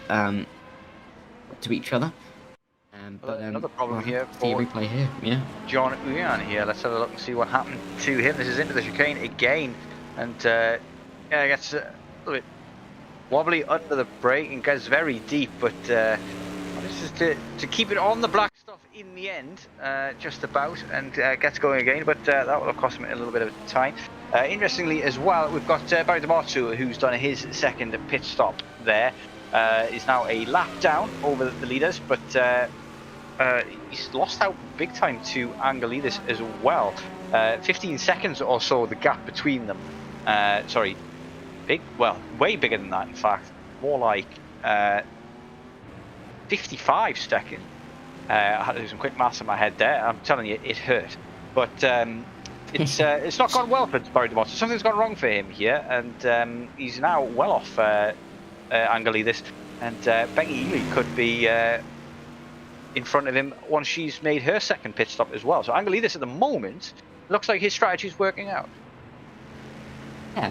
to each other. But another problem here for replay here, yeah. John Uyan here. Let's have a look and see what happened to him. This is into the chicane again, and yeah, it gets a little bit wobbly under the brake and gets very deep, but this is to keep it on the black stuff in the end, just about, and gets going again, but that will have cost him a little bit of time. Interestingly as well, we've got Barry Dimarzo, who's done his second pit stop there. Is now a lap down over the leaders, but he's lost out big time to Angelidis as well. 15 seconds or so the gap between them. Sorry, big. Well, way bigger than that. In fact, more like 55 seconds. I had to do some quick maths in my head there. I'm telling you, it hurt. But it's not gone well for Barry Dimarzo. Something's gone wrong for him here, and he's now well off Angelidis. And Becky Ely could be in front of him once she's made her second pit stop as well. So Angelidis at the moment looks like his strategy is working out. Yeah,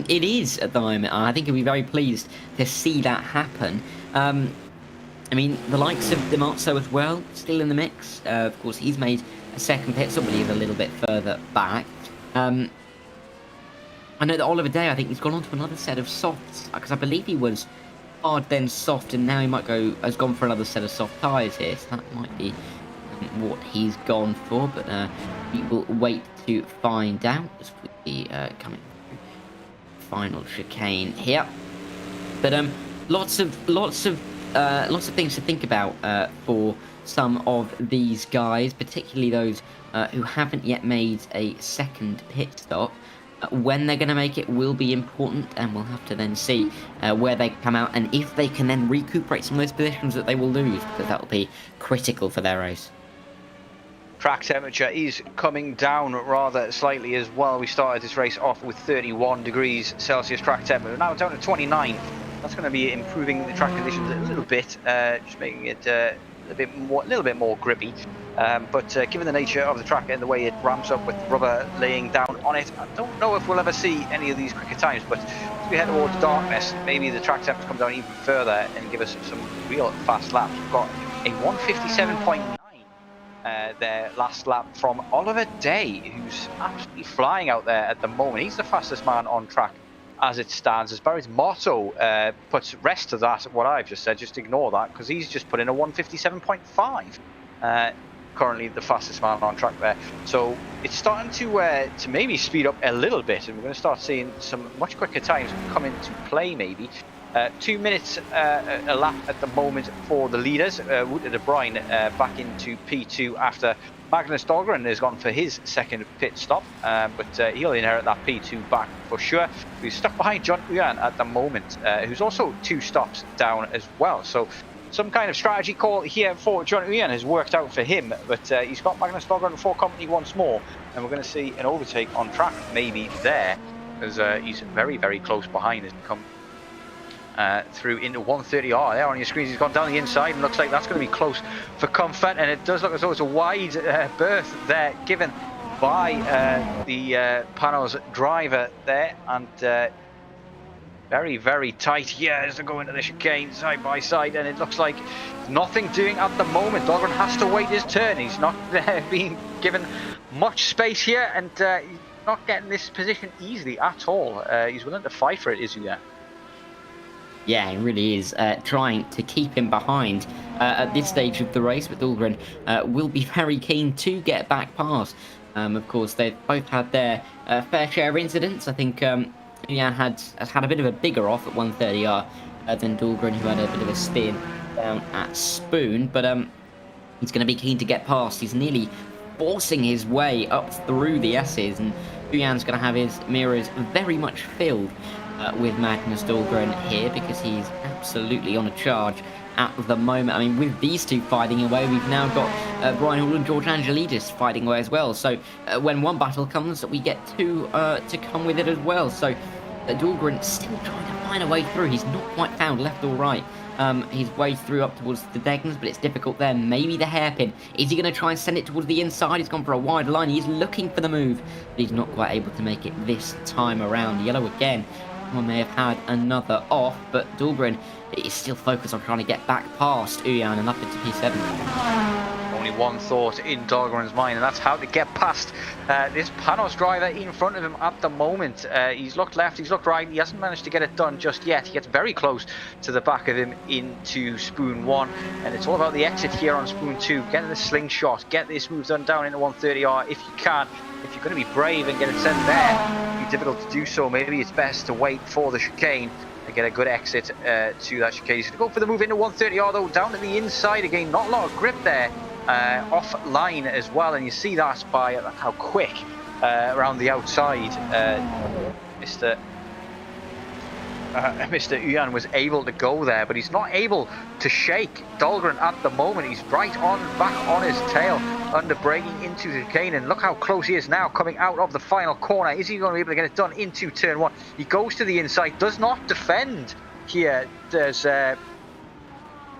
it is at the moment. I think he'll be very pleased to see that happen. I mean, the likes of Dimarzo as well, still in the mix. Of course, he's made a second pit stop, but he's a little bit further back. I know that Oliver Day, I think he's gone on to another set of softs, because I believe he was hard then soft, and now he has gone for another set of soft tyres here. So that might be what he's gone for, but we will wait to find out as we coming through final chicane here. But lots of things to think about for some of these guys, particularly those who haven't yet made a second pit stop. When they're going to make it will be important, and we'll have to then see where they come out and if they can then recuperate some of those positions that they will lose, because that will be critical for their race. Track temperature is coming down rather slightly as well. We started this race off with 31 degrees Celsius track temperature. Now down to 29. That's going to be improving the track conditions a little bit, just making it a little bit more grippy. But given the nature of the track and the way it ramps up with rubber laying down on it, I don't know if we'll ever see any of these quicker times. But as we head towards darkness, maybe the track temperature come down even further and give us some real fast laps. We've got a 157.9 their last lap from Oliver Day, who's absolutely flying out there at the moment. He's the fastest man on track as it stands. As Barry's motto puts rest to that, what I've just said, just ignore that, because he's just put in a 157.5. Currently the fastest man on track there. So it's starting to maybe speed up a little bit, and we're going to start seeing some much quicker times come into play maybe. 2 minutes a lap at the moment for the leaders. Wouter de Bruin back into P2 after Magnus Dahlgren has gone for his second pit stop, but he'll inherit that P2 back for sure. He's stuck behind John Uyan at the moment, who's also 2 stops down as well. So some kind of strategy call here for John Uyan has worked out for him, but he's got Magnus Dahlgren for company once more, and we're going to see an overtake on track maybe there, as he's very, very close behind as he comes through into 130R. There on your screens, he's gone down the inside, and looks like that's going to be close for comfort, and it does look as though it's a wide berth there given by the Panos driver there, and very, very tight here as they go into the chicane side by side, and it looks like nothing doing at the moment. Dahlgren has to wait his turn. He's not being given much space here, and he's not getting this position easily at all. He's willing to fight for it, is he? Yeah, he really is trying to keep him behind at this stage of the race, but Dahlgren will be very keen to get back past. Of course, they've both had their fair share of incidents. I think Jan has had a bit of a bigger off at 130R than Dahlgren, who had a bit of a spin down at Spoon, but he's going to be keen to get past. He's nearly forcing his way up through the S's, and Jan's going to have his mirrors very much filled with Magnus Dahlgren here, because he's absolutely on a charge at the moment. I mean, with these two fighting away, we've now got Brian Hall and George Angelidis fighting away as well. So when one battle comes, we get two to come with it as well. So Dahlgren still trying to find a way through. He's not quite found left or right his way through up towards the Degnans, but it's difficult there. Maybe the hairpin. Is he going to try and send it towards the inside? He's gone for a wide line. He's looking for the move, but he's not quite able to make it this time around. Yellow again. One may have had another off, but Dahlgren is still focused on trying to get back past Uyan and up into P7. Only one thought in Dahlgren's mind, and that's how to get past this Panos driver in front of him at the moment. He's looked left, he's looked right, he hasn't managed to get it done just yet. He gets very close to the back of him into Spoon 1, and it's all about the exit here on Spoon 2. Get the slingshot, get this move done down into 130R if you can. If you're going to be brave and get it sent there, it'll be difficult to do so. Maybe it's best to wait for the chicane and get a good exit to that chicane. He's going to go for the move into 130R though, down to the inside again. Not a lot of grip there, off line as well, and you see that by how quick around the outside Mr. Uyan was able to go there, but he's not able to shake Dahlgren at the moment. He's back on his tail, under braking into the chicane, and look how close he is now coming out of the final corner. Is he going to be able to get it done into turn 1? He goes to the inside, does not defend here. There's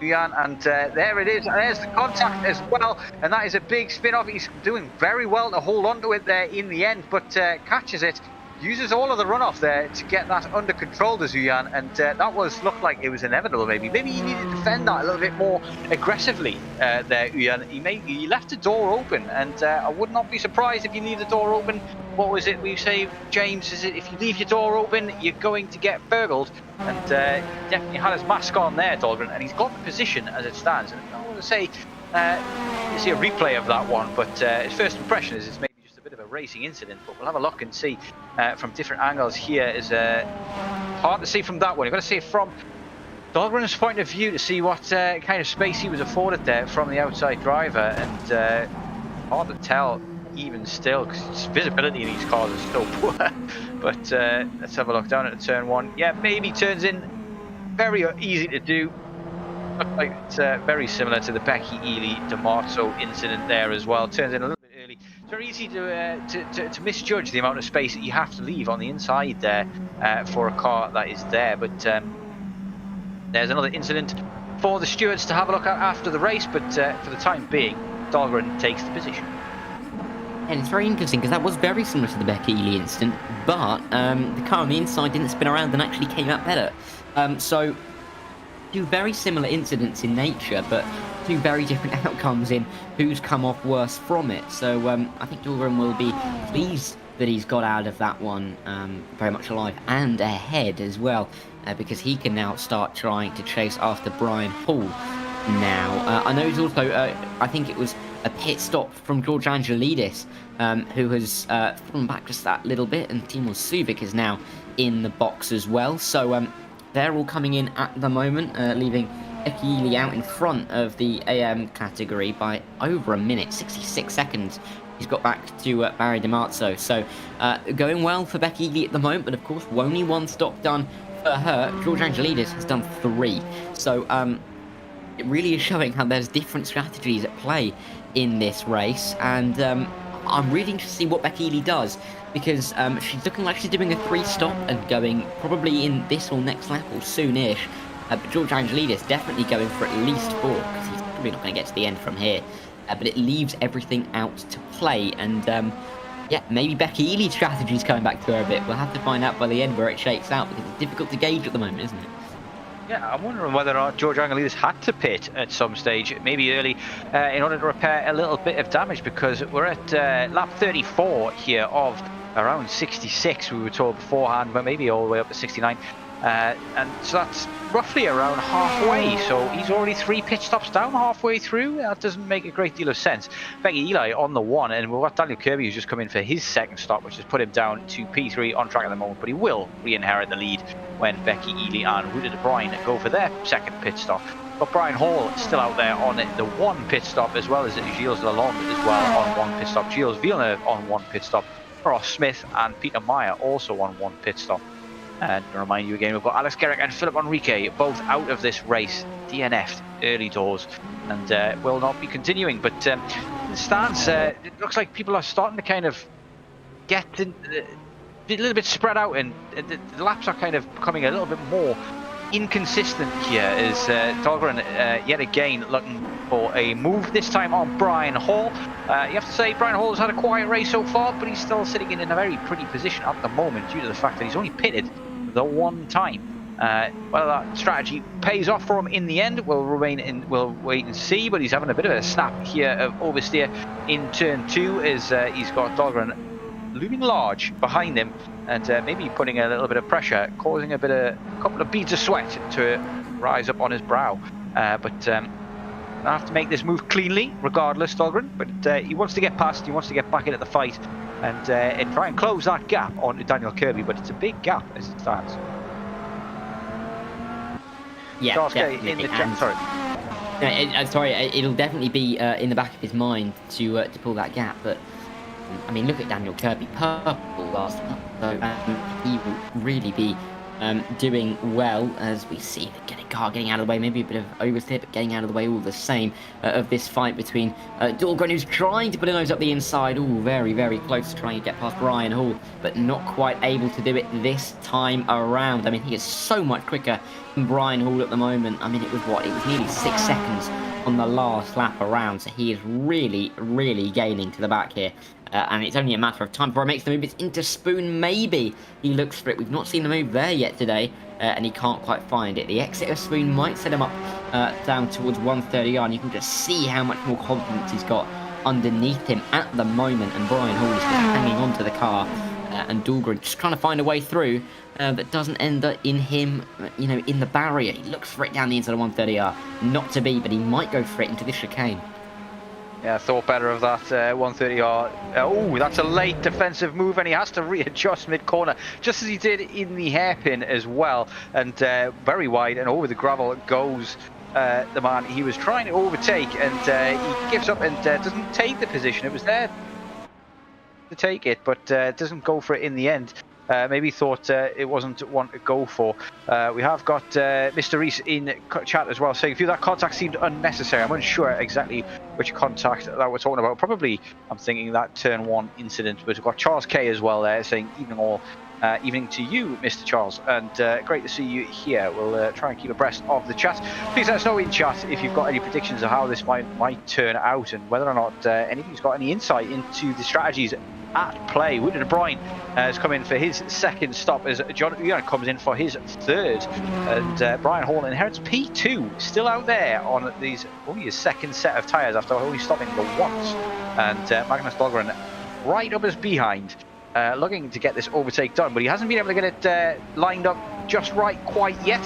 Uyan, and there it is. And there's the contact as well, and that is a big spin off. He's doing very well to hold on to it there in the end, but catches it. Uses all of the runoff there to get that under control to Uyan, and that looked like it was inevitable. Maybe he needed to defend that a little bit more aggressively there, Uyan. He left the door open, and I would not be surprised if you leave the door open. What was it we say, James? Is it if you leave your door open, you're going to get burgled? And he definitely had his mask on there, Dahlgren, and he's got the position as it stands. And I want to say, you see a replay of that one, but his first impression is it's maybe just a bit of a racing incident, but we'll have a look and see from different angles here. Is hard to see from that one. You've got to see it from Dahlgren's point of view to see what kind of space he was afforded there from the outside driver, and hard to tell even still because visibility in these cars is so poor. But let's have a look down at the turn 1. Yeah, maybe turns in very easy to do. Looks like it's very similar to the Becky Ely Dimarzo incident there as well. Turns in a little bit early. It's very easy to misjudge the amount of space that you have to leave on the inside there for a car that is there. But there's another incident for the stewards to have a look at after the race. But for the time being, Dahlgren takes the position. And it's very interesting because that was very similar to the Becky Ely incident, but the car on the inside didn't spin around and actually came out better. So two very similar incidents in nature, but two very different outcomes in who's come off worse from it. So I think Dahlgren will be pleased that he's got out of that one very much alive and ahead as well, because he can now start trying to chase after Brian Hall. Now, I know he's also, I think it was a pit stop from George Angelidis, who has fallen back just that little bit, and Timo Subic is now in the box as well. So they're all coming in at the moment, leaving Becky Ely out in front of the AM category by over a minute, 66 seconds. He's got back to Barry Dimarzo. So going well for Becky Ely at the moment, but of course only one stop done for her. George Angelidis has done 3. So it really is showing how there's different strategies at play in this race, and I'm really interested to see what Becky Ely does, because she's looking like she's doing a 3-stop and going probably in this or next lap or soonish. But George Angelidis definitely going for at least 4, because he's probably not going to get to the end from here. But it leaves everything out to play, and yeah, maybe Becky Ely's strategy is coming back to her a bit. We'll have to find out by the end where it shakes out, because it's difficult to gauge at the moment, isn't it? Yeah, I'm wondering whether or not George Angelidis had to pit at some stage, maybe early, in order to repair a little bit of damage, because we're at lap 34 here of around 66, we were told beforehand, but maybe all the way up to 69. And so that's roughly around halfway, so he's already 3 pit stops down halfway through. That doesn't make a great deal of sense. Becky Ely on the 1, and we've got Daniel Kirby who's just come in for his second stop, which has put him down to P3 on track at the moment, but he will re-inherit the lead when Becky Ely and Rita Bryan go for their second pit stop. But Brian Hall still out there on the 1 pit stop, as well as Gilles Lalonde as well on 1 pit stop, Gilles Villeneuve on 1 pit stop, Ross Smith and Peter Meyer also on 1 pit stop. And to remind you again, we've got Alex Garrick and Philip Enrique both out of this race, DNF'd early doors, and will not be continuing. But the stands, it looks like people are starting to kind of get a little bit spread out, and the laps are kind of becoming a little bit more inconsistent here, as Dahlgren yet again looking for a move, this time on Brian Hall. You have to say Brian Hall has had a quiet race so far, but he's still sitting in a very pretty position at the moment due to the fact that he's only pitted the 1 time. Whether that strategy pays off for him in the end, we'll wait and see, but he's having a bit of a snap here of oversteer in turn 2, as he's got Dahlgren looming large behind him, and maybe putting a little bit of pressure, causing a couple of beads of sweat to rise up on his brow. But I have to make this move cleanly, regardless, Dahlgren. But he wants to get past, he wants to get back into the fight, and try and close that gap on Daniel Kirby. But it's a big gap as it stands. Yeah, definitely. In the sorry, it'll definitely be in the back of his mind to pull that gap, but I mean, look at Daniel Kirby, purple last lap, so he will really be doing well, as we see the car getting out of the way, maybe a bit of oversteer, but getting out of the way all the same of this fight between Dahlgren, who's trying to put a nose up the inside, very, very close to trying to get past Brian Hall, but not quite able to do it this time around. I mean, he is so much quicker than Brian Hall at the moment. I mean, it was nearly 6 seconds on the last lap around, so he is really, really gaining to the back here. And it's only a matter of time before he makes the move. It's into Spoon, maybe. He looks for it. We've not seen the move there yet today, and he can't quite find it. The exit of Spoon might set him up down towards 130R, and you can just see how much more confidence he's got underneath him at the moment. And Brian Hall is just hanging on to the car, and Dahlgren just trying to find a way through that doesn't end up in him, in the barrier. He looks for it down the inside of 130R. Not to be, but he might go for it into this chicane. Yeah, thought better of that 130R. Oh, that's a late defensive move, and he has to readjust mid-corner, just as he did in the hairpin as well. And very wide and over the gravel goes the man he was trying to overtake, and he gives up and doesn't take the position. It was there to take it, but doesn't go for it in the end. Maybe thought it wasn't one to go for. We have got Mr. Reese in chat as well, saying, "If that contact seemed unnecessary." I'm unsure exactly which contact that we're talking about. Probably, I'm thinking that turn 1 incident. But we've got Charles K as well there, saying, "Evening to you, Mr. Charles, and great to see you here." We'll try and keep abreast of the chat. Please let us know in chat if you've got any predictions of how this might turn out, and whether or not anybody's got any insight into the strategies at play. Woodard O'Brien has come in for his second stop as John comes in for his third, and Brian Hall inherits P2, still out there on only his second set of tyres after only stopping the once, and Magnus Dahlgren right up his behind, looking to get this overtake done, but he hasn't been able to get it lined up just right quite yet.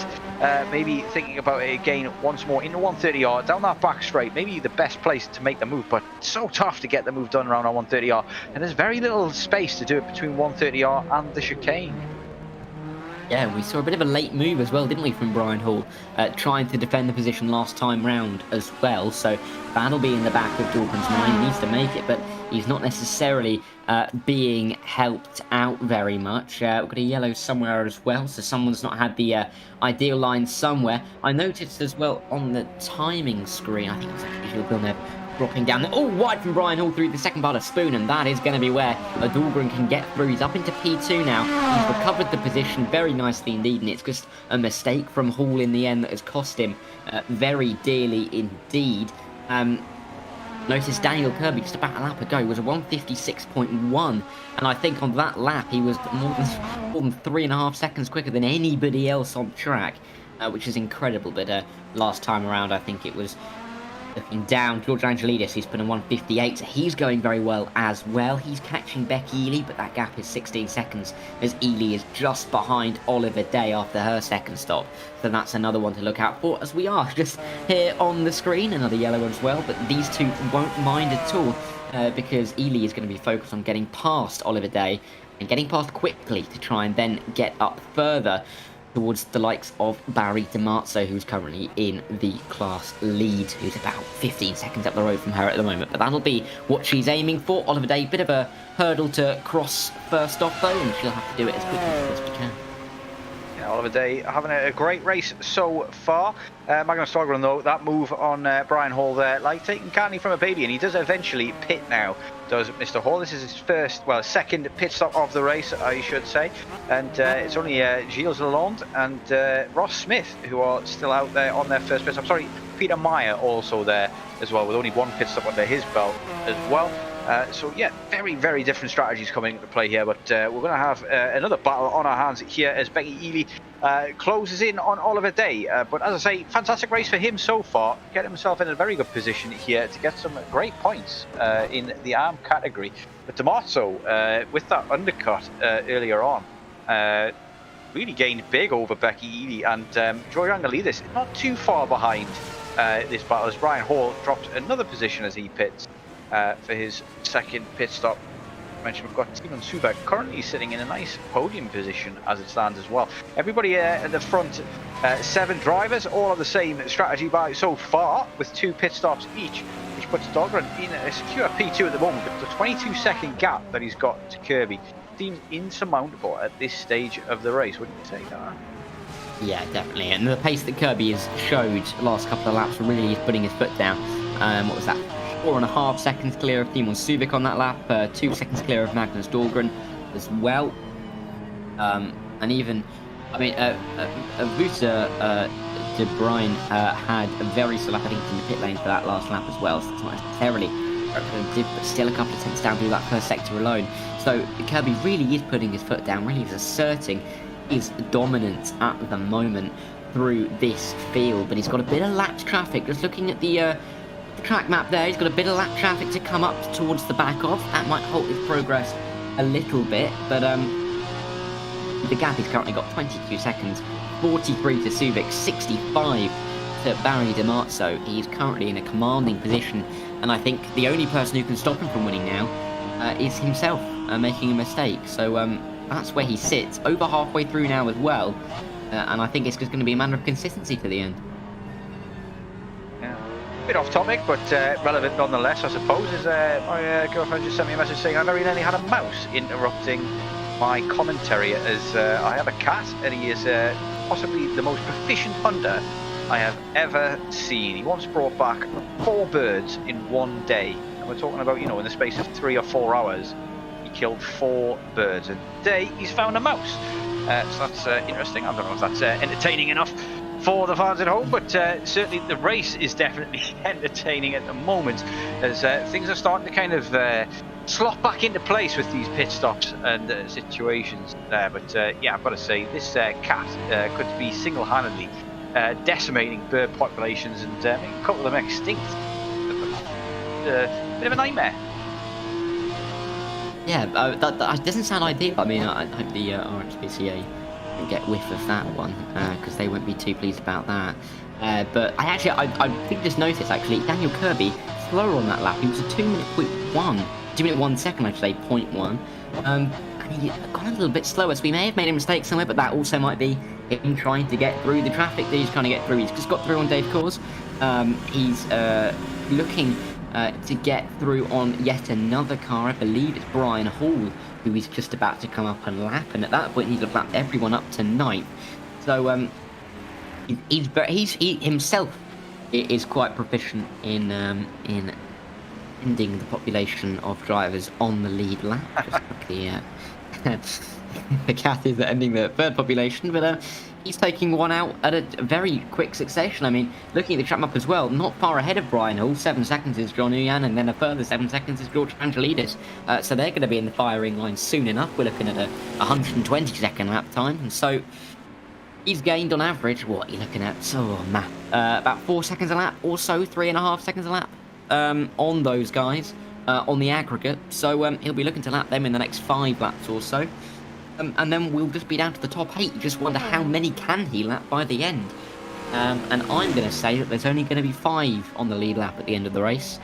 Maybe thinking about it again once more into 130R, down that back straight, maybe the best place to make the move, but it's so tough to get the move done around on 130R, and there's very little space to do it between 130R and the chicane. Yeah, we saw a bit of a late move as well, didn't we, from Brian Hall, trying to defend the position last time round as well, so that'll be in the back of Dahlgren's mind. He needs to make it, but he's not necessarily being helped out very much. We've got a yellow somewhere as well, so someone's not had the ideal line somewhere. I noticed as well on the timing screen, I think it's actually Villeneuve dropping down there. Oh, wide from Brian Hall through the second part of Spoon, and that is going to be where Dahlgren can get through. He's up into P2 now. He's recovered the position very nicely indeed, and it's just a mistake from Hall in the end that has cost him very dearly indeed. Notice Daniel Kirby just about a lap ago was a 156.1, and I think on that lap he was more than 3.5 seconds quicker than anybody else on track, which is incredible. But last time around, I think it was looking down. George Angelidis, he's put in 158, so he's going very well as well. He's catching Becky Ely, but that gap is 16 seconds as Ely is just behind Oliver Day after her second stop. So that's another one to look out for, as we are just here on the screen. Another yellow one as well, but these two won't mind at all because Ely is going to be focused on getting past Oliver Day and getting past quickly to try and then get up further towards the likes of Barry Dimarzo, who's currently in the class lead, who's about 15 seconds up the road from her at the moment. But that'll be what she's aiming for. Oliver Day, bit of a hurdle to cross first off though, and she'll have to do it as quickly as she can. Yeah, Oliver Day having a great race so far. Magnus Dahlgren though, that move on Brian Hall there, like taking candy from a baby, and he does eventually pit now, does Mr. Hall. This is his second pit stop of the race, I should say, and it's only Gilles Lalonde and Ross Smith who are still out there on their first pit stop. Sorry, Peter Meyer also there as well, with only one pit stop under his belt as well. So yeah, very, very different strategies coming into play here, but we're going to have another battle on our hands here as Becky Ely closes in on Oliver Day. But as I say, fantastic race for him so far, getting himself in a very good position here to get some great points in the arm category. But Dimarzo, with that undercut earlier on, really gained big over Becky Ely, and George Angelidis not too far behind this battle as Brian Hall dropped another position as he pits for his second pit stop. I mentioned we've got Steven Subak currently sitting in a nice podium position as it stands as well. Everybody at the front, 7 drivers, all of the same strategy by so far, with 2 pit stops each, which which puts Dahlgren in a secure P2 at the moment, but the 22-second gap that he's got to Kirby seems insurmountable at this stage of the race, wouldn't you say, Dara? Yeah, definitely. And the pace that Kirby has showed the last couple of laps really is putting his foot down. What was that? 4.5 seconds clear of Timon Subic on that lap, 2 seconds clear of Magnus Dahlgren as well. And even, I mean, Vusa de Bruyne had a very slow lap, I think, in the pit lane for that last lap as well, so it's not necessarily representative, but still a couple of tenths down through that first sector alone. So Kirby really is putting his foot down, really is asserting his dominance at the moment through this field, but he's got a bit of lapped traffic. Just looking at the track map there, he's got a bit of lapped traffic to come up towards the back of. That might halt his progress a little bit, but the gap he's currently got 22 seconds, 43 to Subic, 65 to Barry Dimarzo. He's currently in a commanding position, and I think the only person who can stop him from winning now is himself making a mistake. So that's where he sits, over halfway through now as well, and I think it's just going to be a matter of consistency to the end. Bit off topic, but relevant nonetheless, I suppose, as my girlfriend just sent me a message saying I very nearly had a mouse interrupting my commentary, as I have a cat, and he is possibly the most proficient hunter I have ever seen. He once brought back 4 birds in one day, and we're talking about, you know, in the space of 3 or 4 hours, he killed 4 birds. And today, he's found a mouse. So that's interesting. I don't know if that's entertaining enough for the fans at home, but certainly the race is definitely entertaining at the moment, as things are starting to kind of slot back into place with these pit stops and situations there. But yeah, I've got to say, this cat could be single-handedly decimating bird populations and making a couple of them extinct. Bit of a nightmare. Yeah, that doesn't sound ideal. I mean, I hope the RHPCA can get whiff of that one, because they won't be too pleased about that. But I think just noticed, actually, Daniel Kirby slower on that lap. He was a 2-minute 1 second, I'd say, 0.1. And he got a little bit slower, so he may have made a mistake somewhere, but that also might be him trying to get through the traffic that he's trying to get through. He's just got through on Dave Coors. He's looking to get through on yet another car. I believe it's Brian Hall, who he's just about to come up and lap, and at that point he'd have lapped everyone up to 9th. So he himself is quite proficient in ending the population of drivers on the lead lap. Just like the cat is ending the third population, but he's taking one out at a very quick succession. I mean, looking at the track map as well, not far ahead of Brian Hall. 7 seconds is John Uyan, and then a further 7 seconds is George Angelidis. So they're going to be in the firing line soon enough. We're looking at a 120-second lap time, and so he's gained on average, what are you looking at? About 4 seconds a lap, or so, 3.5 seconds a lap on those guys, on the aggregate. So he'll be looking to lap them in the next 5 laps or so. And then we'll just be down to the top 8. You just wonder how many can he lap by the end. And I'm going to say that there's only going to be 5 on the lead lap at the end of the race.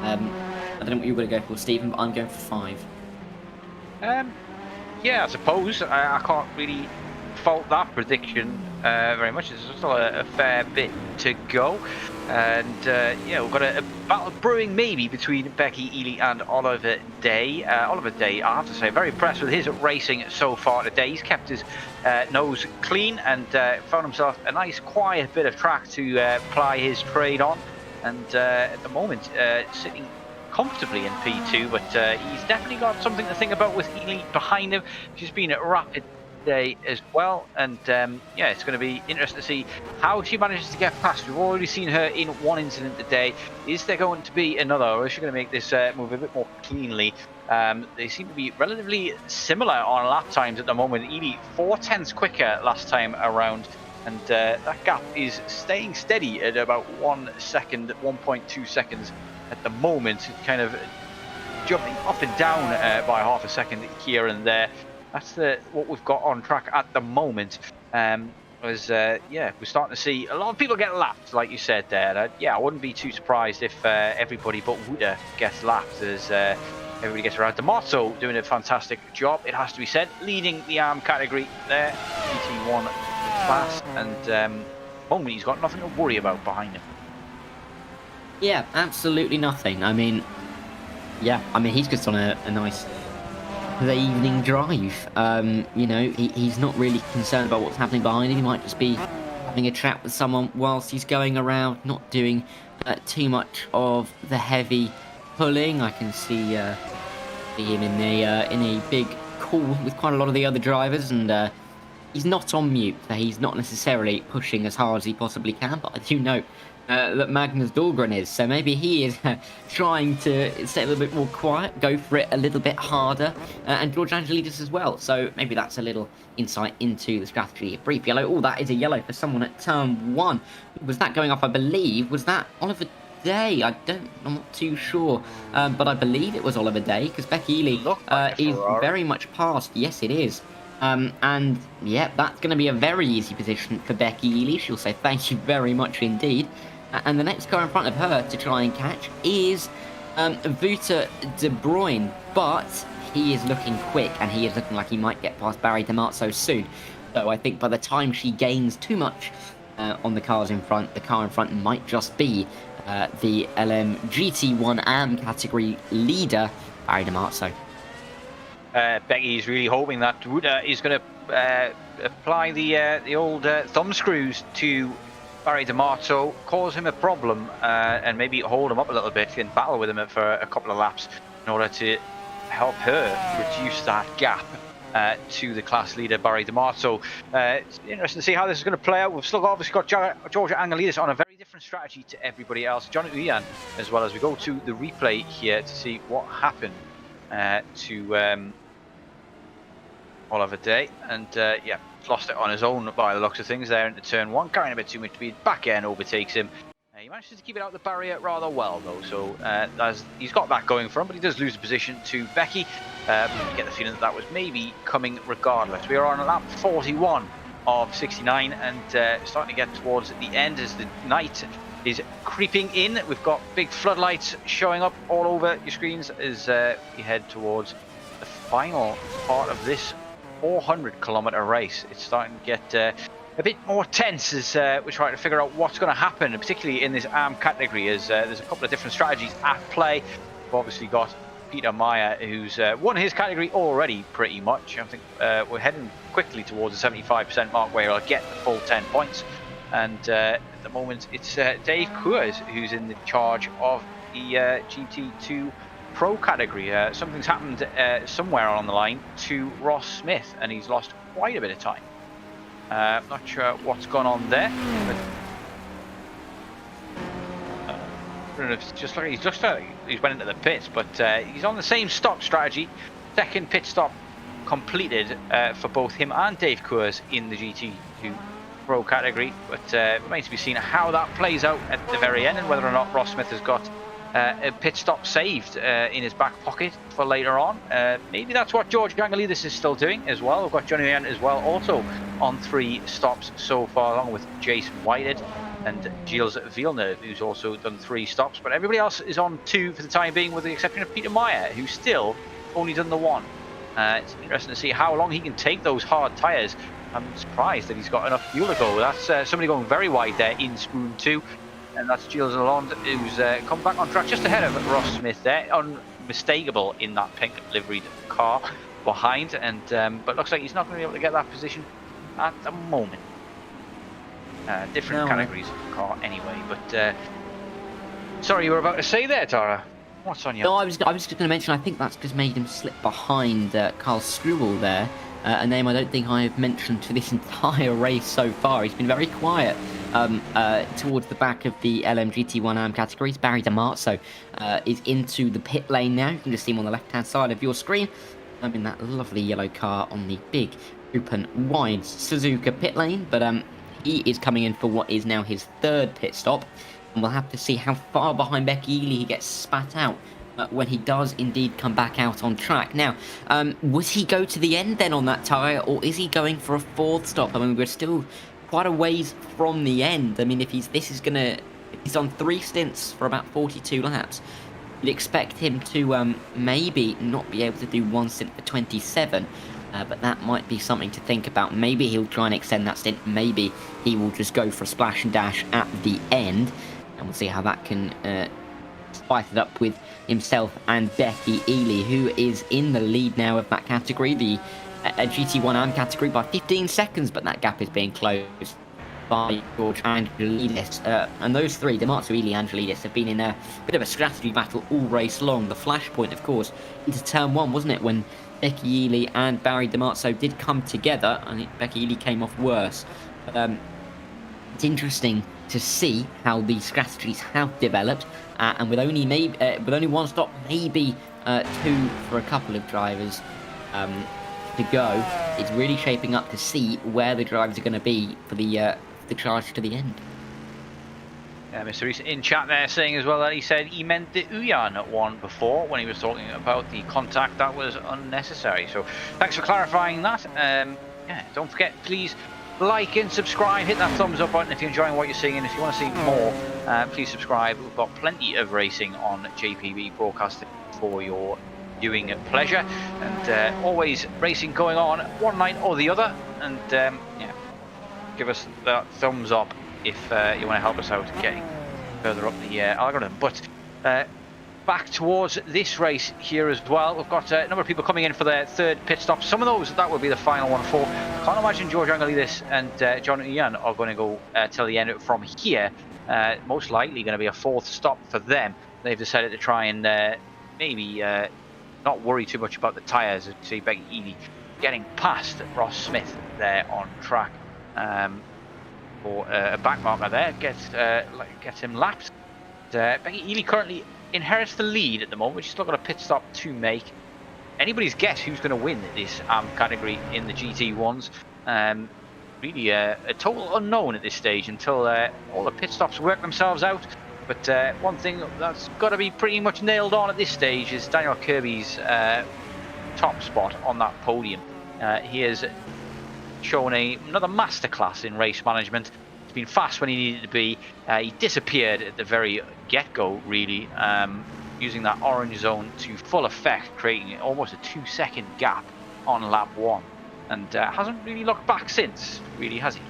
I don't know what you're going to go for, Stephen, but I'm going for 5. Yeah, I suppose. I can't really fault that prediction very much. There's still a fair bit to go. And yeah, we've got a battle brewing maybe between Becky Ely and Oliver Day. Oliver Day, I have to say, very impressed with his racing so far today. He's kept his nose clean and found himself a nice quiet bit of track to ply his trade on. And at the moment, sitting comfortably in P2, but he's definitely got something to think about with Ely behind him. She's been a rapid day as well, and yeah, it's going to be interesting to see how she manages to get past. We've already seen her in one incident today. Is there going to be another, or is she going to make this move a bit more cleanly? They seem to be relatively similar on lap times at the moment. Ely 4 tenths quicker last time around, and that gap is staying steady at about 1 second, 1.2 seconds at the moment, kind of jumping up and down by half a second here and there. That's what we've got on track at the moment. Yeah, we're starting to see a lot of people get lapped, like you said there. Yeah, I wouldn't be too surprised if everybody but Wuda gets lapped, as everybody gets around. Dimarzo doing a fantastic job, it has to be said, leading the ARM category there, GT1 class, and moment he's got nothing to worry about behind him. Yeah, absolutely nothing. I mean, yeah, I mean, he's just on a nice evening drive. You know, he's not really concerned about what's happening behind him. He might just be having a chat with someone whilst he's going around, not doing too much of the heavy pulling. I can see him in a big call with quite a lot of the other drivers, and he's not on mute, so he's not necessarily pushing as hard as he possibly can, but I do know that Magnus Dahlgren is, so maybe he is trying to stay a little bit more quiet, go for it a little bit harder, and George Angelidis as well, so maybe that's a little insight into the strategy. A brief yellow. Oh, that is a yellow for someone at turn 1. Was that going off, I believe? Was that Oliver Day? I'm not too sure, but I believe it was Oliver Day, because Becky Ely is very much past. Yes, it is. And yeah, that's going to be a very easy position for Becky Ely. She'll say thank you very much indeed. And the next car in front of her to try and catch is Wouter de Bruyne, but he is looking quick, and he is looking like he might get past Barry Dimarzo soon. So I think by the time she gains too much on the cars in front, the car in front might just be the LMGT1 AM category leader, Barry Dimarzo. Becky is really hoping that Wouter is going to apply the old thumb screws to Barry Dimarzo, cause him a problem, and maybe hold him up a little bit and battle with him for a couple of laps in order to help her reduce that gap to the class leader Barry Dimarzo. It's interesting to see how this is going to play out. We've still obviously got Georgia Angelidis on a very different strategy to everybody else. Johnny Uyan as well, as we go to the replay here to see what happened to Oliver Day, and yeah, lost it on his own by the looks of things there into turn 1, carrying a bit too much speed. Back end overtakes him. He manages to keep it out the barrier rather well though, so he's got that going for him, but he does lose the position to Becky. You get the feeling that was maybe coming regardless. We are on lap 41 of 69 and starting to get towards the end as the night is creeping in. We've got big floodlights showing up all over your screens as we head towards the final part of this 400-kilometer race. It's starting to get a bit more tense as we're trying to figure out what's going to happen, particularly in this ARM category, as there's a couple of different strategies at play. We've obviously got Peter Meyer, who's won his category already pretty much. I think we're heading quickly towards the 75% mark where he'll get the full 10 points. And at the moment, it's Dave Coors who's in the charge of the GT2 Pro category. Something's happened somewhere along the line to Ross Smith, and he's lost quite a bit of time. Not sure what's gone on there, but I don't know if it's just like he's went into the pits, but he's on the same stop strategy. Second pit stop completed for both him and Dave Coors in the GT2 Pro category, but remains to be seen how that plays out at the very end and whether or not Ross Smith has got a pit stop saved in his back pocket for later on. Maybe that's what George Angelidis is still doing as well. We've got Johnny Uyan as well, also on 3 stops so far, along with Jason Whitehead and Gilles Villeneuve, who's also done 3 stops. But everybody else is on 2 for the time being, with the exception of Peter Meyer, who's still only done the 1. It's interesting to see how long he can take those hard tyres. I'm surprised that he's got enough fuel to go. That's somebody going very wide there in Spoon 2. And that's Gilles Lalonde, who's come back on track just ahead of Ross Smith there, unmistakable in that pink liveried car behind, and but looks like he's not going to be able to get that position at the moment. Different categories of car anyway, but sorry, you were about to say there, Tara. What's on you? No, I was just going to mention, I think that's just made him slip behind Carl Struble there, a name I don't think I've mentioned for this entire race so far. He's been very quiet towards the back of the LMGT1 AM categories. Barry Dimarzo is into the pit lane now. You can just see him on the left-hand side of your screen. I'm in that lovely yellow car on the big, open, wide Suzuka pit lane, but he is coming in for what is now his 3rd pit stop, and we'll have to see how far behind Becky Ely he gets spat out when he does indeed come back out on track. Now, would he go to the end then on that tyre, or is he going for a 4th stop? I mean, we're still quite a ways from the end. I mean, if he's on 3 stints for about 42 laps, you'd expect him to maybe not be able to do 1 stint for 27, but that might be something to think about. Maybe he'll try and extend that stint. Maybe he will just go for a splash and dash at the end. and we'll see how that can spice it up with himself and Becky Ely, who is in the lead now of that category, the GT1M category, by 15 seconds, but that gap is being closed by George Angelidis. And those three, Dimarzo, Ely, Angelidis, have been in a bit of a strategy battle all race long. The flashpoint, of course, into turn one, wasn't it, when Becky Ely and Barry Dimarzo did come together. I think Becky Ely came off worse. It's interesting to see how the strategies have developed, and with only one stop, maybe two for a couple of drivers to go, it's really shaping up to see where the drivers are going to be for the charge to the end. Yeah, Mr. Reese in chat there saying as well that he said he meant the Uyan one before when he was talking about the contact that was unnecessary. So thanks for clarifying that. Yeah, don't forget, please like and subscribe, hit that thumbs up button if you're enjoying what you're seeing, and if you want to see more, please subscribe. We've got plenty of racing on JPB Broadcasting for your viewing pleasure, and always racing going on one night or the other. And yeah, give us that thumbs up if you want to help us out getting further up the algorithm. But back towards this race here as well, we've got a number of people coming in for their third pit stop. Some of those, that will be the final one for. I can't imagine George Angelidis and John Uyan are going to go till the end from here. Most likely going to be a fourth stop for them. They've decided to try and maybe not worry too much about the tyres. As you see Becky Ely getting past Ross Smith there on track for a back marker there, gets him lapped. Becky Ely currently inherits the lead at the moment. She's still got a pit stop to make. Anybody's guess who's going to win this category in the GT1s. Really a total unknown at this stage until all the pit stops work themselves out. But one thing that's got to be pretty much nailed on at this stage is Daniel Kirby's top spot on that podium. He has shown another masterclass in race management. He's been fast when he needed to be. He disappeared at the very get-go, really, using that orange zone to full effect, creating almost a 2-second gap on lap 1. And hasn't really looked back since, really, has he?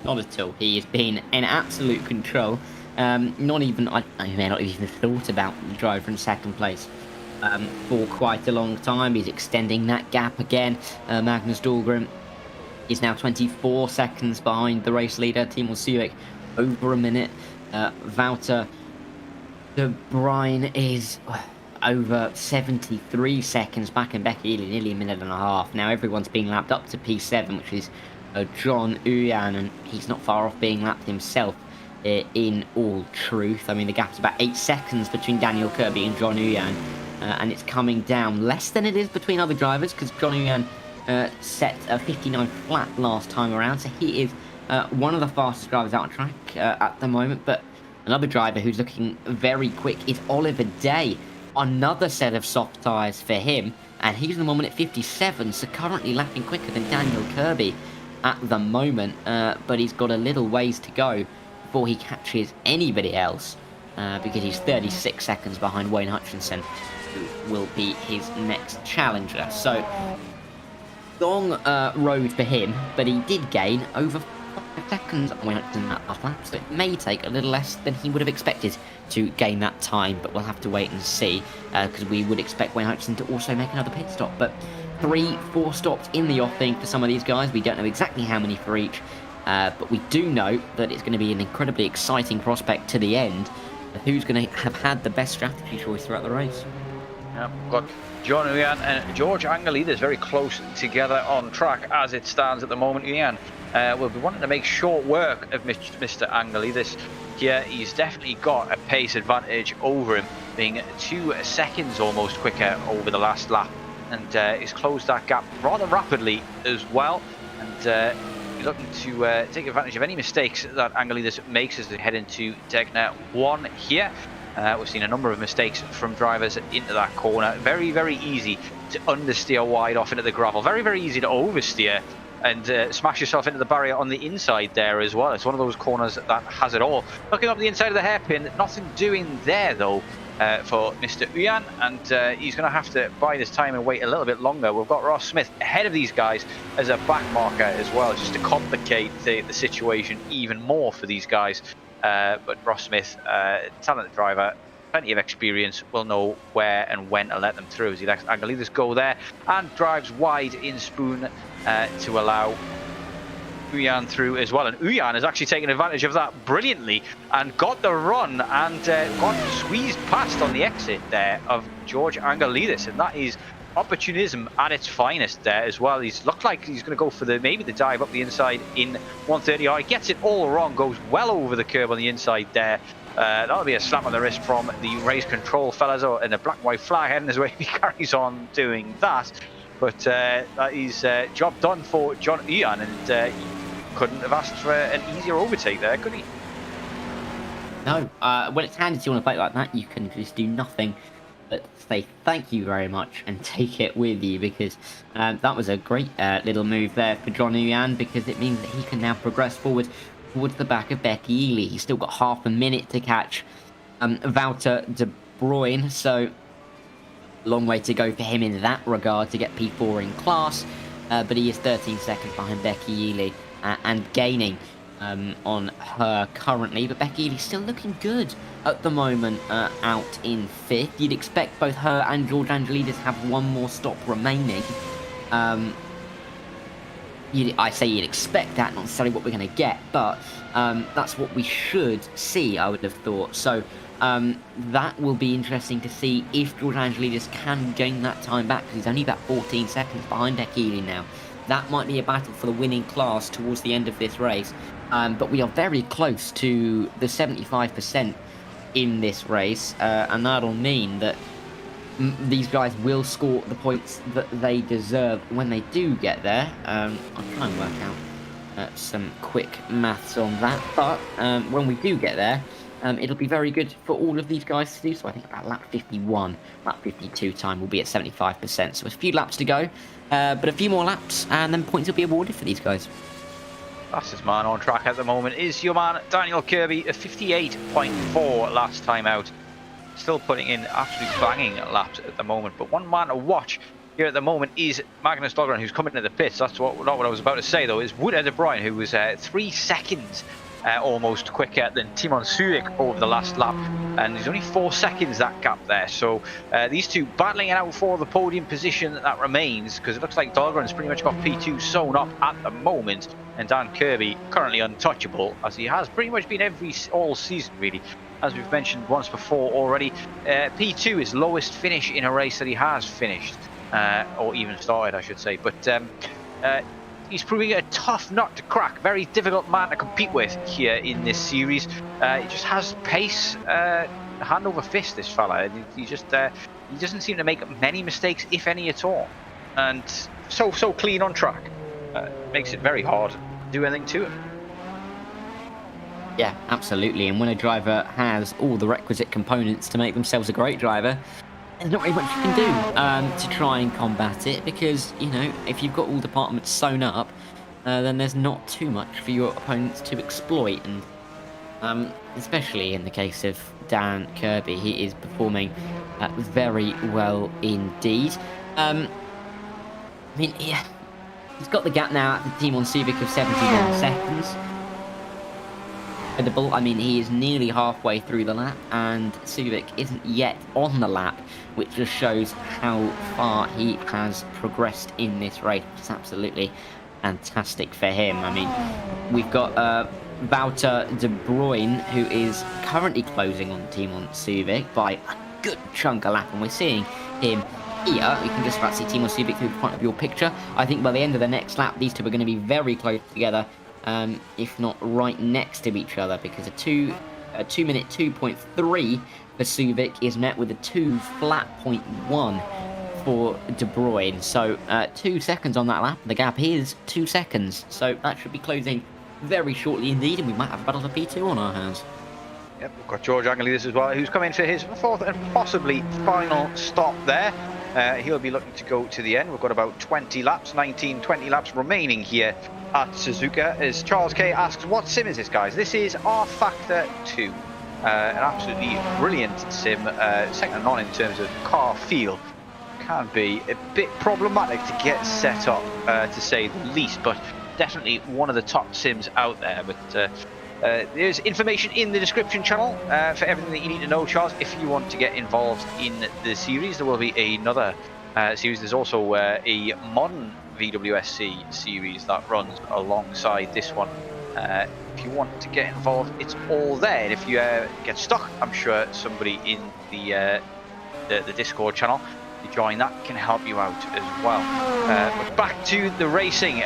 Not at all. He has been in absolute control. Not even, I may not have even thought about the driver in second place for quite a long time. He's extending that gap again. Magnus Dahlgren is now 24 seconds behind the race leader, Timo Suek, over a minute. Wouter de Bruin is over 73 seconds back, and Becky Ely nearly a minute and a half. Now everyone's being lapped up to P7, which is John Uyan, and he's not far off being lapped himself, in all truth. I mean, the gap's about 8 seconds between Daniel Kirby and John Uyan, and it's coming down less than it is between other drivers, because John Uyan set a 59 flat last time around, so he is one of the fastest drivers out on track at the moment. But another driver who's looking very quick is Oliver Day. Another set of soft tyres for him, and he's in the moment at 57, so currently lapping quicker than Daniel Kirby at the moment, but he's got a little ways to go before he catches anybody else, because he's 36 seconds behind Wayne Hutchinson, who will be his next challenger. So long road for him, but he did gain over 5 seconds on Wayne Hutchinson that last lap, so it may take a little less than he would have expected to gain that time, but we'll have to wait and see, because we would expect Wayne Hutchinson to also make another pit stop. But 3-4 stops in the offing for some of these guys. We don't know exactly how many for each, but we do know that it's going to be an incredibly exciting prospect to the end. Who's going to have had the best strategy choice throughout the race? Yeah, we've got John Uyan and George Angelidis very close together on track as it stands at the moment. Uyan will be wanting to make short work of Mr. Angelidis here. He's definitely got a pace advantage over him, being 2 seconds almost quicker over the last lap, and he's closed that gap rather rapidly as well, and he's looking to take advantage of any mistakes that Angelidis makes as they head into Degner 1 here. We've seen a number of mistakes from drivers into that corner. Very, very easy to understeer wide off into the gravel. Very, very easy to oversteer and smash yourself into the barrier on the inside there as well. It's one of those corners that has it all. Looking up the inside of the hairpin, nothing doing there though for Mr. Uyan, and he's going to have to bide his time and wait a little bit longer. We've got Ross Smith ahead of these guys as a back marker as well, just to complicate the situation even more for these guys. but Ross Smith, talented driver, plenty of experience, will know where and when to let them through as he lets Angelidis go there and drives wide in Spoon to allow Uyan through as well. And Uyan has actually taken advantage of that brilliantly and got the run and got squeezed past on the exit there of George Angelidis, and that is opportunism at its finest there as well. He's looked like he's going to go for maybe the dive up the inside in 130i. Gets it all wrong, goes well over the curb on the inside there. That'll be a slap on the wrist from the race control fellas, and a black and white flag heading his way if he carries on doing that. But that is job done for John Uyan, and he couldn't have asked for an easier overtake there, could he? No, when it's handed to you on a bike like that, you can just do nothing but say thank you very much and take it with you, because that was a great little move there for John Uyan, because it means that he can now progress forward towards the back of Becky Ely. He's still got half a minute to catch Wouter de Bruyne, so long way to go for him in that regard to get P4 in class, but he is 13 seconds behind Becky Ely and gaining on her currently. But Becky Ely's still looking good at the moment, out in 5th. You'd expect both her and George Angelidis have one more stop remaining. I say you'd expect that, not necessarily what we're going to get, but that's what we should see, I would have thought. So that will be interesting to see if George Angelidis can gain that time back, because he's only about 14 seconds behind Becky Ely now. That might be a battle for the winning class towards the end of this race, but we are very close to the 75% in this race, and that'll mean that these guys will score the points that they deserve when they do get there. I'll try and work out some quick maths on that, but when we do get there, it'll be very good for all of these guys to do. So I think about lap 51, lap 52 time will be at 75%. So a few laps to go, but a few more laps, and then points will be awarded for these guys. Fastest man on track at the moment is your man Daniel Kirby, a 58.4 last time out. Still putting in absolutely banging laps at the moment, but one man to watch here at the moment is Magnus Dahlgren, who's coming into the pits. That's not what I was about to say, though. Is Wouter de Bruyne, who was 3 seconds almost quicker than Timon Sulik over the last lap, and there's only 4 seconds that gap there. So these two battling it out for the podium position that remains, because it looks like Dahlgren's pretty much got P2 sewn up at the moment, and Dan Kirby currently untouchable, as he has pretty much been all season really. As we've mentioned once before already, P2 is lowest finish in a race that he has finished, or even started, I should say. But he's proving a tough nut to crack, very difficult man to compete with here in this series. He just has pace, hand over fist, this fella. He doesn't seem to make many mistakes, if any at all, and so clean on track. Makes it very hard to do anything to him. Yeah, absolutely. And when a driver has all the requisite components to make themselves a great driver, there's not really much you can do to try and combat it, because, you know, if you've got all departments sewn up, then there's not too much for your opponents to exploit. And especially in the case of Dan Kirby, he is performing very well indeed. I mean, yeah, he's got the gap now at the team on Suzuka of 71 seconds. I mean, he is nearly halfway through the lap, and Suzuka isn't yet on the lap, which just shows how far he has progressed in this race, which is absolutely fantastic for him. I mean, we've got Wouter de Bruyne, who is currently closing on the team on Suzuka by a good chunk of lap, and we're seeing him here. You can just about see team on Suzuka through the front of your picture. I think by the end of the next lap, these two are going to be very close together, if not right next to each other, because a 2-minute 2.3 for Suzuka is met with a 2 flat 0.1 for De Bruyne. So 2 seconds on that lap. The gap is 2 seconds. So that should be closing very shortly indeed, and we might have a battle for P2 on our hands. Yep, we've got George Angelidis as well, who's come in for his 4th and possibly final stop there. He'll be looking to go to the end. We've got about 20 laps remaining here at Suzuka, as Charles K asks, what sim is this, guys? This is R-Factor 2. An absolutely brilliant sim, second to none in terms of car feel. Can be a bit problematic to get set up, to say the least, but definitely one of the top sims out there. But There's information in the description channel for everything that you need to know, Charles, if you want to get involved in the series. There will be another series. There's also a modern VWSC series that runs alongside this one. If you want to get involved, it's all there. And if you get stuck, I'm sure somebody in the Discord channel to join that can help you out as well. But back to the racing.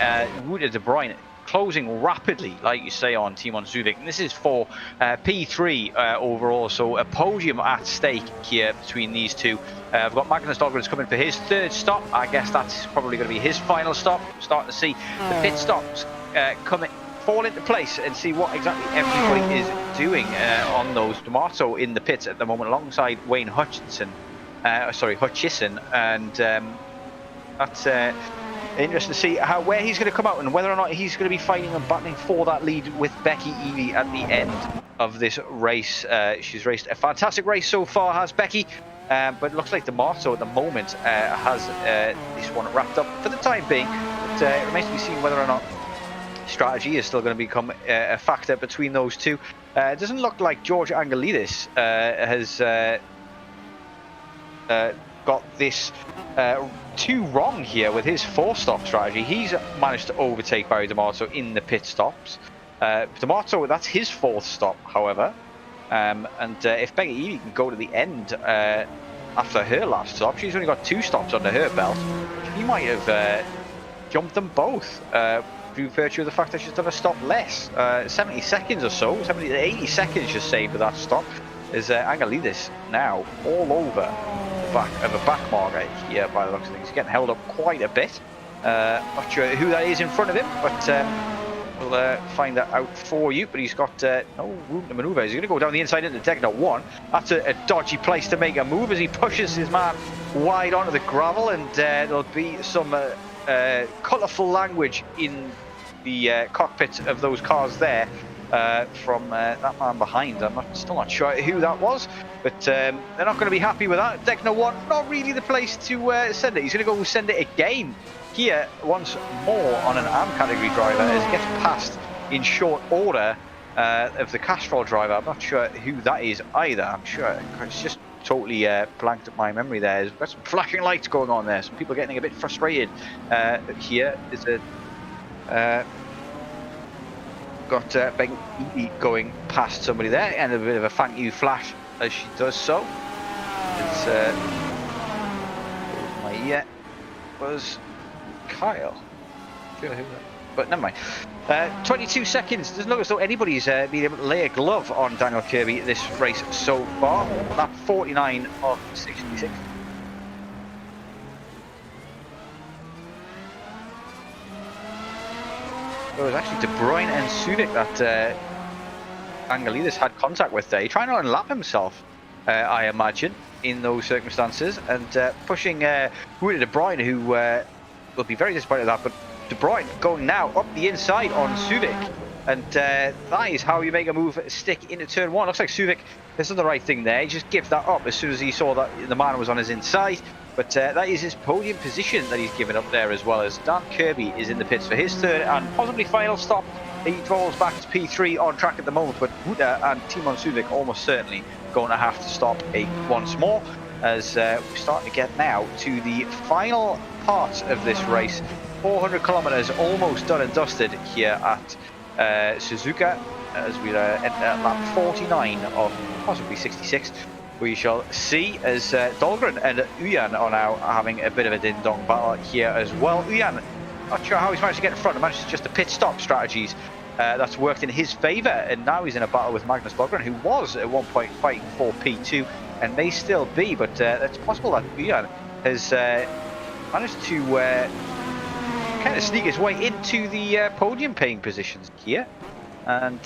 Wouter de Bruyne closing rapidly, like you say, on Timon Suzuka. And this is for P3 overall, so a podium at stake here between these two. I've got Magnus Dahlgren's coming for his third stop. I guess that's probably going to be his final stop. Starting to see the pit stops fall into place and see what exactly everybody is doing on those. Dimarzo in the pits at the moment alongside Wayne Hutchison, and that's interesting to see where he's going to come out and whether or not he's going to be fighting and battling for that lead with Becky Evie at the end of this race. She's raced a fantastic race so far, has Becky, but it looks like Dimarzo at the moment has this one wrapped up for the time being. But it remains to be seen whether or not strategy is still going to become a factor between those two. It doesn't look like George Angelidis has got this too wrong here with his 4-stop strategy. He's managed to overtake Barry Dimarzo in the pit stops. Dimarzo, that's his 4th stop, however. And if Becky Evie can go to the end after her last stop, she's only got 2 stops under her belt. He might have jumped them both through virtue of the fact that she's done a stop less. 70 seconds or so, 70 to 80 seconds just saved with that stop. Is Angelidis now all over the back of a back marker here by the looks of things. He's getting held up quite a bit. Not sure who that is in front of him, but we'll find that out for you. But he's got no room to manoeuvre. He's going to go down the inside into Techno 1. That's a dodgy place to make a move as he pushes his man wide onto the gravel, and there'll be some colourful language in the cockpit of those cars there. From that man behind. I'm still not sure who that was, but they're not going to be happy with that. Techno 1, not really the place to send it. He's going to go send it again here once more on an AM category driver as he gets passed in short order of the Castrol driver. I'm not sure who that is either. I'm sure it's just totally blanked at my memory there. There's got some flashing lights going on there. Some people getting a bit frustrated here. Is a got Becky Evie going past somebody there, and a bit of a thank you flash as she does so. It's my ear was Kyle, but never mind. 22 seconds. Doesn't look as though anybody's been able to lay a glove on Daniel Kirby this race so far. That 49 of 66. It was actually De Bruyne and Suzuka that Angelidis had contact with there. He trying to unlap himself, I imagine, in those circumstances, and pushing Wouter de Bruyne, who will be very disappointed at that. But De Bruyne going now up the inside on Suzuka, and that is how you make a move stick into turn 1. Looks like Suzuka has done the right thing there. He just gives that up as soon as he saw that the man was on his inside. But that is his podium position that he's given up there, as well as Dan Kirby is in the pits for his third and possibly final stop. He falls back to P3 on track at the moment, but Wouter and Timon Suzuka almost certainly going to have to stop once more, as we're starting to get now to the final part of this race. 400 kilometers almost done and dusted here at Suzuka, as we enter lap 49 of possibly 66. We shall see, as Dahlgren and Uyan are now having a bit of a ding-dong battle here as well. Uyan, not sure how he's managed to get in front. He managed to just the pit stop strategies that's worked in his favour, and now he's in a battle with Magnus Dahlgren, who was at one point fighting for P2 and may still be, but it's possible that Uyan has managed to kind of sneak his way into the podium paying positions here, and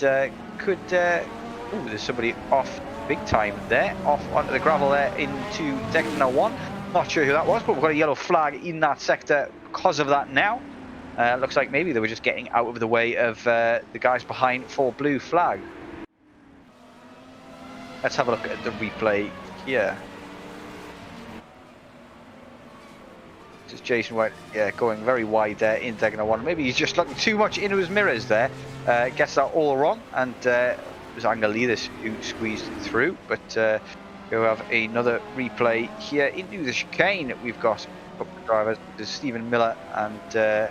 could there's somebody off big time there, off onto the gravel there into Techno 1. Not sure who that was, but we've got a yellow flag in that sector because of that now. Looks like maybe they were just getting out of the way of the guys behind for blue flag. Let's have a look at the replay here. Just Jason White, yeah, going very wide there in Degner 1. Maybe he's just looking too much into his mirrors there. Gets that all wrong, and it was Angelidis who squeezed through. But we'll have another replay here into the chicane. We've got a couple of drivers. There's Stephen Miller and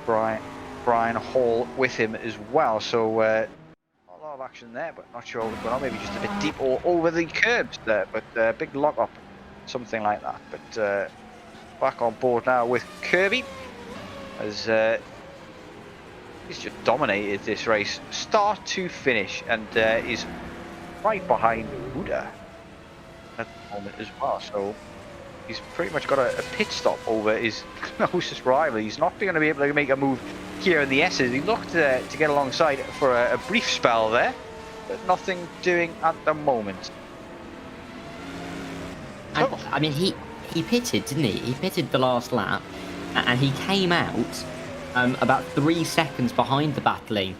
Brian Hall with him as well. So not a lot of action there, but not sure what's going on. Maybe just a bit deep or over the curbs there, but big lock up, something like that. But back on board now with Kirby, as he's just dominated this race start to finish, and is right behind Buda at the moment as well. So he's pretty much got a pit stop over his closest rival. He's not going to be able to make a move here in the S's. He looked to get alongside for a brief spell there, but nothing doing at the moment. So, I mean, he pitted, didn't he? He pitted the last lap, and he came out about 3 seconds behind the battling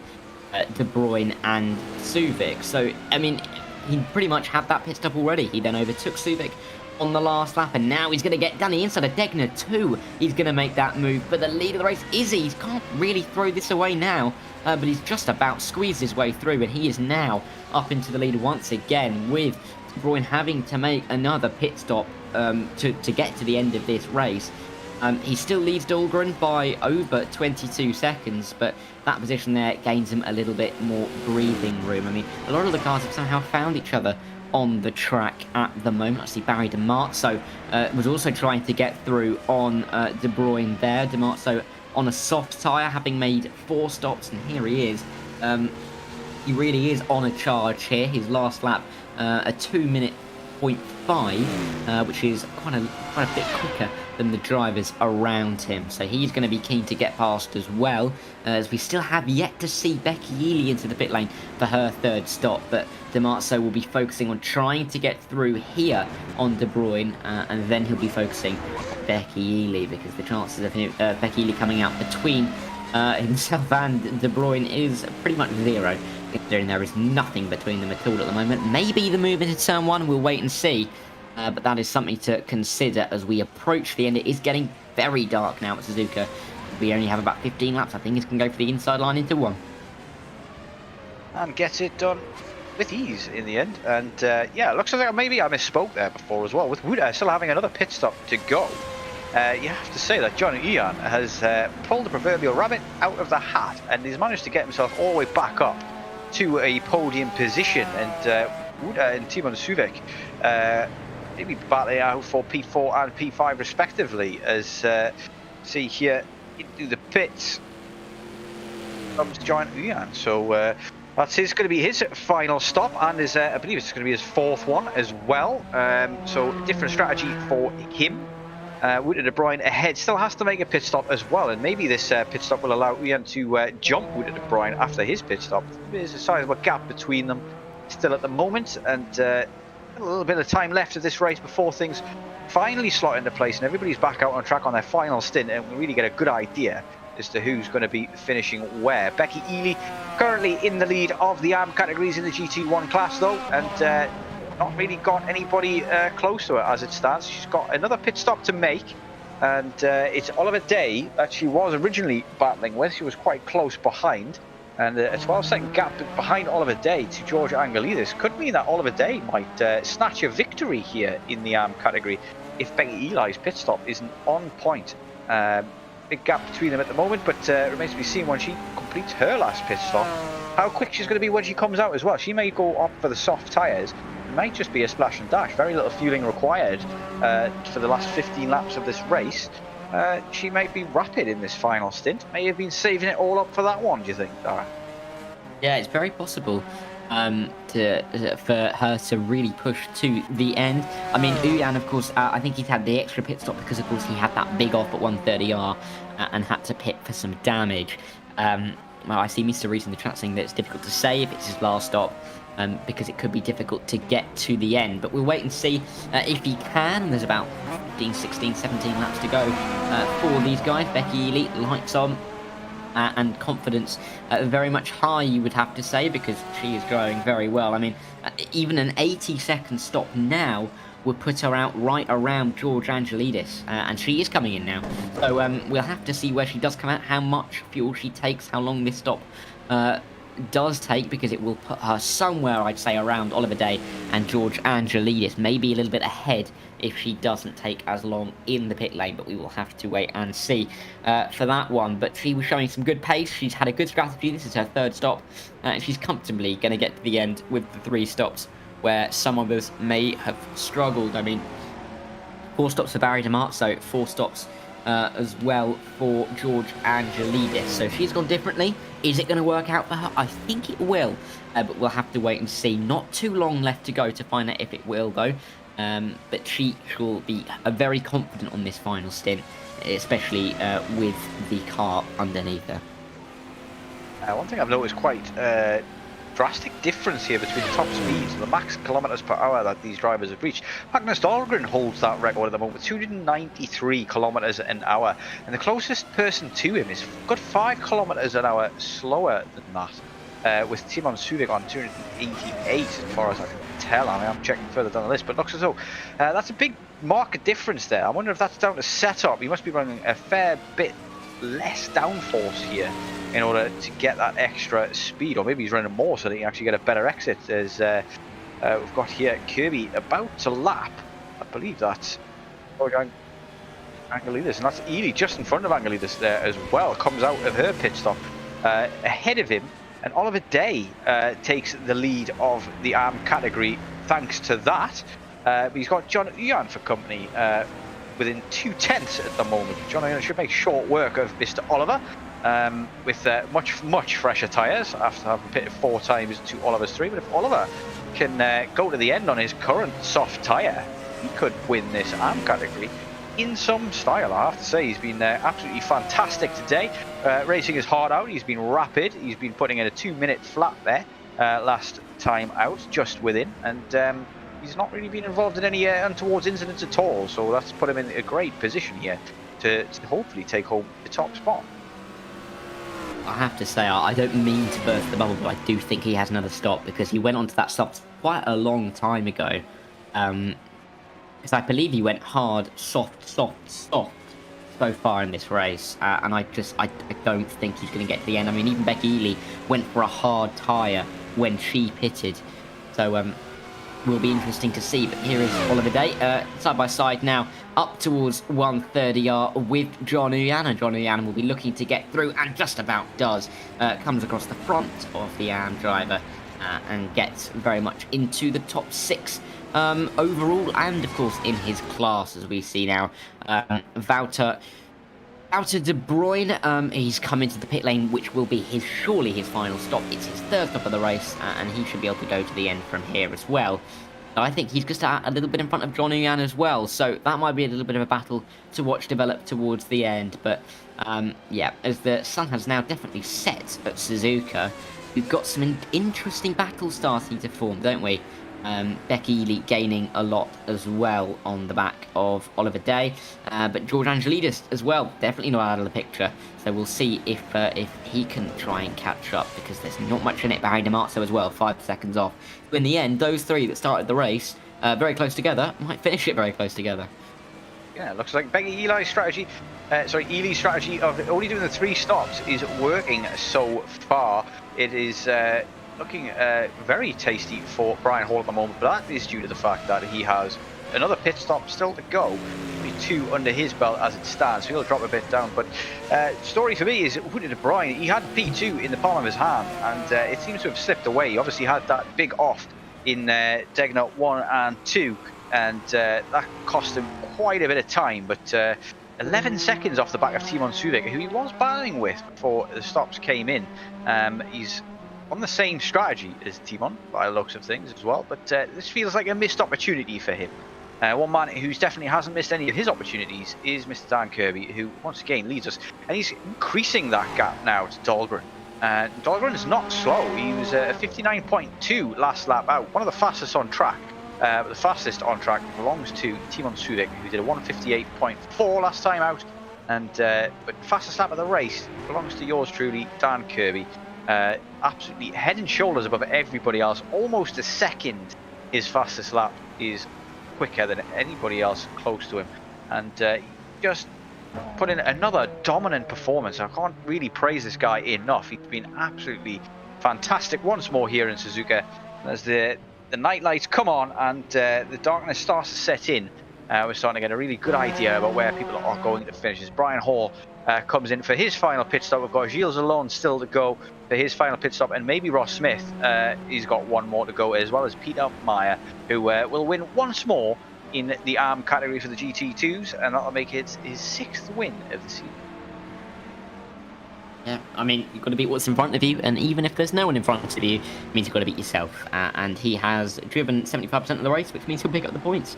De Bruyne and Suzuka. So, I mean, he pretty much had that pit stop already. He then overtook Suzuka on the last lap, and now he's going to get down the inside of Degner 2. He's going to make that move, but the lead of the race, Izzy, he can't really throw this away now, but he's just about squeezed his way through, and he is now up into the lead once again, with De Bruyne having to make another pit stop to get to the end of this race. He still leads Dahlgren by over 22 seconds, but that position there gains him a little bit more breathing room. I mean, a lot of the cars have somehow found each other on the track at the moment. I see Barry Dimarzo was also trying to get through on De Bruyne there. Dimarzo on a soft tyre, having made 4 stops, and here he is. He really is on a charge here. His last lap, a 2-minute 0.5, which is quite a bit quicker than the drivers around him. So he's going to be keen to get past as well, as we still have yet to see Becky Ely into the pit lane for her 3rd stop. But Dimarzo will be focusing on trying to get through here on De Bruyne, and then he'll be focusing on Becky Ely, because the chances of him, Becky Ely coming out between himself and De Bruyne is pretty much 0. Considering there is nothing between them at all at the moment. Maybe the move into turn 1, we'll wait and see. But that is something to consider as we approach the end. It is getting very dark now at Suzuka. We only have about 15 laps. I think it's going to go for the inside line into 1. And gets it done with ease in the end. And yeah, it looks like maybe I misspoke there before as well. With Wuda still having another pit stop to go. You have to say that John Ian has pulled the proverbial rabbit out of the hat, and he's managed to get himself all the way back up to a podium position. And Wuda and Timon Suzuka maybe battling out for P4 and P5 respectively, as see here into the pits comes John Ian. So that's going to be his final stop, and is I believe it's going to be his 4th one as well. So different strategy for him. Wuda De Bruyne ahead still has to make a pit stop as well, and maybe this pit stop will allow Ian to jump Wuda De Bruyne after his pit stop. There's a sizable gap between them still at the moment, and a little bit of time left of this race before things finally slot into place and everybody's back out on track on their final stint, and we really get a good idea as to who's going to be finishing where. Becky Ely currently in the lead of the AM categories in the GT1 class though, and not really got anybody close to her as it stands. She's got another pit stop to make, and it's Oliver Day that she was originally battling with. She was quite close behind, and a 12-second gap behind Oliver Day to George Angelidis could mean that Oliver Day might snatch a victory here in the AM category if Becky Eli's pit stop isn't on point. Big gap between them at the moment, but remains to be seen when she completes her last pit stop how quick she's going to be when she comes out as well. She may go up for the soft tyres. It might just be a splash and dash, very little fueling required for the last 15 laps of this race. She might be rapid in this final stint. May have been saving it all up for that one, do you think, Dara? Yeah, it's very possible for her to really push to the end. I mean, Uyan, of course, I think he's had the extra pit stop because, of course, he had that big off at 130R and had to pit for some damage. Well, I see Mr. Reese in the chat saying that it's difficult to say if it's his last stop, because it could be difficult to get to the end. But we'll wait and see if he can. There's about 15, 16, 17 laps to go for these guys. Becky Ely, lights on, and confidence very much high, you would have to say, because she is going very well. I mean, even an 80-second stop now would put her out right around George Angelidis, and she is coming in now. So we'll have to see where she does come out, how much fuel she takes, how long this stop does take, because it will put her somewhere, I'd say, around Oliver Day and George Angelidis, maybe a little bit ahead if she doesn't take as long in the pit lane, but we will have to wait and see for that one. But she was showing some good pace. She's had a good strategy. This is her third stop, and she's comfortably going to get to the end with the 3 stops where some of us may have struggled. I mean, 4 stops for Barry Dimarzo, 4 stops as well for George Angelidis. So she's gone differently. Is it going to work out for her? I think it will, but we'll have to wait and see. Not too long left to go to find out if it will, though. But she will be very confident on this final stint, especially with the car underneath her. One thing I've noticed quite drastic difference here between the top speeds and the max kilometers per hour that these drivers have reached. Magnus Dahlgren holds that record at the moment with 293 kilometers an hour, and the closest person to him is a good 5 kilometers an hour slower than that, with Timon Suvik on 288 as far as I can tell. I mean, I'm checking further down the list, but looks as though that's a big market difference there. I wonder if that's down to setup. He must be running a fair bit less downforce here in order to get that extra speed, or maybe he's running more so that he can actually get a better exit. As we've got here Kirby about to lap, I believe that's Angelidis, and that's Ely just in front of Angelidis there as well, comes out of her pit stop ahead of him, and Oliver Day takes the lead of the ARM category thanks to that. He's got John Uyan for company within 2/10 at the moment. John Uyan should make short work of Mr. Oliver, with much fresher tyres after having pitted 4 times to Oliver's 3. But if Oliver can go to the end on his current soft tyre, he could win this ARM category in some style. I have to say, he's been absolutely fantastic today, racing his heart out. He's been rapid. He's been putting in a 2-minute flat there last time out, just within, and he's not really been involved in any untoward incidents at all. So that's put him in a great position here to hopefully take home the top spot. I have to say, I don't mean to burst the bubble, but I do think he has another stop, because he went onto that stop quite a long time ago. Because I believe he went hard, soft so far in this race, and I don't think he's going to get to the end. I mean, even Becky Ely went for a hard tyre when she pitted, so will be interesting to see. But here is Oliver Day, side by side now, up towards 130R with John Uyan. John Uyan will be looking to get through, and just about does. Comes across the front of the ARM driver and gets very much into the top 6 overall, and of course in his class, as we see now. Wouter de Bruyne, he's come into the pit lane, which will be surely his final stop. It's his 3rd stop of the race, and he should be able to go to the end from here as well. I think he's just a little bit in front of John Uyan as well, so that might be a little bit of a battle to watch develop towards the end. But yeah, as the sun has now definitely set at Suzuka, we've got some interesting battles starting to form, don't we? Becky Ely gaining a lot as well on the back of Oliver Day, but George Angelidis as well, definitely not out of the picture. So we'll see if he can try and catch up, because there's not much in it behind Dimarzo as well, 5 seconds off. But in the end, those 3 that started the race very close together might finish it very close together. Yeah, it looks like Ely's strategy of only doing the 3 stops is working so far. It is looking very tasty for Brian Hall at the moment, but that is due to the fact that he has another pit stop still to go. Only 2 under his belt as it stands, so he'll drop a bit down. But story for me is Wouter de Bruyne. He had P2 in the palm of his hand, and it seems to have slipped away. He obviously had that big off in Degner 1 and 2, and that cost him quite a bit of time. But 11 seconds off the back of Timon Suvik, who he was battling with before the stops came in. He's on the same strategy as Timon by the looks of things as well, but this feels like a missed opportunity for him. One man who's definitely hasn't missed any of his opportunities is Mr. Dan Kirby, who once again leads us, and he's increasing that gap now to Dahlgren. Dahlgren's not slow. He was a 59.2 last lap out, one of the fastest on track. But the fastest on track belongs to Timon Suvik, who did a 158.4 last time out, and but fastest lap of the race belongs to yours truly, Dan Kirby. Absolutely head and shoulders above everybody else, almost a second his fastest lap is quicker than anybody else close to him, and just put in another dominant performance. I can't really praise this guy enough. He's been absolutely fantastic once more here in Suzuka. As the night lights come on and the darkness starts to set in, we're starting to get a really good idea about where people are going to finish. As Brian Hall comes in for his final pit stop, we've got Gilles Alone still to go for his final pit stop, and maybe Ross Smith, he's got one more to go, as well as Peter Meyer, who will win once more in the ARM category for the GT2s, and that'll make it his 6th win of the season. Yeah, I mean, you've got to beat what's in front of you, and even if there's no one in front of you, it means you've got to beat yourself. And he has driven 75% of the race, which means he'll pick up the points.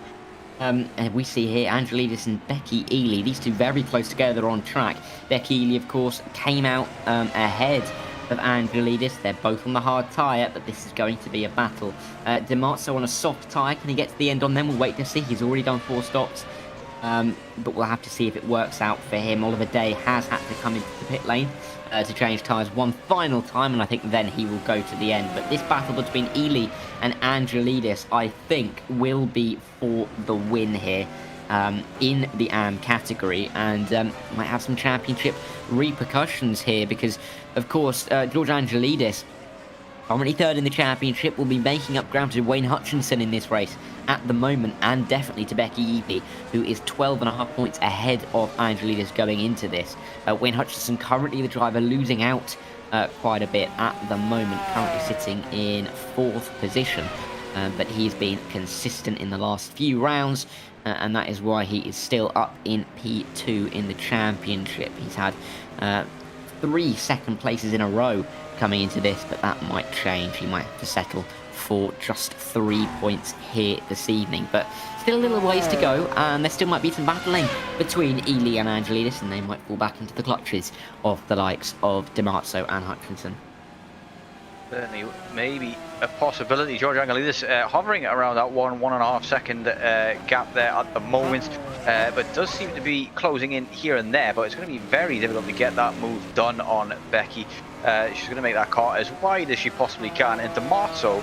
And we see here Angelidis and Becky Ely, these two very close together on track. Becky Ely, of course, came out ahead of Angelidis. They're both on the hard tyre, but this is going to be a battle. Dimarzo on a soft tyre. Can he get to the end on them? We'll wait to see. He's already done 4 stops. But we'll have to see if it works out for him. Oliver Day has had to come into the pit lane to change tyres one final time, and I think then he will go to the end. But this battle between Ely and Angelidis, I think, will be for the win here in the AM category, and might have some championship repercussions here because, of course, George Angelidis, currently 3rd in the championship, will be making up ground to Wayne Hutchinson in this race at the moment, and definitely to Becky Ely, who is 12.5 points ahead of Angelidis going into this. Wayne Hutchinson currently the driver, losing out quite a bit at the moment, currently sitting in 4th position, but he's been consistent in the last few rounds, and that is why he is still up in P2 in the championship. He's had 3 second places in a row coming into this, but that might change. He might have to settle for just 3 points here this evening, but still a little ways to go, and there still might be some battling between Ely and Angelidis, and they might fall back into the clutches of the likes of Dimarzo and Hutchinson. Certainly, maybe a possibility. George Angelidis hovering around that 1.5 second gap there at the moment, but does seem to be closing in here and there, but it's going to be very difficult to get that move done on Becky. She's going to make that car as wide as she possibly can, and Dimarzo,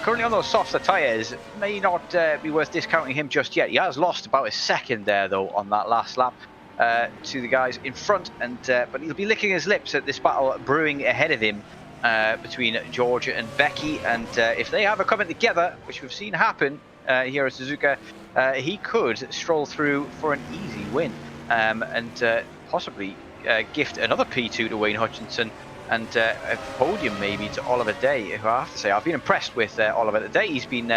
currently on those softer tyres, may not be worth discounting him just yet. He has lost about a second there, though, on that last lap to the guys in front, and but he'll be licking his lips at this battle brewing ahead of him between George and Becky, and if they have a coming together, which we've seen happen here at Suzuka, he could stroll through for an easy win, and possibly gift another P2 to Wayne Hutchinson, and a podium maybe to Oliver Day, who I have to say I've been impressed with Oliver today. He's been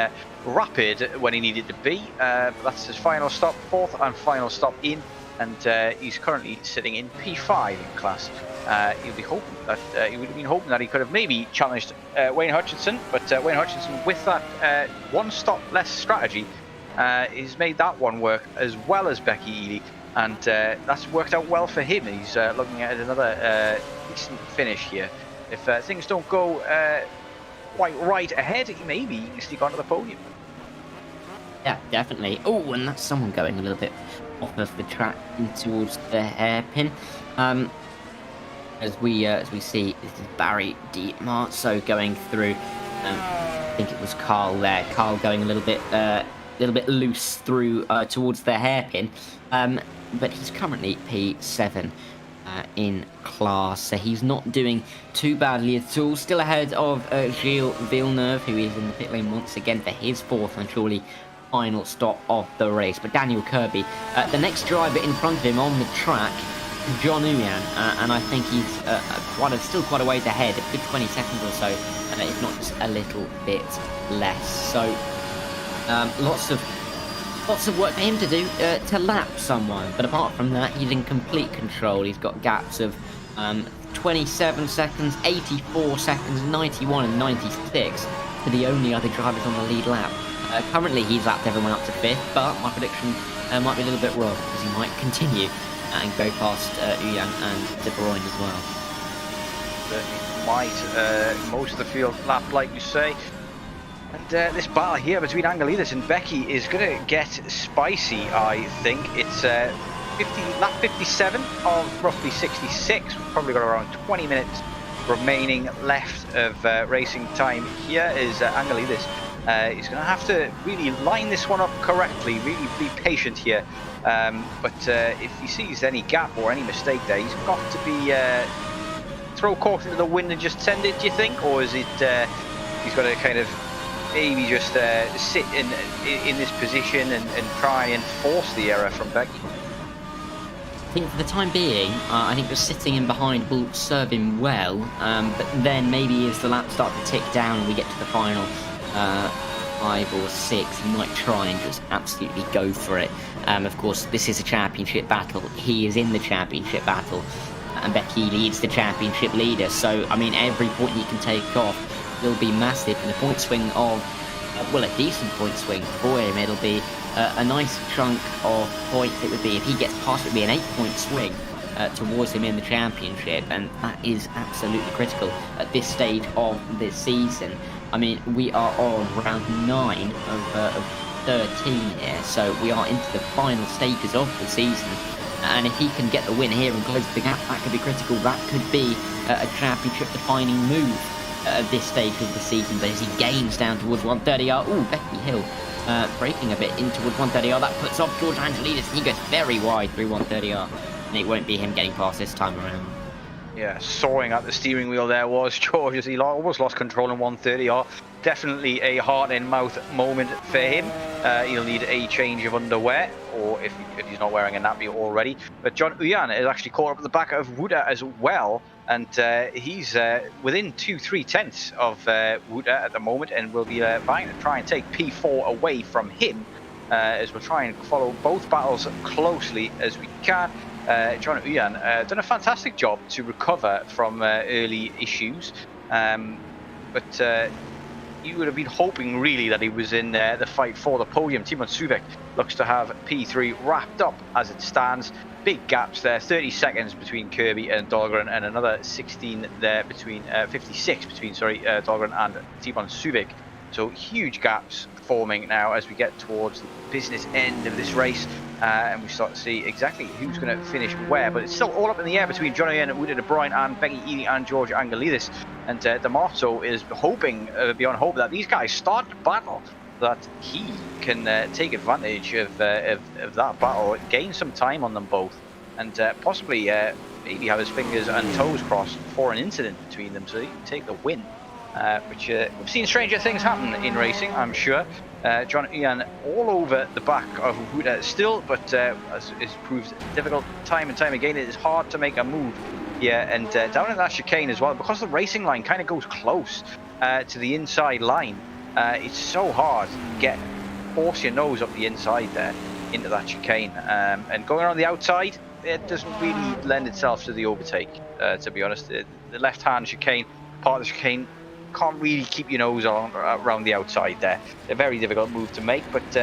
rapid when he needed to be. That's his final stop, 4th and final stop in, and he's currently sitting in P5 in class. He'll be hoping that he would have been hoping that he could have maybe challenged Wayne Hutchinson, but Wayne Hutchinson, with that 1 stop less strategy, he's made that one work as well as Becky Ely, and that's worked out well for him. He's looking at another decent finish here. If things don't go quite right ahead, maybe he can sneak onto the podium. Yeah, definitely. Oh, and that's someone going a little bit off of the track in towards the hairpin. As we see, this is Barry Dimarzo going through. I think it was Carl there. Carl going a little bit loose through towards the hairpin. But he's currently P7 in class, so he's not doing too badly at all. Still ahead of Gilles Villeneuve, who is in the pit lane once again for his 4th and surely final stop of the race. But Daniel Kirby, the next driver in front of him on the track, John Uyan, and I think he's still quite a ways ahead, a good 20 seconds or so, if not just a little bit less. So lots of work for him to do to lap someone, but apart from that, he's in complete control. He's got gaps of 27 seconds, 84 seconds, 91 and 96 for the only other drivers on the lead lap. Currently, he's lapped everyone up to 5th, but my prediction might be a little bit wrong, because he might continue and go past Uyan and De Bruyne as well. Certainly might. Most of the field lap, like you say. And this battle here between Angelidis and Becky is going to get spicy, I think. It's lap 57 of roughly 66. We've probably got around 20 minutes remaining left of racing time here. Is Angelidis He's going to have to really line this one up correctly, really be patient here. But if he sees any gap or any mistake there, he's got to be throw caution to the wind and just send it, do you think? Or is it he's got to kind of maybe just sit in this position and try and force the error from Becky? I think for the time being, I think just sitting in behind will serve him well, but then maybe as the laps start to tick down and we get to the final 5 or 6, he might try and just absolutely go for it. Of course, this is a championship battle. He is in the championship battle, and Becky leads the championship leader. So, I mean, every point he can take off will be massive, and a point swing of, well, a decent point swing for him. It'll be a nice chunk of points. It would be, if he gets past, it would be an 8-point swing towards him in the championship, and that is absolutely critical at this stage of this season. I mean, we are on round 9 of 13 here, so we are into the final stages of the season, and if he can get the win here and close the gap, that could be critical. That could be a championship defining move at this stage of the season. But as he gains down towards 130R, ooh, Becky Hill breaking a bit in towards 130R, that puts off George Angelidis, and he goes very wide through 130R, and it won't be him getting past this time around. Yeah, sawing at the steering wheel there was George, as he almost lost control in 130R. Definitely a heart-in-mouth moment for him. He'll need a change of underwear, or if he's not wearing a nappy already. But John Uyan is actually caught up at the back of Wuda as well, and he's within 2-3 tenths of Wuda at the moment, and will be vying to try and take P4 away from him, as we'll try and follow both battles closely as we can. John Uyan done a fantastic job to recover from early issues, but you would have been hoping really that he was in the fight for the podium. Timon Suvek looks to have P3 wrapped up as it stands. Big gaps there, 30 seconds between Kirby and Dahlgren, and another 16 there between 56 between Dahlgren and Timon Suvek. So huge gaps forming now as we get towards the business end of this race, and we start to see exactly who's going to finish where. But it's still all up in the air between John O'Yen and Wooded O'Brien and Becky Ealing and George Angelidis. And Dimarzo is hoping beyond hope that these guys start the battle, that he can take advantage of that battle, gain some time on them both, and possibly maybe have his fingers and toes crossed for an incident between them so he can take the win. Which we've seen stranger things happen in racing, I'm sure. John Ian all over the back of Huda still, but as is proved difficult time and time again, it is hard to make a move here. And down in that chicane as well, because the racing line kind of goes close to the inside line, it's so hard to force your nose up the inside there into that chicane. And going around the outside, it doesn't really lend itself to the overtake, to be honest. The left-hand chicane, part of the chicane, can't really keep your nose around the outside there. A very difficult move to make, but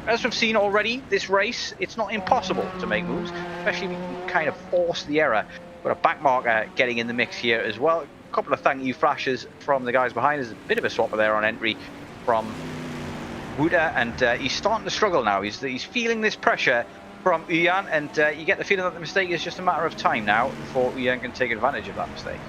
as we've seen already this race, it's not impossible to make moves, especially if you can kind of force the error. Got a back marker getting in the mix here as well. A couple of thank you flashes from the guys behind. There's a bit of a swapper there on entry from Wuda, and he's starting to struggle now. He's feeling this pressure from Uyan, and you get the feeling that the mistake is just a matter of time now before Uyan can take advantage of that mistake.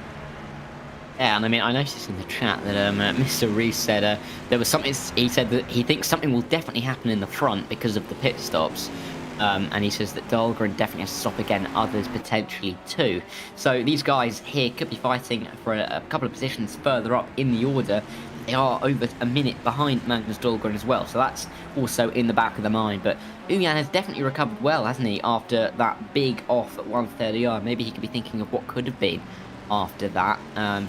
Yeah, and I mean, I noticed in the chat that Mr. Reese said there was something. He said that he thinks something will definitely happen in the front because of the pit stops, and he says that Dahlgren definitely has to stop again, others potentially too. So these guys here could be fighting for a couple of positions further up in the order. They are over a minute behind Magnus Dahlgren as well, so that's also in the back of the mind. But Uyan has definitely recovered well, hasn't he, after that big off at 130R? Maybe he could be thinking of what could have been after that,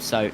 so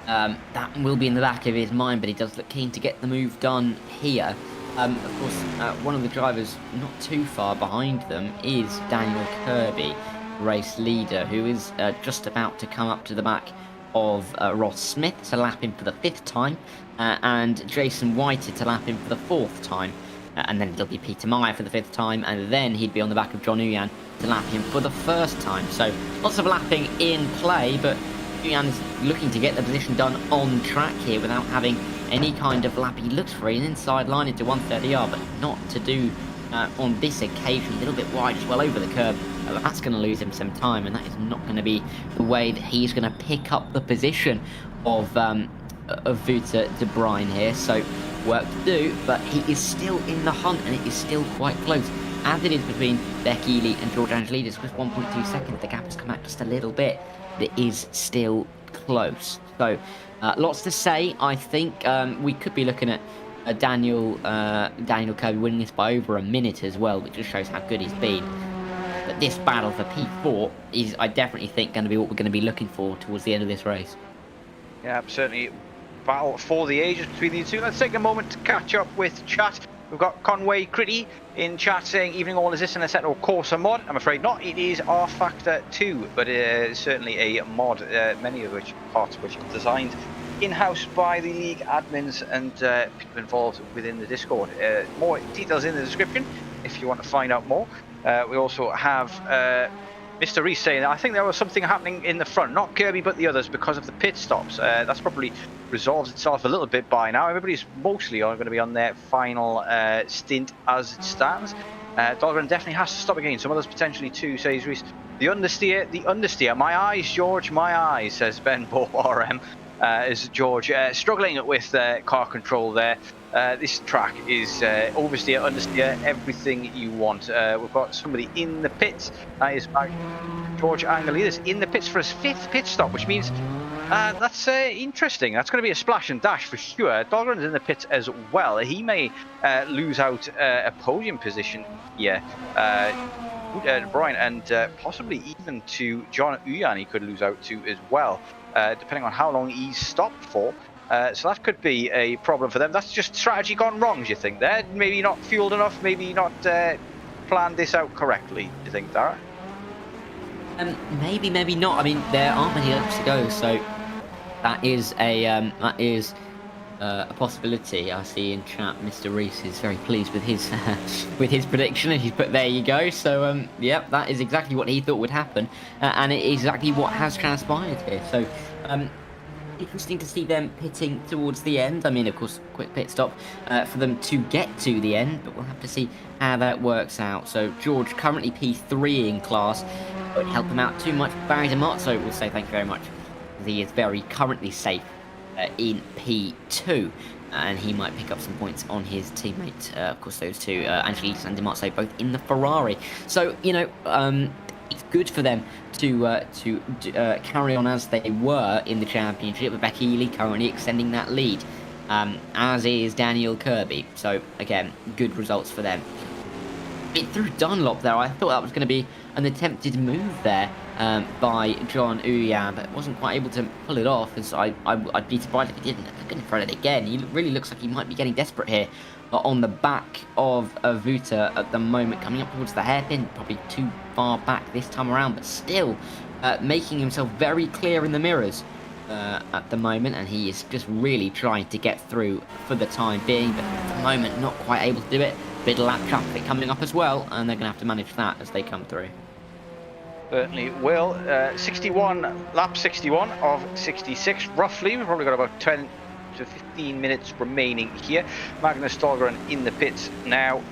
that will be in the back of his mind, but he does look keen to get the move done here. Of course, one of the drivers not too far behind them is Daniel Kirby, race leader, who is just about to come up to the back of Ross Smith to lap him for the 5th time, and Jason Whited to lap him for the 4th time, and then it'll be Peter Meyer for the 5th time, and then he'd be on the back of John Uyan to lap him for the 1st time. So lots of lapping in play, but Uyan is looking to get the position done on track here without having any kind of lap. He looks for an inside line into 130R, but not to do on this occasion. A little bit wide as well over the curb. That's going to lose him some time, and that is not going to be the way that he's going to pick up the position of of Vuta to Brian here, so work to do, but he is still in the hunt, and it is still quite close, as it is between Bekele and George Angelidis with 1.2 seconds. The gap has come out just a little bit, but it is still close. So lots to say. I think we could be looking at Daniel Kirby winning this by over a minute as well, which just shows how good he's been. But this battle for P4 is, I definitely think, going to be what we're going to be looking for towards the end of this race. Yeah, certainly battle for the ages between these two. Let's take a moment to catch up with chat. We've got Conway Critty in chat saying, evening all, is this an Assetto Corsa mod? I'm afraid not. It is R Factor 2, but certainly a mod, many of which parts of which are designed in-house by the league admins and people involved within the Discord. More details in the description if you want to find out more. We also have Mr. Reese saying, I think there was something happening in the front, not Kirby but the others, because of the pit stops. That's probably resolved itself a little bit by now. Everybody's mostly going to be on their final stint as it stands. Dahlgren definitely has to stop again. Some others potentially too, says Reese. The understeer. My eyes, George, my eyes, says Ben RM. Is George struggling with car control there. This track is oversteer, understeer, everything you want. We've got somebody in the pits. That is George Angelidis in the pits for his 5th pit stop, which means that's interesting. That's going to be a splash and dash for sure. Dahlgren's in the pits as well. He may lose out a podium position here. Brian, and possibly even to John Uyan he could lose out to as well, depending on how long he's stopped for. So that could be a problem for them. That's just strategy gone wrong, do you think? There, maybe not fueled enough, maybe not planned this out correctly, do you think, Dara? Maybe not. I mean, there aren't many laps to go, so that is a possibility. I see in chat Mr. Reese is very pleased with his with his prediction, and he's put there you go. So yeah, that is exactly what he thought would happen, and it is exactly what has transpired here. So interesting to see them pitting towards the end. I mean, of course, quick pit stop for them to get to the end, but we'll have to see how that works out. So George currently P3 in class. Won't help him out too much. Barry Dimarzo will say thank you very much. He is very currently safe in P2, and he might pick up some points on his teammate. Of course, those two, Angelidis and Dimarzo, both in the Ferrari. So, you know, it's good for them to carry on as they were in the championship, with Bekele currently extending that lead, as is Daniel Kirby. So, again, good results for them. It threw Dunlop there. I thought that was going to be an attempted move there by John Uyan, but wasn't quite able to pull it off, as I'd be surprised if he didn't. Look in front of it again. He really looks like he might be getting desperate here. But on the back of Vuta at the moment, coming up towards the hairpin, probably too far back this time around, but still making himself very clear in the mirrors at the moment, and he is just really trying to get through for the time being, but at the moment not quite able to do it. Bit of lap traffic coming up as well, and they're going to have to manage that as they come through. Certainly will. 61, lap 61 of 66 roughly. We've probably got about 10 to 15 minutes remaining here. Magnus Dahlgren in the pits now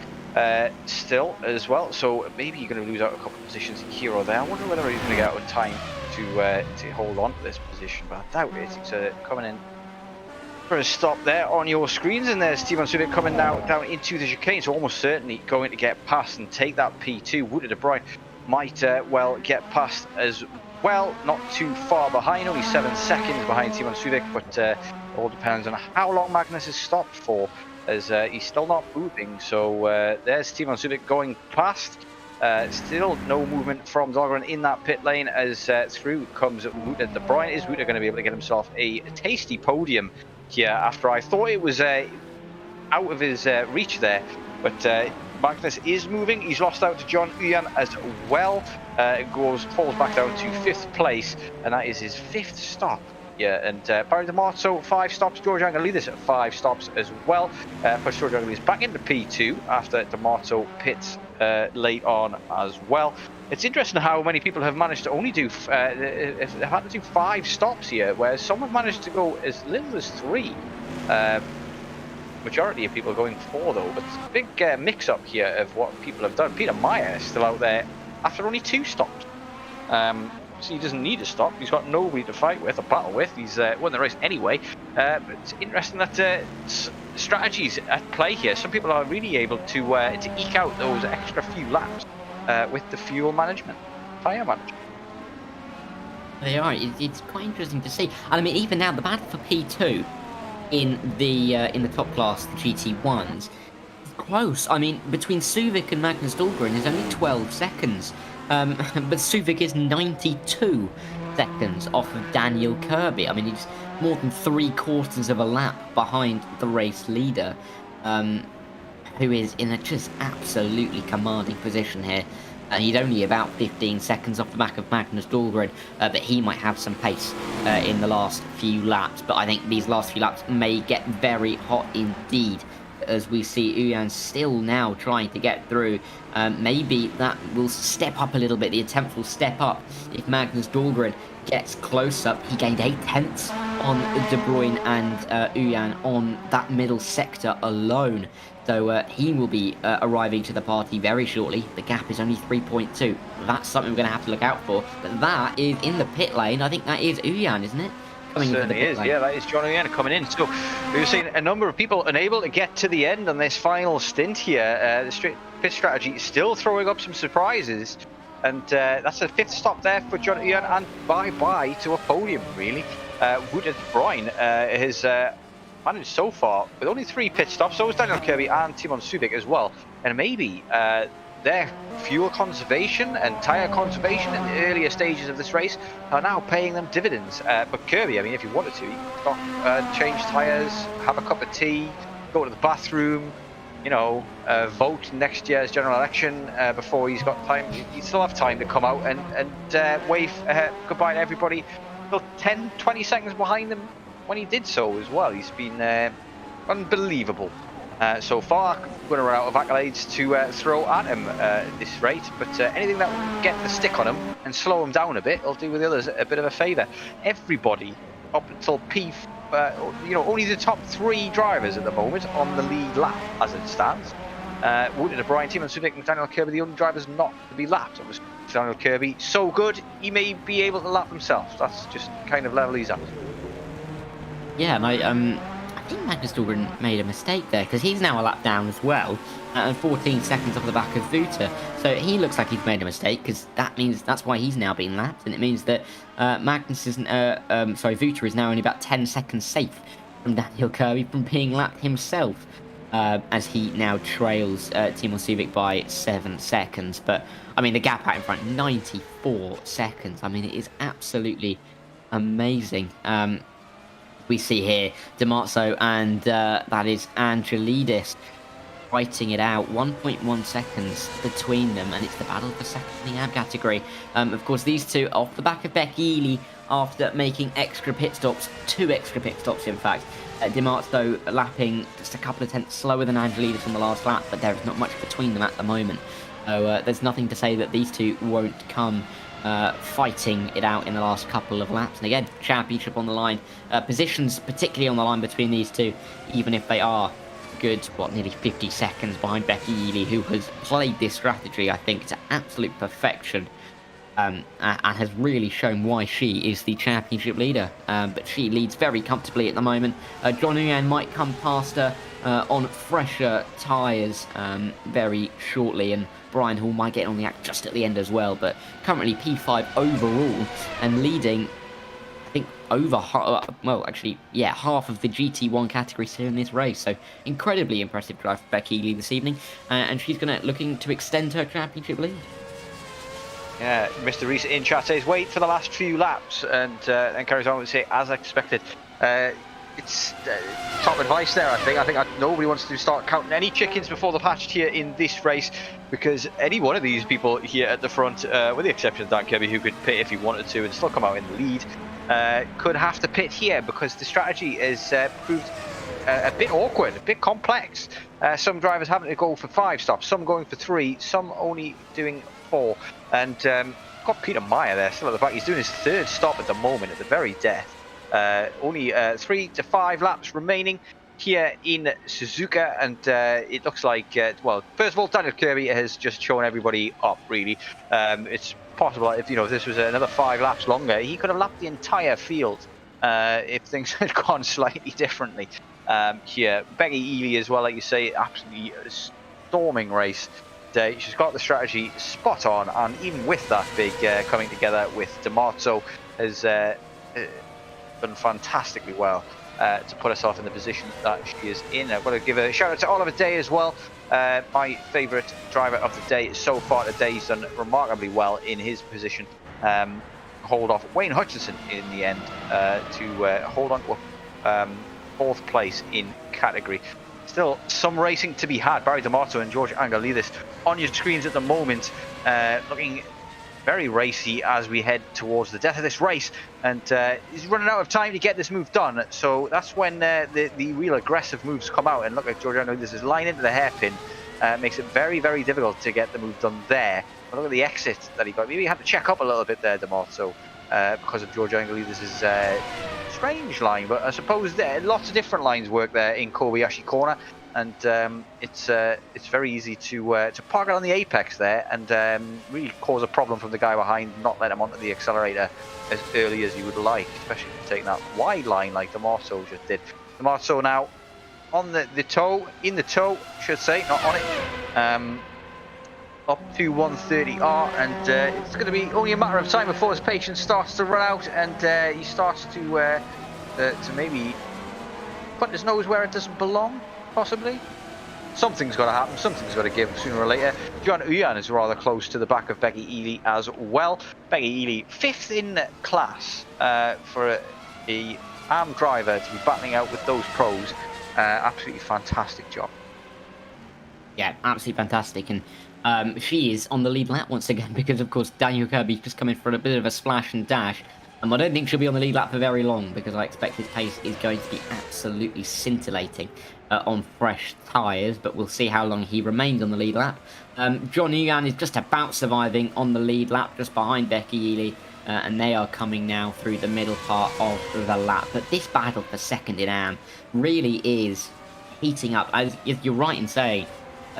still as well, so maybe you're going to lose out a couple of positions here or there. I wonder whether he's going to get out of time to hold on to this position, but I doubt it. He's coming in for a stop there on your screens, and there's Steven Subic coming now down into the chicane, so almost certainly going to get past and take that P2. Wouter de Bruin might well get past as well, not too far behind, only 7 seconds behind Steven Subic, but all depends on how long Magnus is stopped for, as he's still not moving. So there's Steven Subic going past. Still no movement from Dahlgren in that pit lane, as through comes Wouter de Bruin. Is Wouter going to be able to get himself a tasty podium here, after I thought it was out of his reach there, but Magnus is moving. He's lost out to John Uyan as well. Falls back down to 5th place, and that is his 5th stop. Yeah, and Barry Dimarzo 5 stops, George Angelidis at 5 stops as well. Puts George Angelidis back into P2 after Dimarzo pits late on as well. It's interesting how many people have managed to only do have had to do 5 stops here, whereas some have managed to go as little as 3. Majority of people are going 4 though, but it's a big mix-up here of what people have done. Peter Meyer is still out there after only 2 stops. So he doesn't need a stop. He's got nobody to fight with or battle with. He's won the race anyway. But it's interesting that strategies at play here. Some people are really able to eke out those extra few laps with the fuel management, tyre management. They are. It's quite interesting to see. And I mean, even now, the battle for P2 in the top class, the GT1s, is close. I mean, between Suzuka and Magnus Dahlgren, there's only 12 seconds. But Suzuka is 92 seconds off of Daniel Kirby. I mean, he's more than 3/4 of a lap behind the race leader, who is in a just absolutely commanding position here. He's only about 15 seconds off the back of Magnus Dahlgren, but he might have some pace in the last few laps. But I think these last few laps may get very hot indeed, as we see Uyan still now trying to get through. Maybe that will step up a little bit. The attempt will step up if Magnus Dahlgren gets close up. He gained 8/10 on De Bruyne and Uyan on that middle sector alone. So he will be arriving to the party very shortly. The gap is only 3.2. That's something we're going to have to look out for. But that is in the pit lane. I think that is Uyan, isn't it? Certainly is, yeah, that is John Uyan coming in. So we've seen a number of people unable to get to the end on this final stint here. The pit strategy is still throwing up some surprises. And that's a 5th stop there for John Uyan, and bye-bye to a podium, really. Wout de Bruyne has managed so far with only 3 pit stops. So is Daniel Kirby and Timon Subic as well. And maybe their fuel conservation and tyre conservation in the earlier stages of this race are now paying them dividends. But Kirby, I mean, if you wanted to, you could stop, change tyres, have a cup of tea, go to the bathroom, you know, vote next year's general election before he's got time. You still have time to come out and wave goodbye to everybody. Still 10, 20 seconds behind them when he did so as well. He's been unbelievable so far. We're going to run out of accolades to throw at him at this rate, but anything that will get the stick on him and slow him down a bit will do with the others a bit of a favour. Everybody up until you know, only the top 3 drivers at the moment on the lead lap as it stands. Wout de Bruyne, Timon Subic and Daniel Kirby, the only drivers not to be lapped. Obviously, Daniel Kirby, so good, he may be able to lap himself. That's just the kind of level he's at. Yeah, and I think Magnus Dahlgren made a mistake there, because he's now a lap down as well, and 14 seconds off the back of Vuta. So he looks like he's made a mistake, because that means that's why he's now being lapped, and it means that Vuta is now only about 10 seconds safe from Daniel Kirby from being lapped himself, as he now trails Timon Subic by 7 seconds. But I mean, the gap out in front, 94 seconds. I mean, it is absolutely amazing. We see here Dimarzo and that is Angelidis fighting it out. 1.1 seconds between them, and it's the battle for second in the AB category. Of course, these two off the back of Becky Ely after making extra pit stops, 2 extra pit stops in fact. Dimarzo lapping just a couple of tenths slower than Angelidis on the last lap, but there is not much between them at the moment. So there's nothing to say that these two won't come fighting it out in the last couple of laps. And again, championship on the line. Positions particularly on the line between these two, even if they are good, nearly 50 seconds behind Becky Ely, who has played this strategy, I think, to absolute perfection, and has really shown why she is the championship leader. But she leads very comfortably at the moment. John Uyan might come past her on fresher tyres very shortly, and Brian Hall might get on the act just at the end as well, but currently P5 overall and leading, I think, over half of the GT1 categories here in this race. So incredibly impressive drive for Becky Ely this evening, and she's looking to extend her championship lead. Yeah, Mr. Reese in chat says wait for the last few laps, and carries on to say as expected. It's top advice there, I think. Nobody wants to start counting any chickens before the patch here in this race, because any one of these people here at the front, with the exception of Dan Kirby, who could pit if he wanted to and still come out in the lead, could have to pit here, because the strategy has proved a bit awkward, a bit complex. Some drivers having to go for 5 stops, some going for 3, some only doing 4. And got Peter Meyer there still at the back. He's doing his 3rd stop at the moment, at the very death. Only 3 to 5 laps remaining here in Suzuka, and it looks like, well, first of all, Daniel Kirby has just shown everybody up, really. It's possible if this was another 5 laps longer, he could have lapped the entire field if things had gone slightly differently here. Becky Ely as well, like you say, absolutely storming race today. She's got the strategy spot on, and even with that big coming together with Dimarzo, has done fantastically well to put herself in the position that she is in. I've got to give a shout out to Oliver Day as well. My favourite driver of the day so far today. He's done remarkably well in his position. Hold off Wayne Hutchinson in the end to hold on to fourth place in category. Still some racing to be had. Barry Dimarzo and George Angelidis on your screens at the moment, looking very racy as we head towards the death of this race, and he's running out of time to get this move done. So that's when the real aggressive moves come out, and look at George Angelidis is line into the hairpin. Makes it very, very difficult to get the move done there. But look at the exit that he got. Maybe he had to check up a little bit there, Dimarzo, because of George Angelidis' strange line. But I suppose lots of different lines work there in Kobayashi Corner, and it's very easy to park it on the apex there and really cause a problem from the guy behind, not let him onto the accelerator as early as you would like, especially if you're taking that wide line like Dimarzo just did. Dimarzo now on the toe, in the toe, should say, not on it. Up to 130R, and it's going to be only a matter of time before his patience starts to run out, and he starts to maybe put his nose where it doesn't belong, possibly. Something's got to happen, something's got to give sooner or later. John Uyan is rather close to the back of Becky Ely as well. Becky Ely, 5th in class for a AM driver to be battling out with those pros. Absolutely fantastic job. Yeah, absolutely fantastic. And she is on the lead lap once again because, of course, Daniel Kirby's just coming for a bit of a splash and dash. I don't think she'll be on the lead lap for very long because I expect his pace is going to be absolutely scintillating on fresh tyres, but we'll see how long he remains on the lead lap. John Uyan is just about surviving on the lead lap, just behind Becky Ely, and they are coming now through the middle part of the lap. But this battle for second in AM really is heating up. As you're right in saying,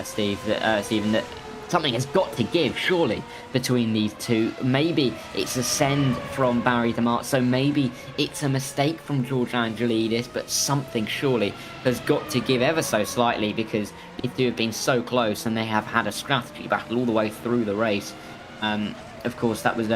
Stephen, that something has got to give, surely, between these two. Maybe it's a send from Barry Dimarzo, maybe it's a mistake from George Angelidis, but something surely has got to give ever so slightly, because these two have been so close and they have had a strategy battle all the way through the race. Of course, that was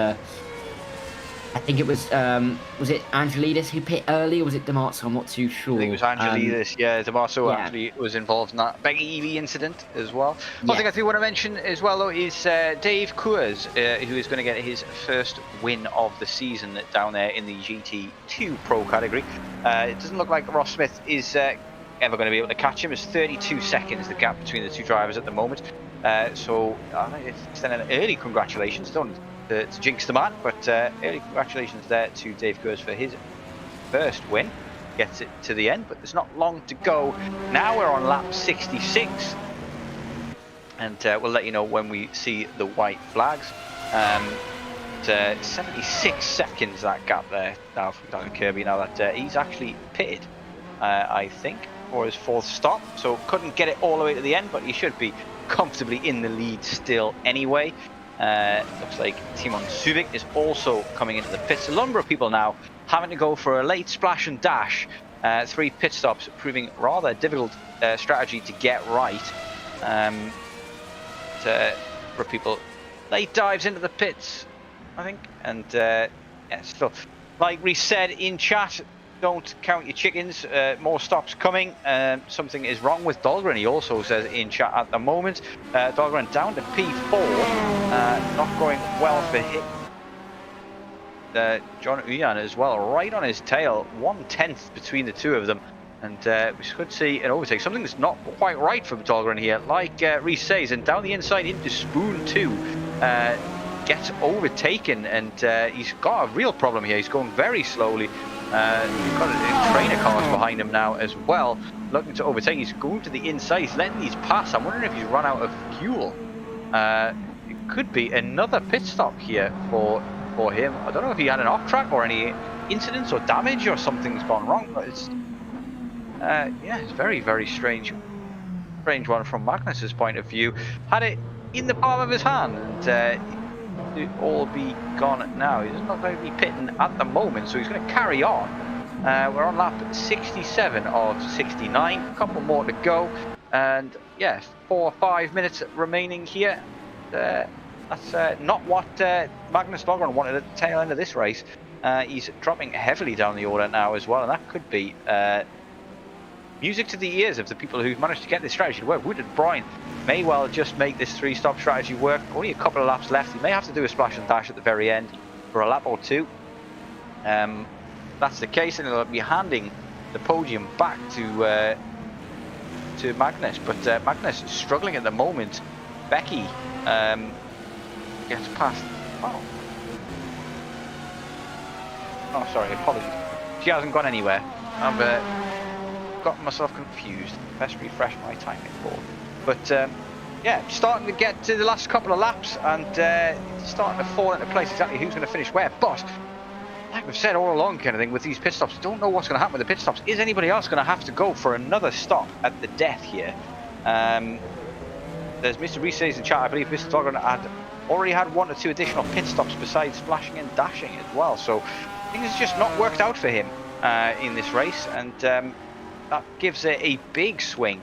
I think it was it Angelidis who pit early, or was it Dimarzo? I'm not too sure. I think it was Angelidis, Dimarzo actually was involved in that Becky Ely incident as well. One thing I do want to mention as well, though, is Dave Coors, who is going to get his first win of the season down there in the GT2 Pro category. It doesn't look like Ross Smith is ever going to be able to catch him. It's 32 seconds, the gap between the two drivers at the moment. So extending an early congratulations. Don't to jinx the man, but early congratulations there to Dave Coors for his first win. Gets it to the end, but there's not long to go. Now we're on lap 66, and we'll let you know when we see the white flags. 76 seconds that gap there now from Daniel Kirby, now that he's actually pitted, I think, for his fourth stop, so couldn't get it all the way to the end, but he should be comfortably in the lead still anyway. Looks like Timon Subic is also coming into the pits. A number of people now having to go for a late splash and dash. 3 pit stops proving rather a difficult strategy to get right. For people, late dives into the pits, I think. And still, like we said in chat, don't count your chickens. More stops coming. Something is wrong with Dahlgren, he also says in chat at the moment. Dahlgren down to P4. Not going well for him. John Uyan as well, right on his tail. 1/10 between the two of them. And we could see an overtake. Something that's not quite right from Dahlgren here. Like Reese says, and down the inside into Spoon 2. Gets overtaken, and he's got a real problem here. He's going very slowly. He's got a trainer cars behind him now as well, looking to overtake. He's going to the inside, he's letting these pass. I'm wondering if he's run out of fuel. It could be another pit stop here for him. I don't know if he had an off track or any incidents or damage or something's gone wrong, but it's it's very, very strange one from Magnus's point of view. Had it in the palm of his hand, and it all be gone now. He doesn't look like to be pitting at the moment, so he's going to carry on. We're on lap 67 of 69, a couple more to go, and yeah, 4 or 5 minutes remaining here. That's not what Magnus Dahlgren wanted at the tail end of this race. He's dropping heavily down the order now as well, and that could be music to the ears of the people who've managed to get this strategy to work. Wooded Brian may well just make this 3-stop strategy work. Only a couple of laps left. He may have to do a splash and dash at the very end for a lap or two. That's the case, and he'll be handing the podium back to Magnus. But Magnus is struggling at the moment. Becky gets past. Oh, sorry, apologies. She hasn't gone anywhere. I've gotten myself confused. Best refresh my timing board. But yeah, starting to get to the last couple of laps, and starting to fall into place exactly who's going to finish where. But like we've said all along, kind of thing, with these pit stops, don't know what's going to happen with the pit stops. Is anybody else going to have to go for another stop at the death here? There's Mr. Reese in chat. I believe Mr. Dogger had already had 1 or 2 additional pit stops besides splashing and dashing as well. So things have just not worked out for him in this race, and that gives it a big swing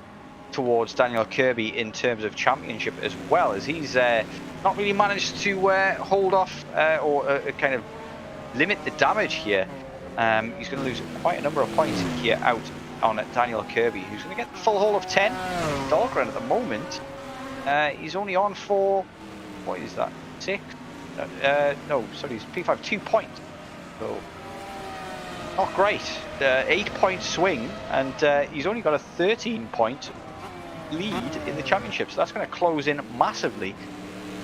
towards Daniel Kirby in terms of championship, as well as he's not really managed to hold off or kind of limit the damage here. He's going to lose quite a number of points here out on Daniel Kirby, who's going to get the full haul of 10. Dahlgren at the moment, he's only on for, what is that, 6? No, sorry, he's P5 2 points. So not great. 8-point swing, and he's only got a 13-point lead in the championship, so that's going to close in massively.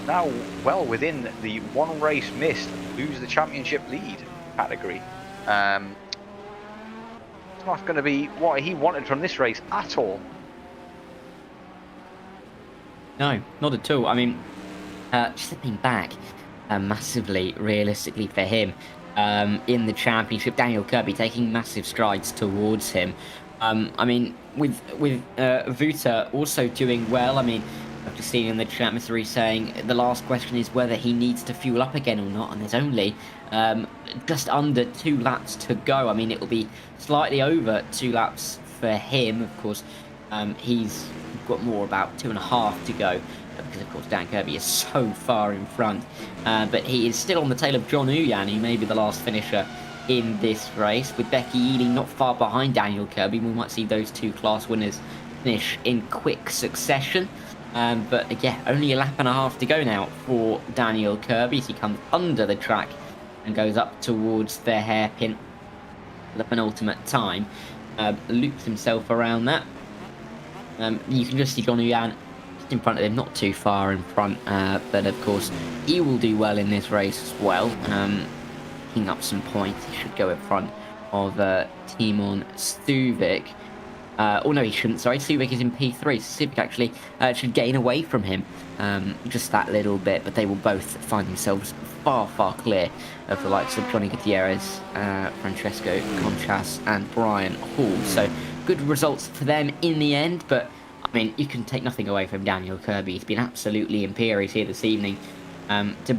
Now well within the 1 race missed, lose the championship lead category. It's not going to be what he wanted from this race at all. No, not at all. I mean, slipping back massively, realistically for him, in the championship, Daniel Kirby taking massive strides towards him. I mean, with Vuta also doing well. I mean, I've just seen in the chat Mr. Reese saying the last question is whether he needs to fuel up again or not, and there's only just under 2 laps to go. I mean, it will be slightly over 2 laps for him. Of course, he's got more, about 2.5 to go, because of course Dan Kirby is so far in front. But he is still on the tail of John Uyan, who may be the last finisher in this race, with Becky Ealing not far behind Daniel Kirby. We might see those 2 class winners finish in quick succession. But yeah, only a 1.5 laps to go now for Daniel Kirby as he comes under the track and goes up towards the hairpin for the penultimate time. Loops himself around that. You can just see John Uyan just in front of him, not too far in front, but of course he will do well in this race as well. Picking up some points, he should go in front of Timon Stuvik. Oh no, he shouldn't, sorry. Stuvik is in P3, so Stuvik actually should gain away from him just that little bit, but they will both find themselves far, far clear of the likes of Johnny Gutierrez, Francesco Conchas and Brian Hall. So good results for them in the end, but I mean, you can take nothing away from Daniel Kirby. He's been absolutely imperious here this evening. To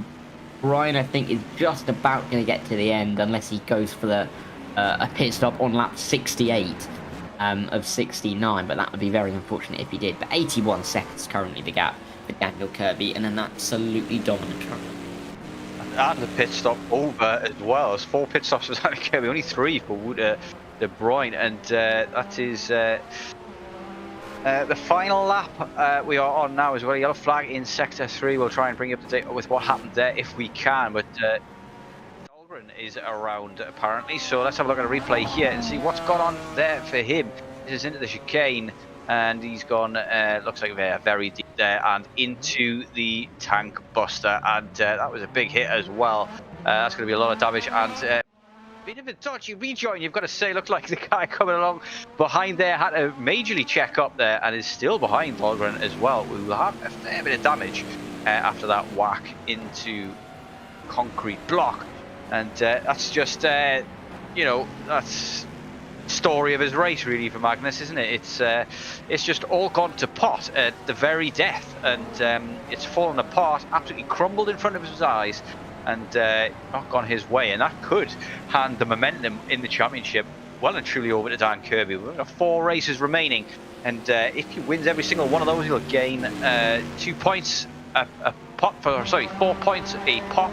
Brian, I think, is just about going to get to the end unless he goes for the a pit stop on lap 68 of 69, but that would be very unfortunate if he did. But 81 seconds currently the gap for Daniel Kirby, and an absolutely dominant truck. And the pit stop over as well. It's 4 pit stops for Daniel Kirby, only 3 for De Bruyne, and that is the final lap we are on now as well. Yellow flag in sector 3. We'll try and bring you up to date with what happened there if we can, but Dahlgren is around apparently, so let's have a look at a replay here and see what's gone on there for him. This is into the chicane, and he's gone, looks like very deep there, and into the tank buster, and that was a big hit as well. That's going to be a lot of damage, and bit of a dodgy rejoin, you've got to say. Looked like the guy coming along behind there had to majorly check up there, and is still behind Dahlgren as well, who will have a fair bit of damage after that whack into concrete block. And that's just, you know, that's story of his race really for Magnus, isn't it? It's just all gone to pot at the very death, and it's fallen apart, absolutely crumbled in front of his eyes, and not gone his way, and that could hand the momentum in the championship well and truly over to Dan Kirby. We've got 4 races remaining, and if he wins every single one of those, he'll gain 2 points a pop. 4 points a pop.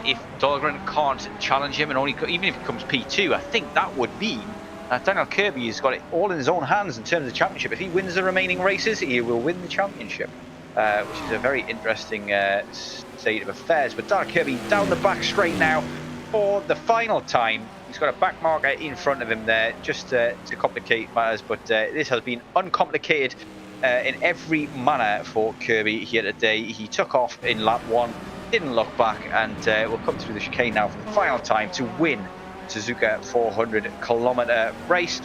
If Dahlgren can't challenge him, and even if he comes P2, I think that would mean that Daniel Kirby has got it all in his own hands in terms of the championship. If he wins the remaining races, he will win the championship, which is a very interesting state of affairs. But Daniel Kirby down the back straight now for the final time. He's got a back marker in front of him there just to complicate matters, but this has been uncomplicated in every manner for Kirby here today. He took off in lap 1, didn't look back, and will come through the chicane now for the final time to win Suzuka 400-kilometer race.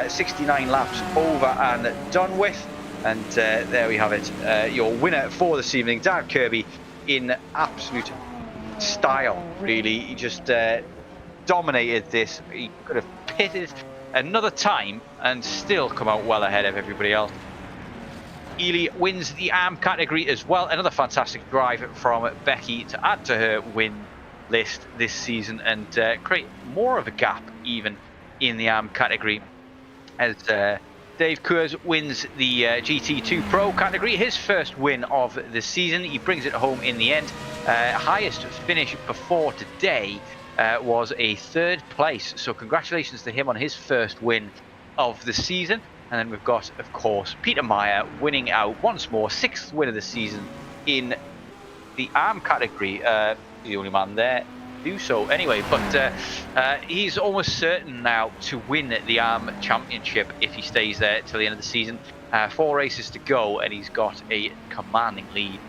69 laps over and done with, and there we have it. Your winner for this evening, Dan Kirby, in absolute style, really. He just dominated this. He could have pitted another time and still come out well ahead of everybody else. Ely wins the ARM category as well. Another fantastic drive from Becky to add to her win list this season and create more of a gap even in the ARM category, as Dave Coors wins the GT2 Pro category, his first win of the season. He brings it home in the end. Highest finish before today was a 3rd place, so congratulations to him on his first win of the season. And then we've got, of course, Peter Meyer winning out once more, 6th win of the season in the ARM category. The only man there to do so anyway, but he's almost certain now to win the ARM championship if he stays there till the end of the season. 4 races to go, and he's got a commanding lead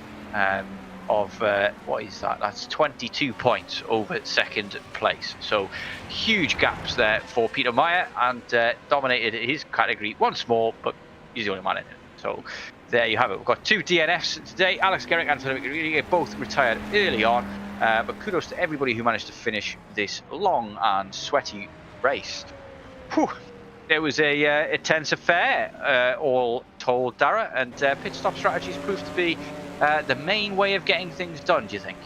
of what is that? That's 22 points over 2nd place. So huge gaps there for Peter Meyer, and dominated his category once more, but he's the only man in it. So there you have it. We've got 2 DNFs today. Alex Garrick and Philip McGreevy both retired early on, but kudos to everybody who managed to finish this long and sweaty race. Whew. It was a tense affair, all told, Dara, and pit stop strategies proved to be the main way of getting things done, do you think?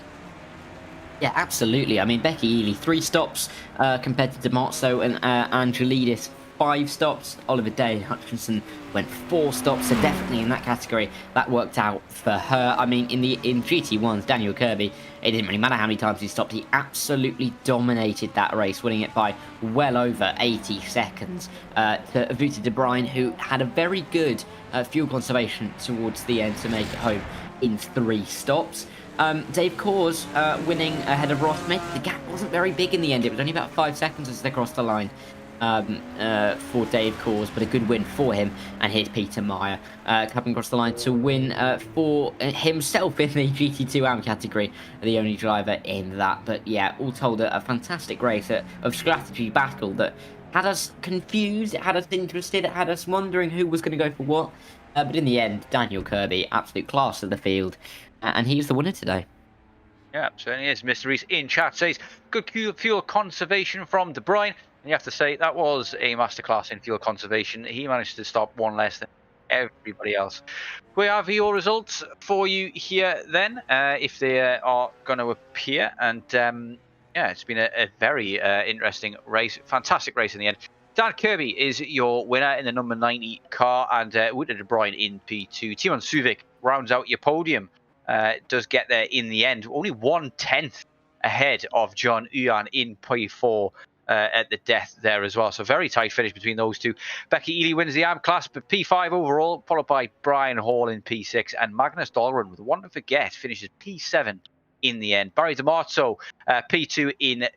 Yeah, absolutely. I mean, Becky Ely, 3 stops compared to Dimarzo and Angelidis, 5 stops. Oliver Day Hutchinson went 4 stops, so definitely in that category, that worked out for her. I mean, in GT1's, Daniel Kirby, it didn't really matter how many times he stopped. He absolutely dominated that race, winning it by well over 80 seconds to Outl de Brian, who had a very good fuel conservation towards the end to make it home in 3 stops. Dave Coors winning ahead of Ross Smith. The gap wasn't very big in the end. It was only about 5 seconds as they crossed the line for Dave Coors, but a good win for him. And here's Peter Meyer coming across the line to win for himself in the GT2 AM category, the only driver in that. But yeah, all told, a fantastic race of strategy battle that had us confused, it had us interested, it had us wondering who was going to go for what. But in the end, Daniel Kirby, absolute class of the field, and he's the winner today. Yeah, certainly is. Mr. Reese in chat says, good fuel conservation from De Bruyne. And you have to say, that was a masterclass in fuel conservation. He managed to stop 1 less than everybody else. We have your results for you here then, if they are going to appear. And yeah, it's been a very interesting race. Fantastic race in the end. Dan Kirby is your winner in the number 90 car, and Outl de Brian in P2. Timon Suvic rounds out your podium. Does get there in the end. Only 1/10 ahead of John Uyan in P4 at the death there as well. So very tight finish between those two. Becky Ely wins the AM class, but P5 overall, followed by Brian Hall in P6, and Magnus Dahlgren, with one to forget, finishes P7 in the end. Barry DiMarzo, P2 in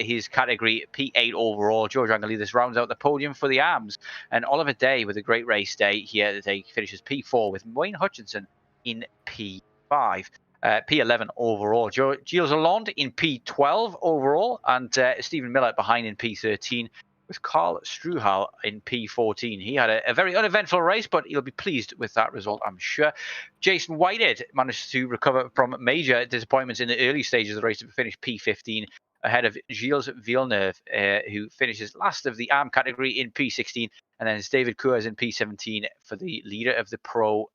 his category, P8 overall. George Angelidis rounds out the podium for the ARMS. And Oliver Day with a great race day here today finishes P4, with Wayne Hutchinson in P5. P11 overall. Gilles Lalonde in P12 overall, and Stephen Miller behind in P13, with Carl Struhal in P14. He had a very uneventful race, but he'll be pleased with that result, I'm sure. Jason Whitehead managed to recover from major disappointments in the early stages of the race to finish P15 ahead of Gilles Villeneuve, who finishes last of the ARM category in P16, and then it's David Coors in P17 for the leader of the Pro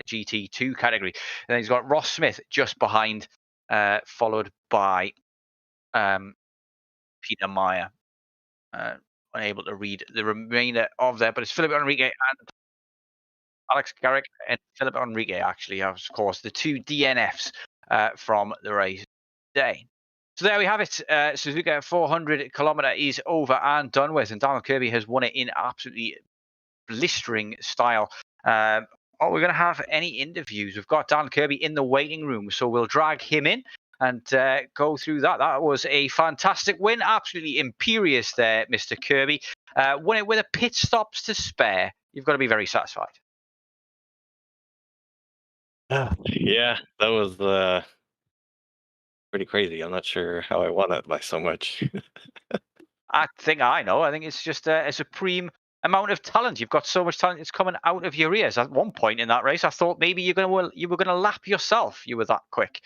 GT2 category. And then he's got Ross Smith just behind, followed by Peter Meyer. unable to read the remainder of there, but it's Felipe Enrique and Alex Garrick and Felipe Enrique actually, of course, the two DNFs from the race today. So there we have it. Suzuka 400 kilometer is over and done with, and Daniel Kirby has won it in absolutely blistering style. Are we going to have any interviews? We've got Dan Kirby in the waiting room, so we'll drag him in and go through that. That was a fantastic win, absolutely imperious there, Mr. Kirby. Won it with a pit stops to spare. You've got to be very satisfied. Yeah, that was pretty crazy. I'm not sure how I won it by so much. I think I know. I think it's just a supreme amount of talent. You've got so much talent; it's coming out of your ears. At one point in that race, I thought maybe you were gonna lap yourself. You were that quick.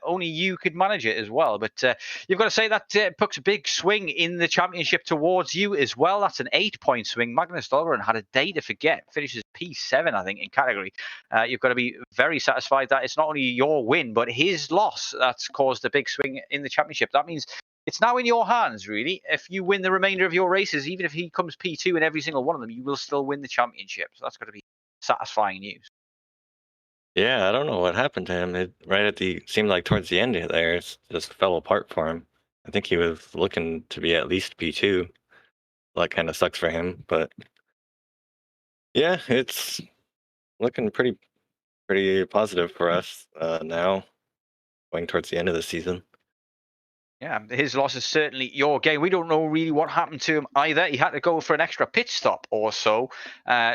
Only you could manage it as well. But you've got to say that puts a big swing in the championship towards you as well. That's an 8-point swing. Magnus Dahlgren had a day to forget. Finishes P7, I think, in category. You've got to be very satisfied that it's not only your win, but his loss that's caused a big swing in the championship. That means it's now in your hands, really. If you win the remainder of your races, even if he comes P2 in every single one of them, you will still win the championship. So that's got to be satisfying news. Yeah, I don't know what happened to him. Seemed like towards the end there, it just fell apart for him. I think he was looking to be at least P2. That kind of sucks for him, but yeah, it's looking pretty positive for us now, going towards the end of the season. Yeah, his loss is certainly your game. We don't know really what happened to him either. He had to go for an extra pit stop or so.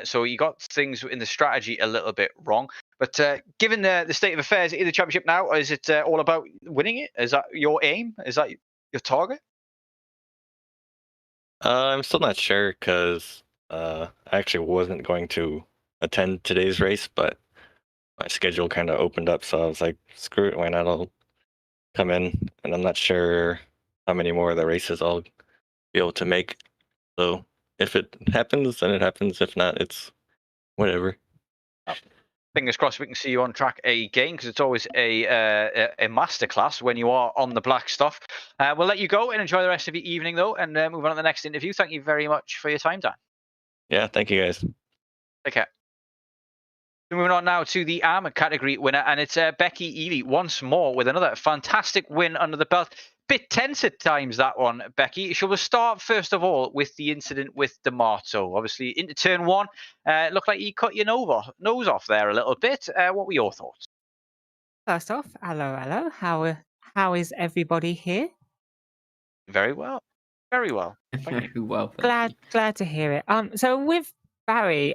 So he got things in the strategy a little bit wrong. But given the state of affairs in the championship now, is it all about winning it? Is that your aim? Is that your target? I'm still not sure because I actually wasn't going to attend today's race, but my schedule kind of opened up. So I was like, screw it, why not? I'll come in, and I'm not sure how many more of the races I'll be able to make. So if it happens, then it happens. If not, it's whatever. Fingers crossed we can see you on track again, because it's always a masterclass when you are on the black stuff. We'll let you go and enjoy the rest of your evening, though, and move on to the next interview. Thank you very much for your time, Dan. Yeah, thank you guys. Take care. So moving on now to the ARM category winner, and it's Becky Ely once more with another fantastic win under the belt. Bit tense at times, that one, Becky. Shall we start first of all with the incident with Dimarzo? Obviously, into turn one, looked like he cut your nose off there a little bit. What were your thoughts? First off, hello. How is everybody here? Very well. Very well. Thank you. Well, Glad to hear it. So with Barry,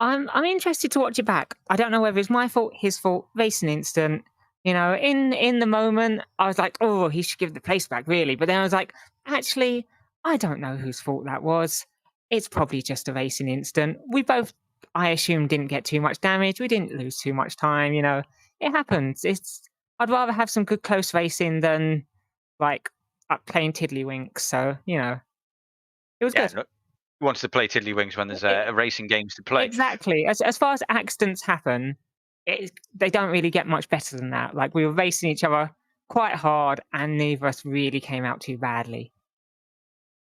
I'm interested to watch it back. I don't know whether it's my fault, his fault, racing instant. You know, in the moment, I was like, oh, he should give the place back, really. But then I was like, actually, I don't know whose fault that was. It's probably just a racing instant. We both, I assume, didn't get too much damage. We didn't lose too much time. You know, it happens. I'd rather have some good close racing than like playing tiddlywinks. So you know, it was good. Look, he wants to play tiddlywinks when there's racing games to play. Exactly. As far as accidents happen, they don't really get much better than that. Like, we were racing each other quite hard, and neither of us really came out too badly.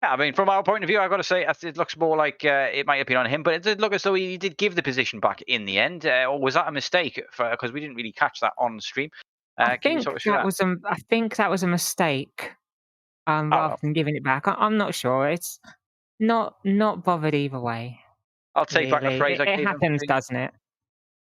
Yeah, I mean, from our point of view, I've got to say, it looks more like it might have been on him, but it did look as though he did give the position back in the end. Or was that a mistake? Because we didn't really catch that on stream. I think that was a mistake. Rather than giving it back, I'm not sure. It's not bothered either way. I'll take back the praise I gave him. It happens, doesn't it?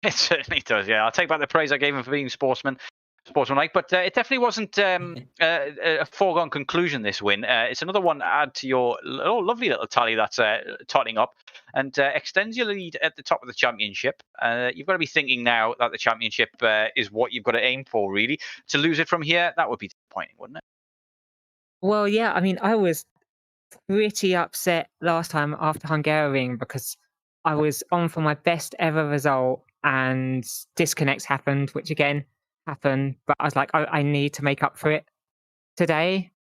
It certainly does, yeah. I'll take back the praise I gave him for being sportsmanlike, but it definitely wasn't a foregone conclusion, this win. It's another one to add to your lovely little tally that's totting up and extends your lead at the top of the championship. You've got to be thinking now that the championship is what you've got to aim for, really. To lose it from here, that would be disappointing, wouldn't it? Well, yeah, I mean, I was pretty upset last time after Hungarian because I was on for my best ever result and disconnects happened, which again happened, but I was like, I need to make up for it today.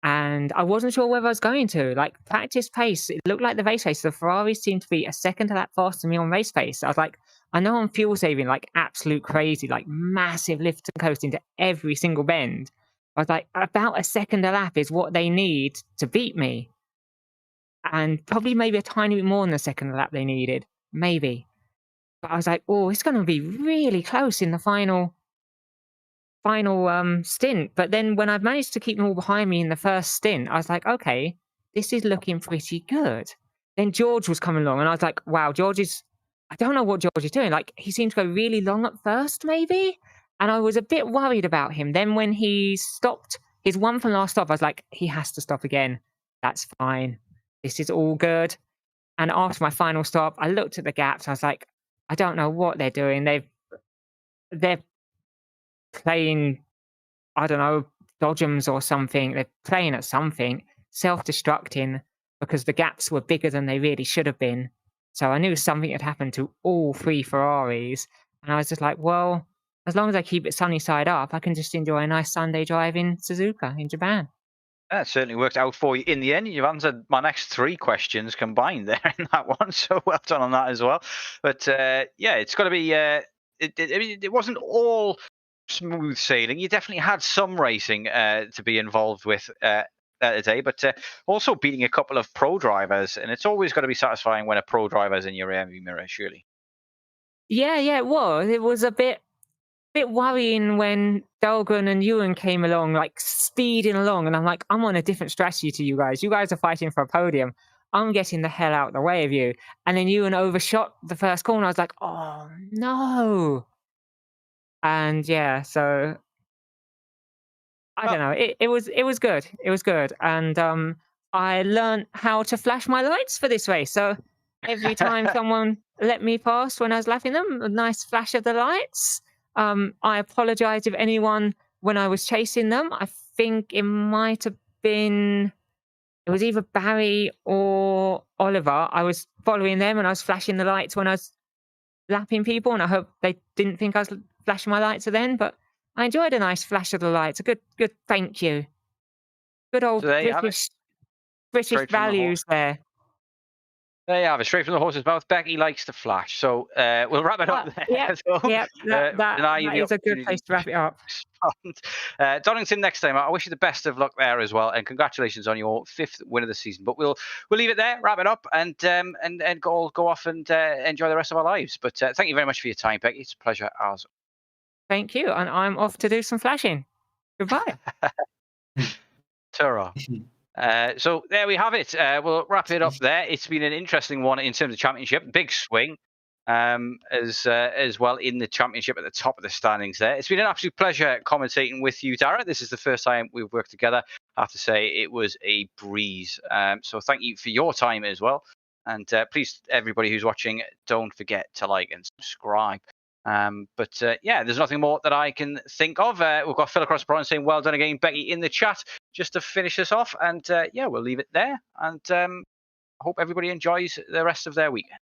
And I wasn't sure whether I was going to. Like, practice pace, it looked like the race pace. The Ferraris seemed to be a second a lap faster than me on race pace. I was like, I know I'm fuel saving like absolute crazy, like massive lift and coast into every single bend. I was like, about a second a lap is what they need to beat me. and probably maybe a tiny bit more than the second lap they needed, maybe. But I was like, oh, it's going to be really close in the final stint. But then when I managed to keep them all behind me in the first stint, I was like, okay, this is looking pretty good. Then George was coming along, and I was like, wow, I don't know what George is doing. Like, he seemed to go really long at first, maybe. And I was a bit worried about him. Then when he stopped his one from last stop, I was like, he has to stop again. That's fine. This is all good. And after my final stop, I looked at the gaps. I was like, I don't know what they're doing. They're playing, I don't know, dodgems or something. They're playing at something, self-destructing, because the gaps were bigger than they really should have been. So I knew something had happened to all 3 Ferraris. And I was just like, well, as long as I keep it sunny side up, I can just enjoy a nice Sunday drive in Suzuka in Japan. That certainly worked out for you in the end. You've answered my next 3 questions combined there in that one, so well done on that as well. But yeah, it's got to be. It wasn't all smooth sailing. You definitely had some racing to be involved with today, but also beating a couple of pro drivers, and it's always got to be satisfying when a pro driver's in your rearview mirror, surely. Yeah, it was. It was a bit worrying when Dahlgren and Ewan came along, like speeding along, and I'm like, I'm on a different strategy to you guys. You guys are fighting for a podium. I'm getting the hell out of the way of you. And then Ewan overshot the first corner. I was like, oh no. And yeah, so I don't know. It was good. It was good. And I learned how to flash my lights for this race. So every time someone let me pass when I was lapping them, a nice flash of the lights. I apologize if anyone, when I was chasing them, I think it might have been, it was either Barry or Oliver. I was following them and I was flashing the lights when I was lapping people, and I hope they didn't think I was flashing my lights then, but I enjoyed a nice flash of the lights. A good thank you. Good old British values there. There you have it, straight from the horse's mouth. Becky likes to flash. So we'll wrap it up there. Yep, that is a good place to wrap it up. Donington next time. I wish you the best of luck there as well, and congratulations on your 5th win of the season. But we'll leave it there, wrap it up, and go off and enjoy the rest of our lives. But thank you very much for your time, Becky. It's a pleasure as. Thank you, and I'm off to do some flashing. Goodbye. Ta-ra. So there we have it. We'll wrap it up there. It's been an interesting one in terms of championship. Big swing as well in the championship at the top of the standings there. It's been an absolute pleasure commentating with you, Dara. This is the first time we've worked together. I have to say it was a breeze. So thank you for your time as well. And please, everybody who's watching, don't forget to like and subscribe. But yeah, there's nothing more that I can think of. We've got Phil across the pond saying well done again, Becky, in the chat, just to finish us off. And yeah, we'll leave it there. And I hope everybody enjoys the rest of their weekend.